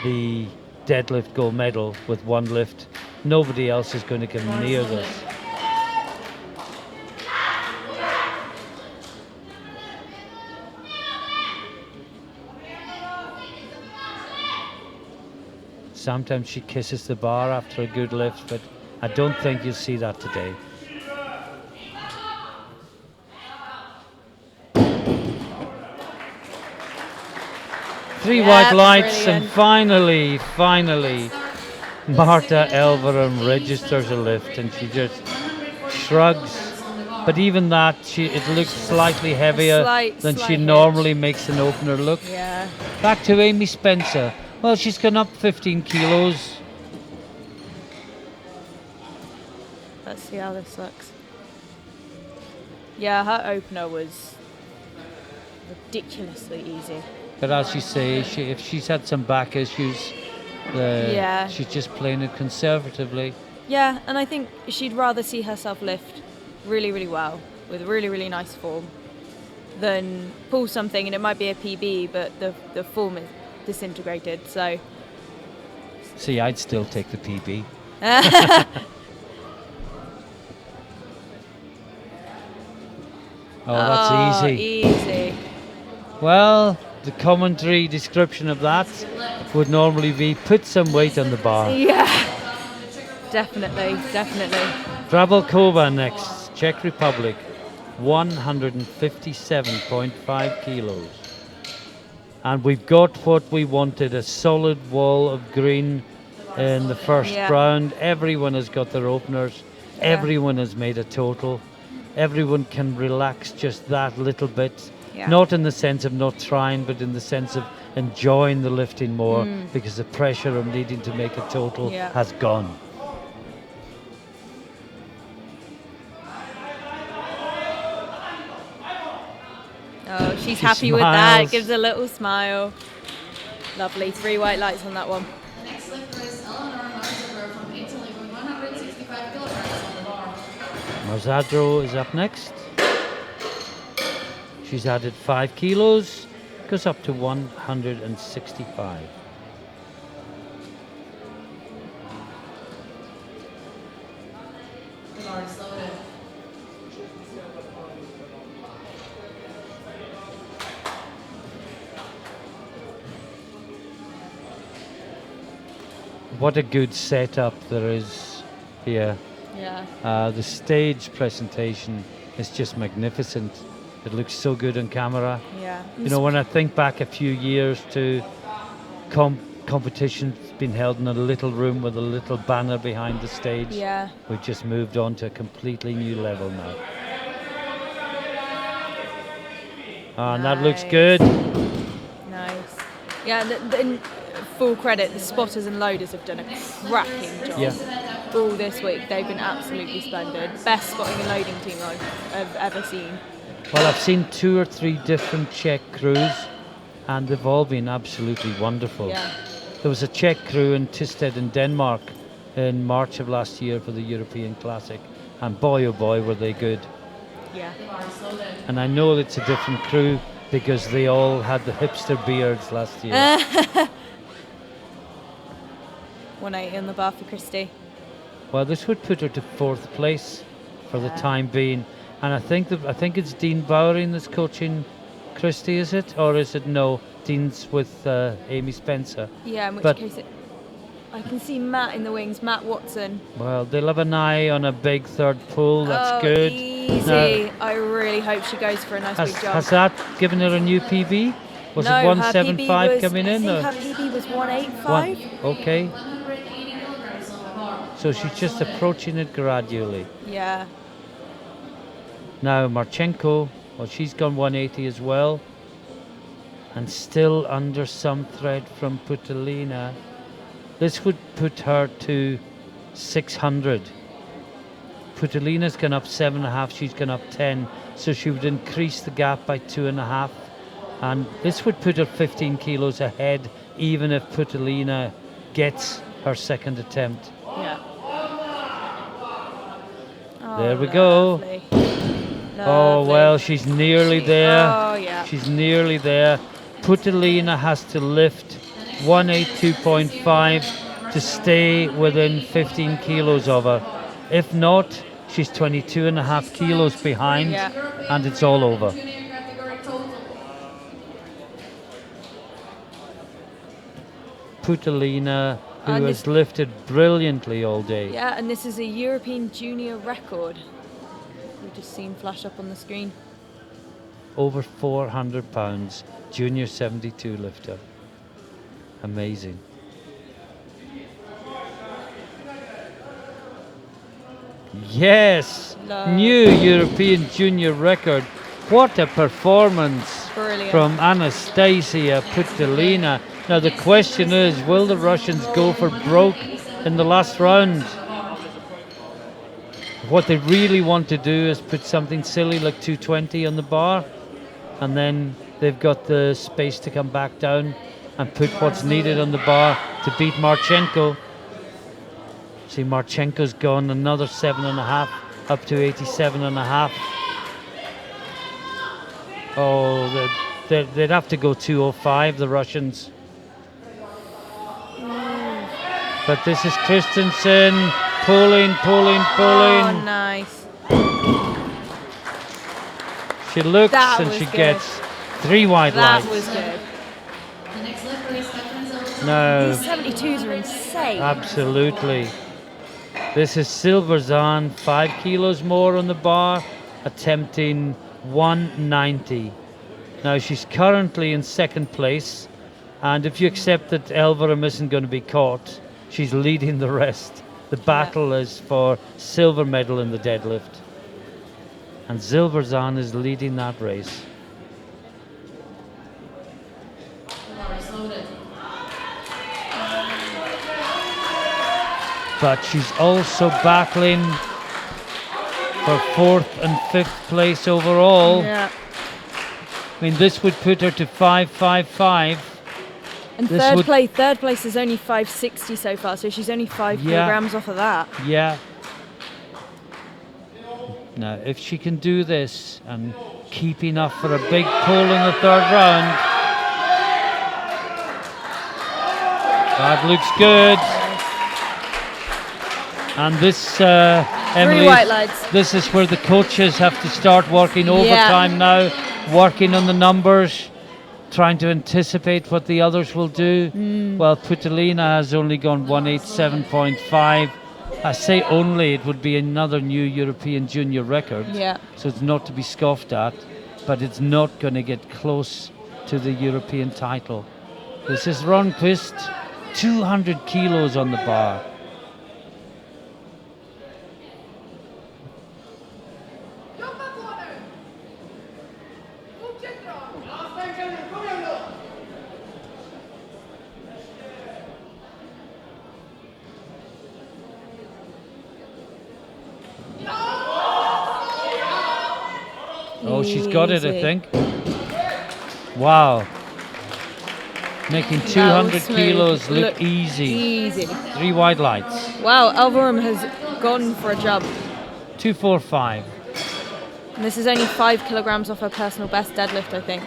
the deadlift gold medal with one lift. Nobody else is going to come near this. Sometimes she kisses the bar after a good lift, but I don't think you'll see that today. Three Yeah, white lights, brilliant. and finally, Marta Elverum registers a lift, and she just shrugs But even that, it looks slightly heavier than she slight normally makes an opener look. Yeah. Back to Amy Spencer. Well, she's gone up 15 kilos. Let's see how this looks. Yeah, her opener was ridiculously easy. But as you say, if she's had some back issues, she's just playing it conservatively. Yeah, and I think she'd rather see herself lift really, really well with really, really nice form than pull something and it might be a PB, but the form is disintegrated. So, See, I'd still take the PB. Oh, that's easy. Easy. Well, the commentary description of that would normally be put some weight on the bar. Yeah. Definitely. Drabalkova next, Czech Republic, 157.5 kilos. And we've got what we wanted, a solid wall of green in the first round. Everyone has got their openers. Everyone has made a total. Everyone can relax just that little bit. Not in the sense of not trying, but in the sense of enjoying the lifting more because the pressure of needing to make a total has gone. Oh, she's She happy with smiles. that. Gives a little smile. Lovely. 3 white lights on that one. The next lifter is Eleanor Marzadro from Italy with 165 kilograms on the bar. Marzadro is up next. She's added 5 kilos, goes up to 165. The bar is loaded. What a good setup there is here. Yeah. The stage presentation is just magnificent. It looks so good on camera. Yeah. You know, when I think back a few years to competitions being held in a little room with a little banner behind the stage, Yeah. we've just moved on to a completely new level now. And that looks good. Nice. Yeah, in full credit, the spotters and loaders have done a cracking job. Yeah. All this week, they've been absolutely splendid. Best spotting and loading team I've ever seen. Well, I've seen 2 or 3 different Czech crews, and they've all been absolutely wonderful. Yeah. There was a Czech crew in Tisted in Denmark in March of last year for the European Classic, and boy oh boy were they good. Yeah. The bar is loaded. And I know it's a different crew because they all had the hipster beards last year. 180 on the bar for Christy. Well, this would put her to 4th place for the time being. And I think it's Dean Bowering that's coaching Christy, is it? Or is it no? Dean's with Amy Spencer. Yeah, in which But- case I can see Matt in the wings, Matt Watson. Well, they'll have an eye on a big third pull. That's good. Easy. Now, I really hope she goes for a nice big jump. has that given her a new PB? Was no, it 175 her PB was, coming in? I or think her PB was 185. Okay, 180 kilograms on the bar. so she's just approaching it gradually. Yeah. Now Marchenko, well, she's gone 180 as well, and still under some threat from Putelina. This would put her to 600. Putelina's gone up 7.5, she's gone up 10, so she would increase the gap by 2.5, and this would put her 15 kilos ahead, even if Putelina gets her second attempt. Yeah. There we go. Lovely. Oh, well, she's nearly there. Oh, yeah. She's nearly there. Putelina has to lift 182.5 to stay within 15 kilos of her. If not, she's 22.5 kilos behind, Yeah. and it's all over. Junior category total. Putelina, who And has this- lifted brilliantly all day. Yeah, and this is a European junior record. We've just seen flash up on the screen. Over 400 pounds, junior 72 lifter. Amazing. Yes, Love. new European junior record. What a performance Brilliant. from Anastasia Putelina. Now the question is, will the Russians go for broke in the last round? What they really want to do is put something silly like 220 on the bar, and then they've got the space to come back down and put what's needed on the bar to beat Marchenko. See, Marchenko's gone another 7.5 up to 87.5. Oh, they'd have to go 205, the Russians. But this is Christensen pulling. Oh, nice. She looks That and was she good. gets 3 wide That lights. was good. The next lifter is Stefan No, These 72s are insane. absolutely. This is Silverzan, 5 kilos more on the bar, attempting 190. Now she's currently in second place, and if you accept that Elverum isn't going to be caught, she's leading the rest. The battle is for silver medal in the deadlift, and Silverzan is leading that race. But she's also battling for 4th and 5th place overall. Yeah. I mean, this would put her to 555. And This third would- place is only 560 so far, so she's only 5 Yeah. kilograms off of that. Yeah. Now, if she can do this and keep enough for a big pull in the 3rd round, that looks good. And this, Emily, white lights. this is where the coaches have to start working overtime now, working on the numbers, trying to anticipate what the others will do. Well, Putelina has only gone 187.5. I say only, it would be another new European junior record. Yeah. So it's not to be scoffed at, but it's not going to get close to the European title. This is Ronquist, 200 kilos on the bar. Oh, she's got it, I Easy. think. Wow. Making 200 smooth. kilos look Look easy. Easy. 3 wide lights. Wow, Elverum has gone for a jump. 245. And this is only 5 kilograms off her personal best deadlift, I think.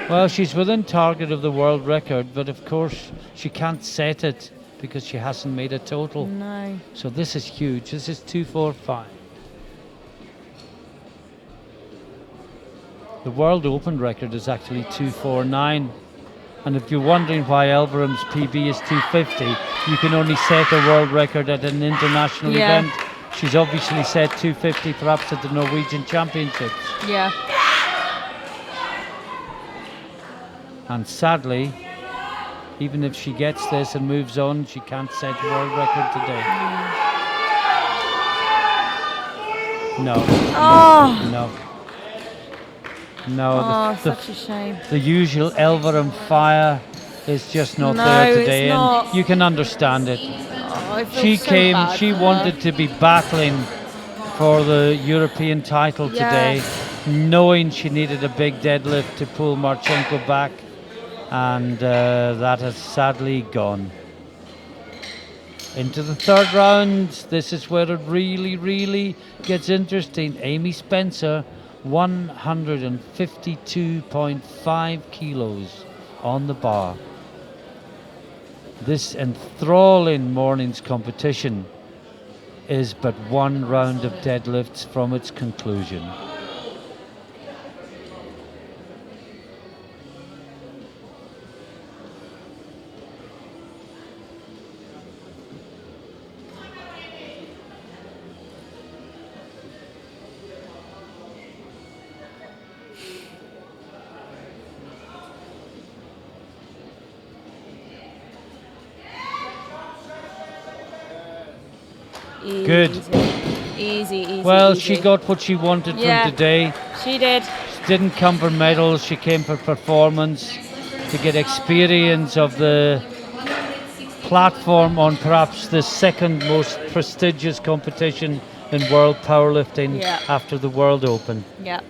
Well, she's within target of the world record, but of course she can't set it because she hasn't made a total. No. So this is huge. This is 245. The World Open record is actually 249. And if you're wondering why Elverum's PB is 250, you can only set a world record at an international Yeah. event. She's obviously set 250 perhaps at the Norwegian Championships. Yeah. And sadly, even if she gets this and moves on, she can't set a world record today. No. Oh, No. No. oh, the such a shame. the usual Elverum fire is just not No, there it's today, not. and you can understand it. Oh, I feel She so came, bad she for wanted her. to be battling for the European title today, Yes. knowing she needed a big deadlift to pull Marchenko back, and that has sadly gone. Into the 3rd round, this is where it really gets interesting. Amy Spencer, 152.5 kilos on the bar. This enthralling morning's competition is but one round of deadlifts from its conclusion. Good. Easy. Well, easy. she got what she wanted Yeah. from today. She did. She didn't come for medals, she came for performance, to get experience of the platform on perhaps the second most prestigious competition in world powerlifting Yeah. after the World Open. Yeah.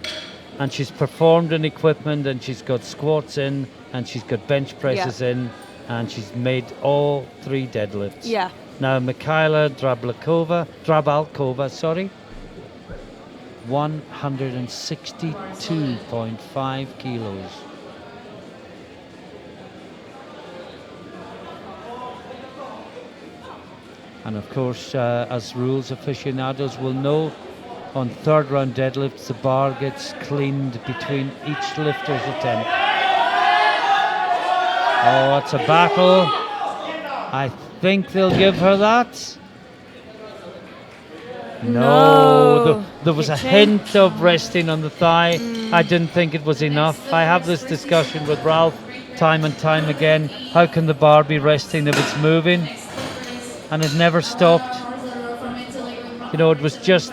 And she's performed in equipment, and she's got squats in, and she's got bench presses in, and she's made all 3 deadlifts. Yeah. Now Mikhaila Drabalkova, 162.5 kilos. And of course, as rules aficionados will know, on third round deadlifts, the bar gets cleaned between each lifter's attempt. Oh, it's a battle. I think they'll give her that. No, there was a hint of resting on the thigh. I didn't think it was enough. I have this discussion with Ralph time and time again. How can the bar be resting if it's moving? And it never stopped. You know, it was just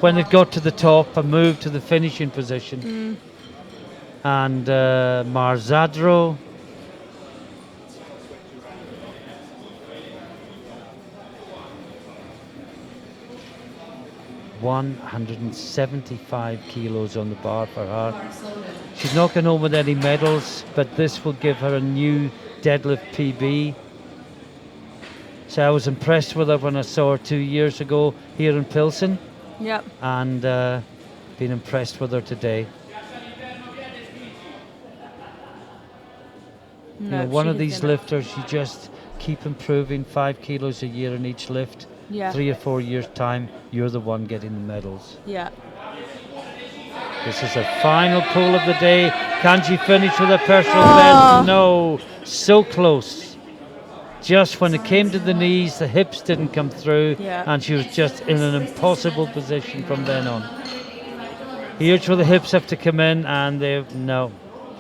when it got to the top, a move to the finishing position. And Marzadro, $175 kilos on the bar for her. She's not going home with any medals, but this will give her a new deadlift PB. So I was impressed with her when I saw her 2 years ago here in Pilsen, Yep. and been impressed with her today. You know, one of these lifters, you just keep improving 5 kilos a year in each lift. Yeah. 3 or 4 years' time, you're the one getting the medals. Yeah. This is a final pull of the day. Can she finish with a personal best? No. So close. Just when it came to the knees, the hips didn't come through, and she was just in an impossible position from then on. Here's where the hips have to come in, and they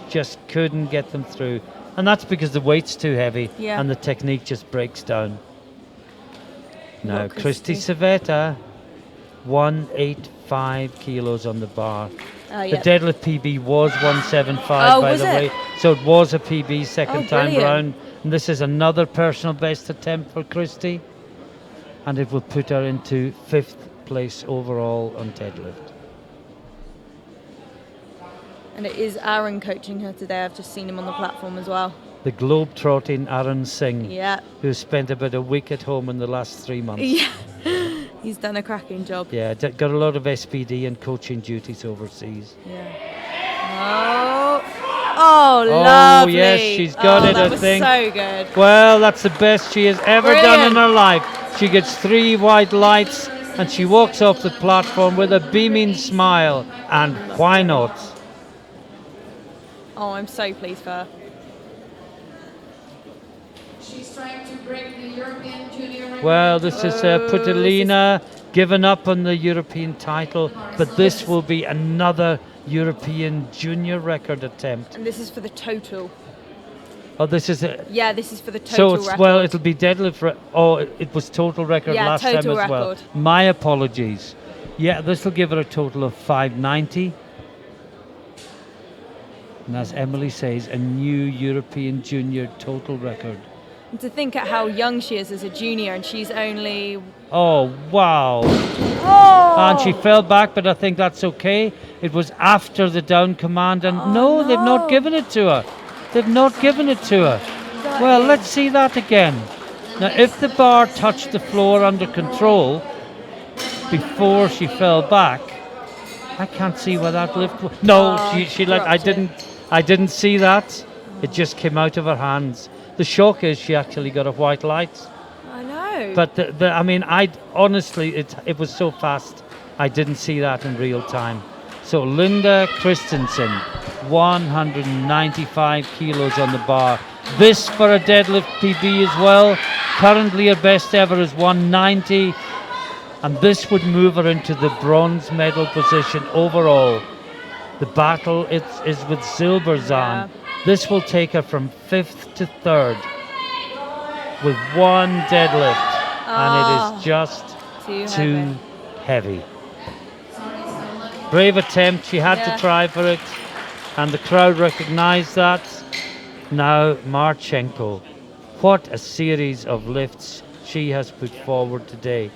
just couldn't get them through. And that's because the weight's too heavy, and the technique just breaks down. Now, Christy Savetta, 185 kilos on the bar. The deadlift PB was 175, by the way. So it was a PB second time round. And this is another personal best attempt for Christy. And it will put her into 5th place overall on deadlift. And it is Aaron coaching her today. I've just seen him on the platform as well. The globe-trotting Aaron Singh, Yeah. who spent about a week at home in the last 3 months. Yeah. He's done a cracking job. Yeah, got a lot of SPD and coaching duties overseas. Oh, lovely. Oh, yes, she's got it, that I was think. so good. Well, that's the best she has ever done in her life. She gets 3 white lights, and she walks off the platform with a beaming smile. And why not? Oh, I'm so pleased for her. She's trying to break the European junior record. Well, this is Putelina given up on the European title, but this will be another European junior record attempt. And this is for the total. Oh, this is it. Yeah, this is for the total So it's record. well, it'll be deadlift. It was total record last time as total well. record. My apologies. Yeah, this will give her a total of 590. And as Emily says, a new European junior total record. And to think at how young she is as a junior, and she's only... Oh, wow. And she fell back, but I think that's okay. It was after the down command, and no, they've not given it to her. They've not given it to her. Well, let's see that again. Now, if the bar touched the floor under control before she fell back, I can't see where that lift was. No, she like I didn't see that. It just came out of her hands. The shock is she actually got a white light. I know. But I mean, honestly, it was so fast. I didn't see that in real time. So Linda Christensen, 195 kilos on the bar. This for a deadlift PB as well. Currently her best ever is 190. And this would move her into the bronze medal position overall. The battle is with Zilberzan. This will take her from 5th to 3rd with one deadlift. And it is just too heavy. Brave attempt, she had to try for it, and the crowd recognized that. Now Marchenko, what a series of lifts she has put forward today.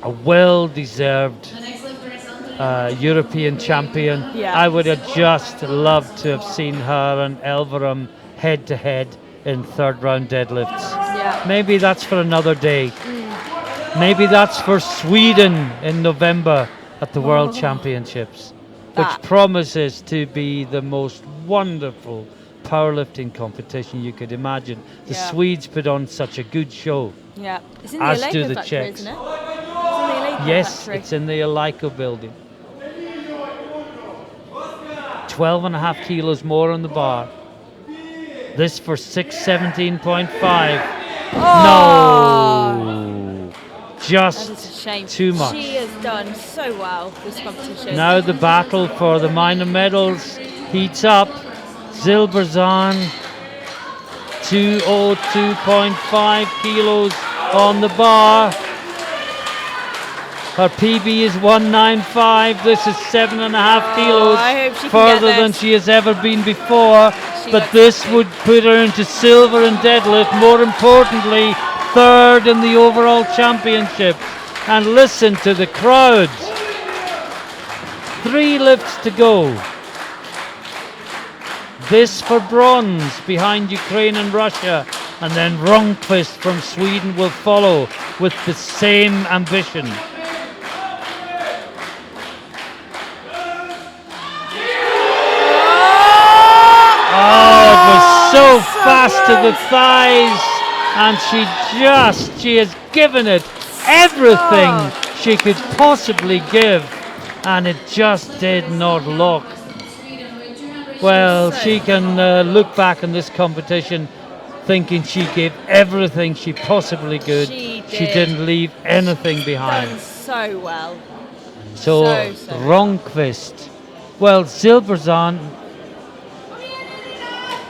A well-deserved The next lifter is Anthony. European champion. Yeah. I would have just loved to have seen her and Elverum head-to-head in third round deadlifts. Yeah. Maybe that's for another day. Maybe that's for Sweden in November at the World Championships, which That. promises to be the most wonderful powerlifting competition you could imagine. The Yeah. Swedes put on such a good show. Yeah. It's in the As do Aleco the factory, Czechs. isn't it? It's in the Aleco Yes, factory. it's in the Aleco building. 12.5 kilos more on the bar. This for 617.5. No! That Just is a shame. too much. She has done so well this competition. Now the battle for the minor medals heats up. Zilberzahn, 202.5 kilos on the bar. Her PB is 195. This is 7.5 kilos I hope she can further get than this. she has ever been before. She But looks this good. would put her into silver in deadlift. More importantly, third in the overall championship. And listen to the crowd. 3 lifts to go. This for bronze behind Ukraine and Russia. And then Rönnqvist from Sweden will follow with the same ambition. Oh, it was so fast to the thighs, and she has given it everything she could possibly give, and it just did not look. Well, she can look back on this competition thinking she gave everything she possibly could. She She did. didn't leave anything behind. Done so well. So so Rönnqvist. Well, Zilberzahn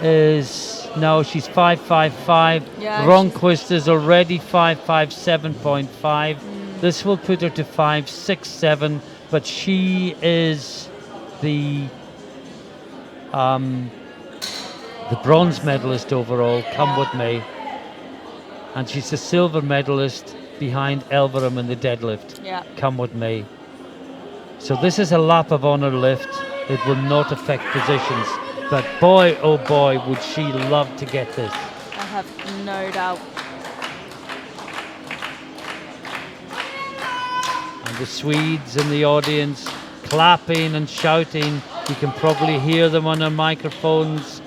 is no, she's 5.55. Yeah, Rönnqvist is already 5.57.5. This will put her to 5.67, but she is the bronze medalist overall, come what may, and she's the silver medalist behind Elverum in the deadlift, Yeah. come what may. So this is a lap of honor lift. It will not affect positions, but boy, oh boy, would she love to get this. I have no doubt. And the Swedes in the audience clapping and shouting. You can probably hear them on their microphones.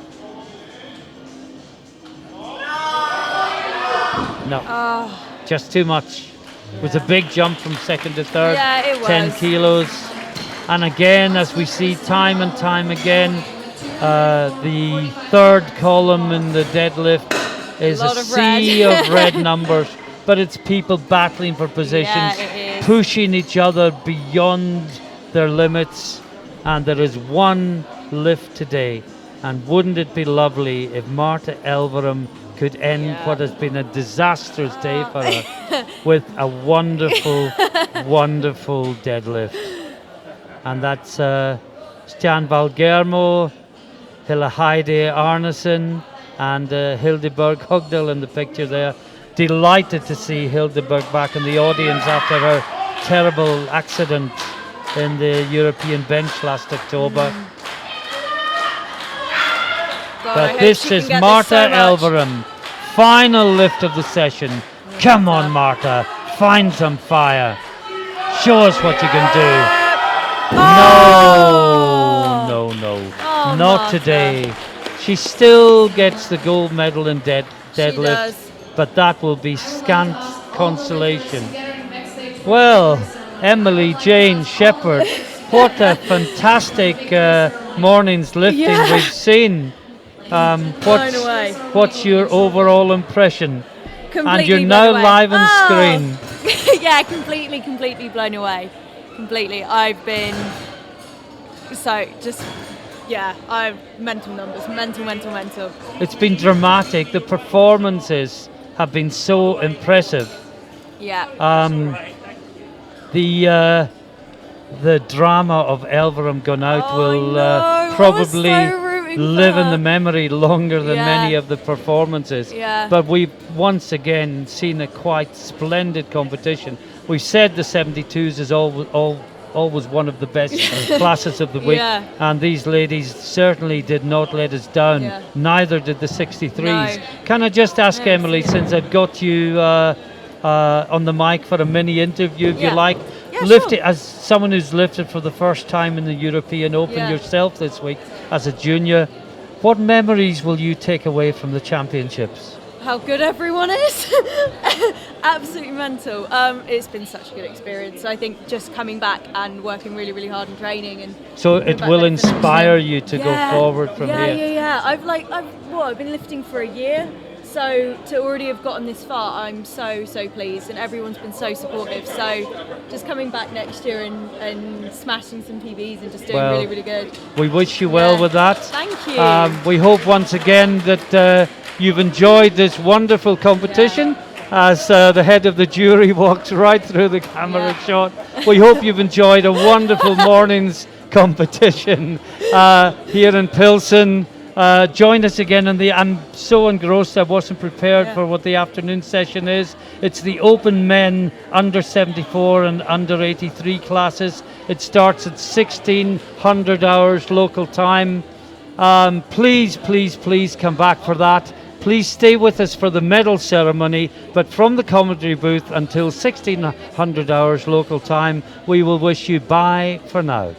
No, just too much. It was a big jump from second to third. Yeah, it 10 was. kilos. And again, as we see time and time again, the third column in the deadlift is a lot of sea red. of red numbers, but it's people battling for positions, Yeah, it is. pushing each other beyond their limits, and there is one lift today. And wouldn't it be lovely if Marta Elverum could end Yeah. what has been a disastrous day for her with a wonderful, wonderful deadlift. And that's Stian Valgermo, Hilla Heide Arnesen, and Hildeberg Hugdal in the picture there. Delighted to see Hildeberg back in the audience after her terrible accident in the European bench last October. God, I But hope this she can is get Marta so much. Elverum. Final lift of the session. Come on, Marta. Find some fire. Show us what you can do. No. Oh, Not Marta. today. She still gets the gold medal in deadlift, does. but that will be scant consolation. Well, Emily Jane Shepherd, what a fantastic morning's lifting Yeah. we've seen. Blown away. What's your overall impression? Completely And you're blown now away. live on Oh. screen. Yeah, completely blown away. Completely. I've been so just, yeah, I've mental numbers, mental. It's been dramatic. The performances have been so impressive. Yeah. The drama of Elverum gone out Oh, will no, I was probably so rooting for live in her. the memory longer than Yeah. many of the performances. Yeah. But we've once again seen a quite splendid competition. We've said the 72s is always one of the best classes of the week, Yeah. and these ladies certainly did not let us down. Yeah. Neither did the 63s. No. Can I just ask No, Emily, since I've got you on the mic for a mini interview, if you Yeah. like, Yeah, lift sure. it as someone who's lifted for the first time in the European Open Yeah. yourself this week as a junior. What memories will you take away from the championships? How good everyone is. Absolutely mental. It's been such a good experience. I think just coming back and working really, really hard and training and So coming it back will ready for next inspire year. you to go forward from here. Yeah. I've been lifting for a year. So to already have gotten this far, I'm so pleased, and everyone's been so supportive. So just coming back next year and smashing some PBs and just doing Well, really, really good. We wish you well Yeah. with that. Thank you. We hope once again that you've enjoyed this wonderful competition. As the head of the jury walks right through the camera shot. We hope you've enjoyed a wonderful morning's competition here in Pilsen. Join us again I'm so engrossed I wasn't prepared for what the afternoon session is. It's the Open Men under 74 and under 83 classes. It starts at 1600 hours local time. Please come back for that. Please stay with us for the medal ceremony, but from the commentary booth until 1600 hours local time, we will wish you bye for now.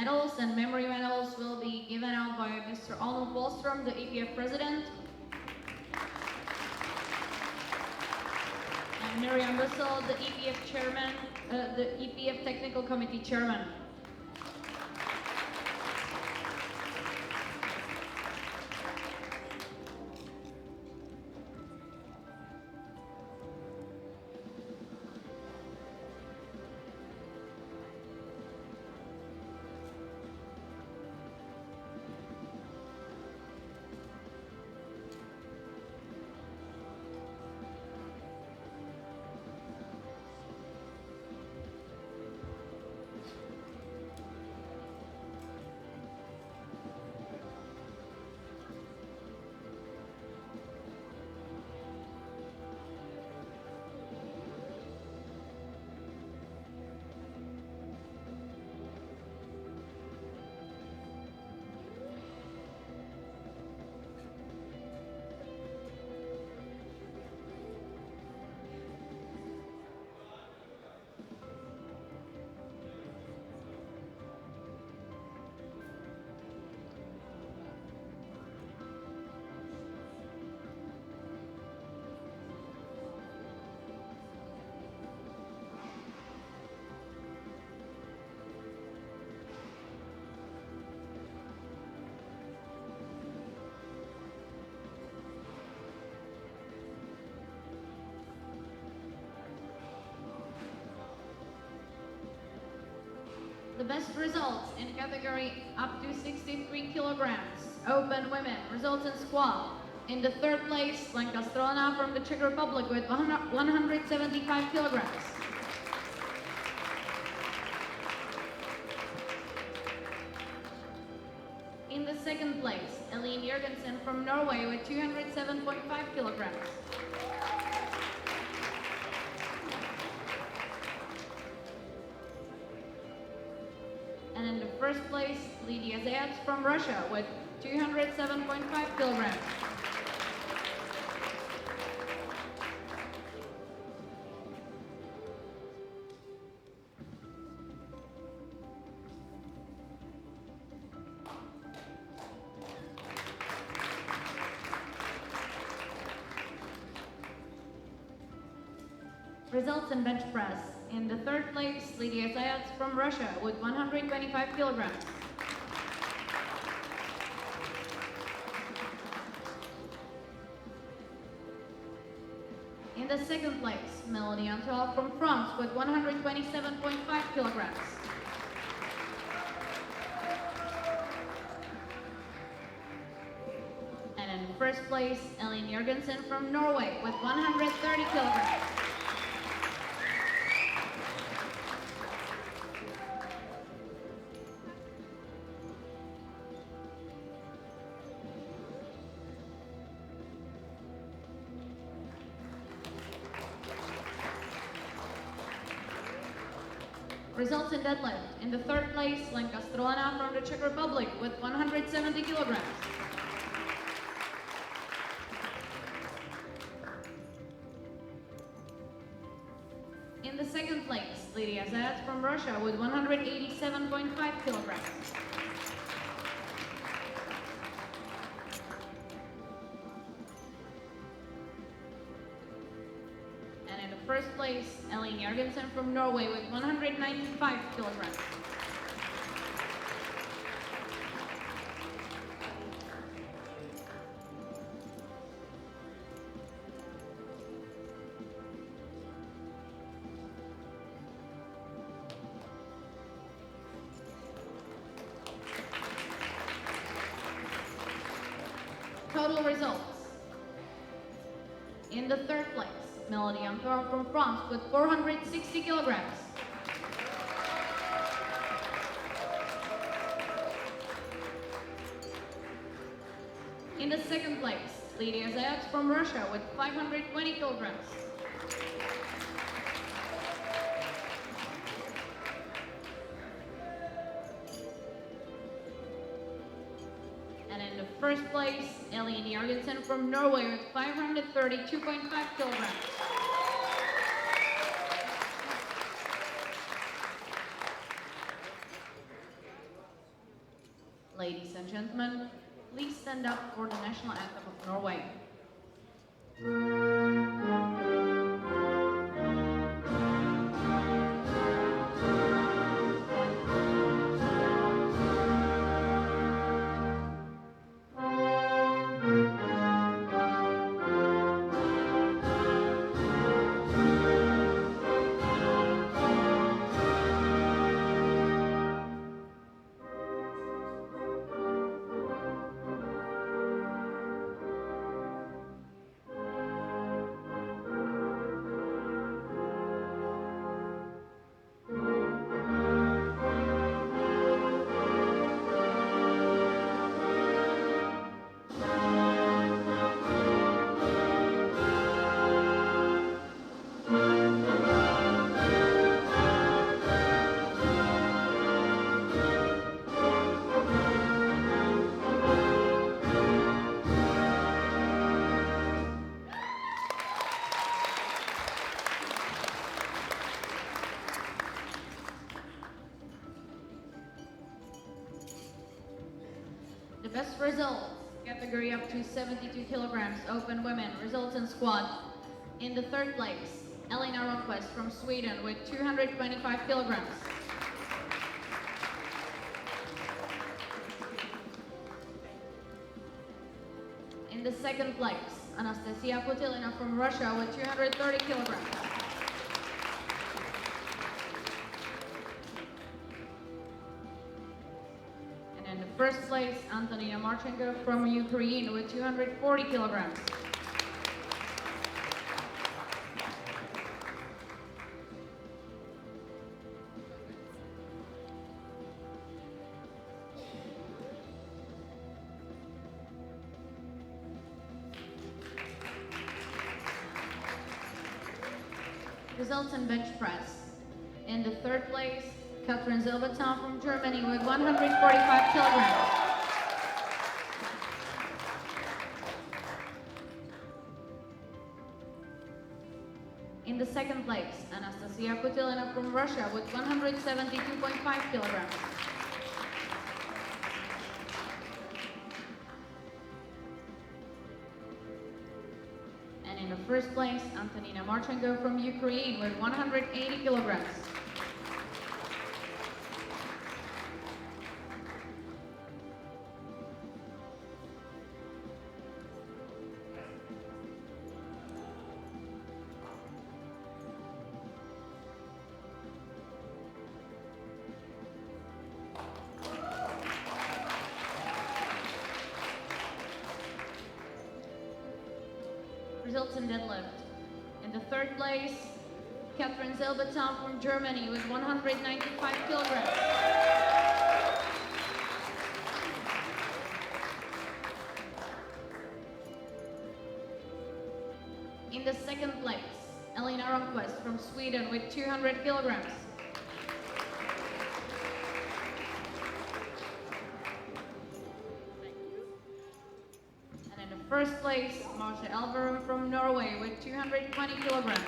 medals and memory medals will be given out by Mr. Arnold Wallström, the EPF president. And Miriam Russell, the EPF chairman, the EPF technical committee chairman. The best results in category up to 63 kilograms, open women, results in squat. In the third place, Lenka Strona from the Czech Republic with 175 kilograms. In the second place, Eline Jørgensen from Norway with 207.5 kilograms. And in the first place, Lydia Zayats from Russia with 207.5 kilograms. Results in bench press. In the third place, Lydia Zayats from Russia with 125 kilograms. In the second place, Melanie Antoine from France with 127.5 kilograms. And in the first place, Eline Jørgensen from Norway with 130 kilograms. Results in deadlift. In the third place, Lenka Strona from the Czech Republic with 170 kilograms. In the second place, Lydia Zayats from Russia with 187.5 kilograms. First place, Eline Jørgensen from Norway with 195 kilograms. Total results. In the third place, Melody Antoine from France with 460 kilograms. In the second place, Lydia Zayats from Russia with 520 kilograms. And in the first place, Eline Jørgensen from Norway with 532.5 kilograms. Ladies and gentlemen, please stand up for the national anthem of Norway. The best results, category up to 72 kilograms, open women, results in squat. In the third place, Elina Ronquist from Sweden with 225 kilograms. In the second place, Anastasia Putilina from Russia with 230 kilograms. And in the first place, Antonina Marchenko from Ukraine with 240 kilograms. Results in bench press. In the third place, Katrin Zilbertan from Germany with 145 kilograms. In the second place, Anastasia Putilina from Russia with 172.5 kilograms. And in the first place, Antonina Marchenko from Ukraine with 180 kilograms. Results in deadlift. In the third place, Katrin Zilbertan from Germany with 195 kilograms. In the second place, Elina Ronquist from Sweden with 200 kilograms. First place, Marcia Elverum from Norway with 220 kilograms.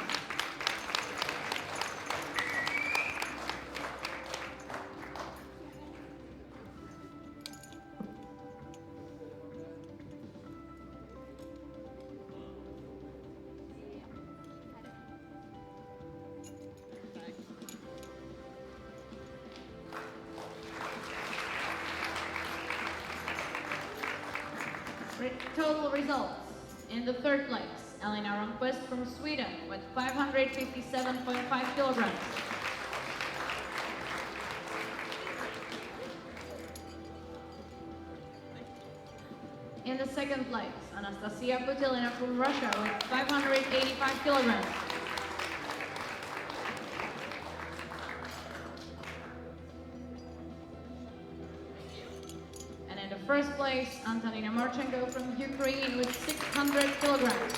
Total results. In the third place, Elina Ronquist from Sweden with 557.5 kilograms. In the second place, Anastasia Putilina from Russia with 585 kilograms. In the first place, Antonina Marchenko from Ukraine with 600 kilograms.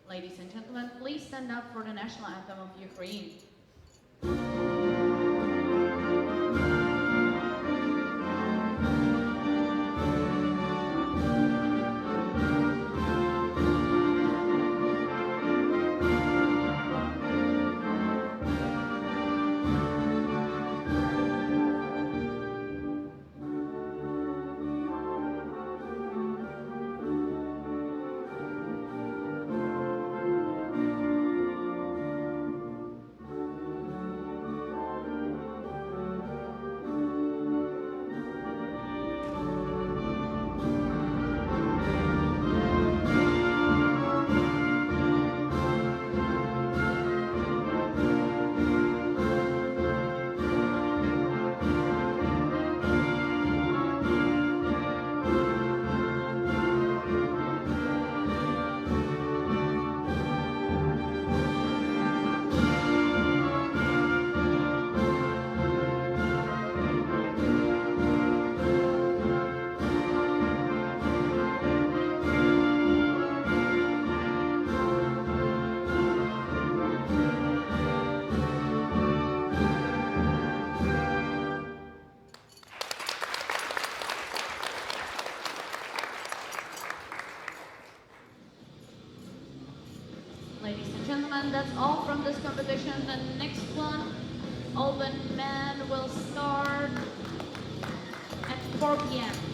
Ladies and gentlemen, please stand up for the national anthem of Ukraine. the next one, open men, will start at 4 p.m.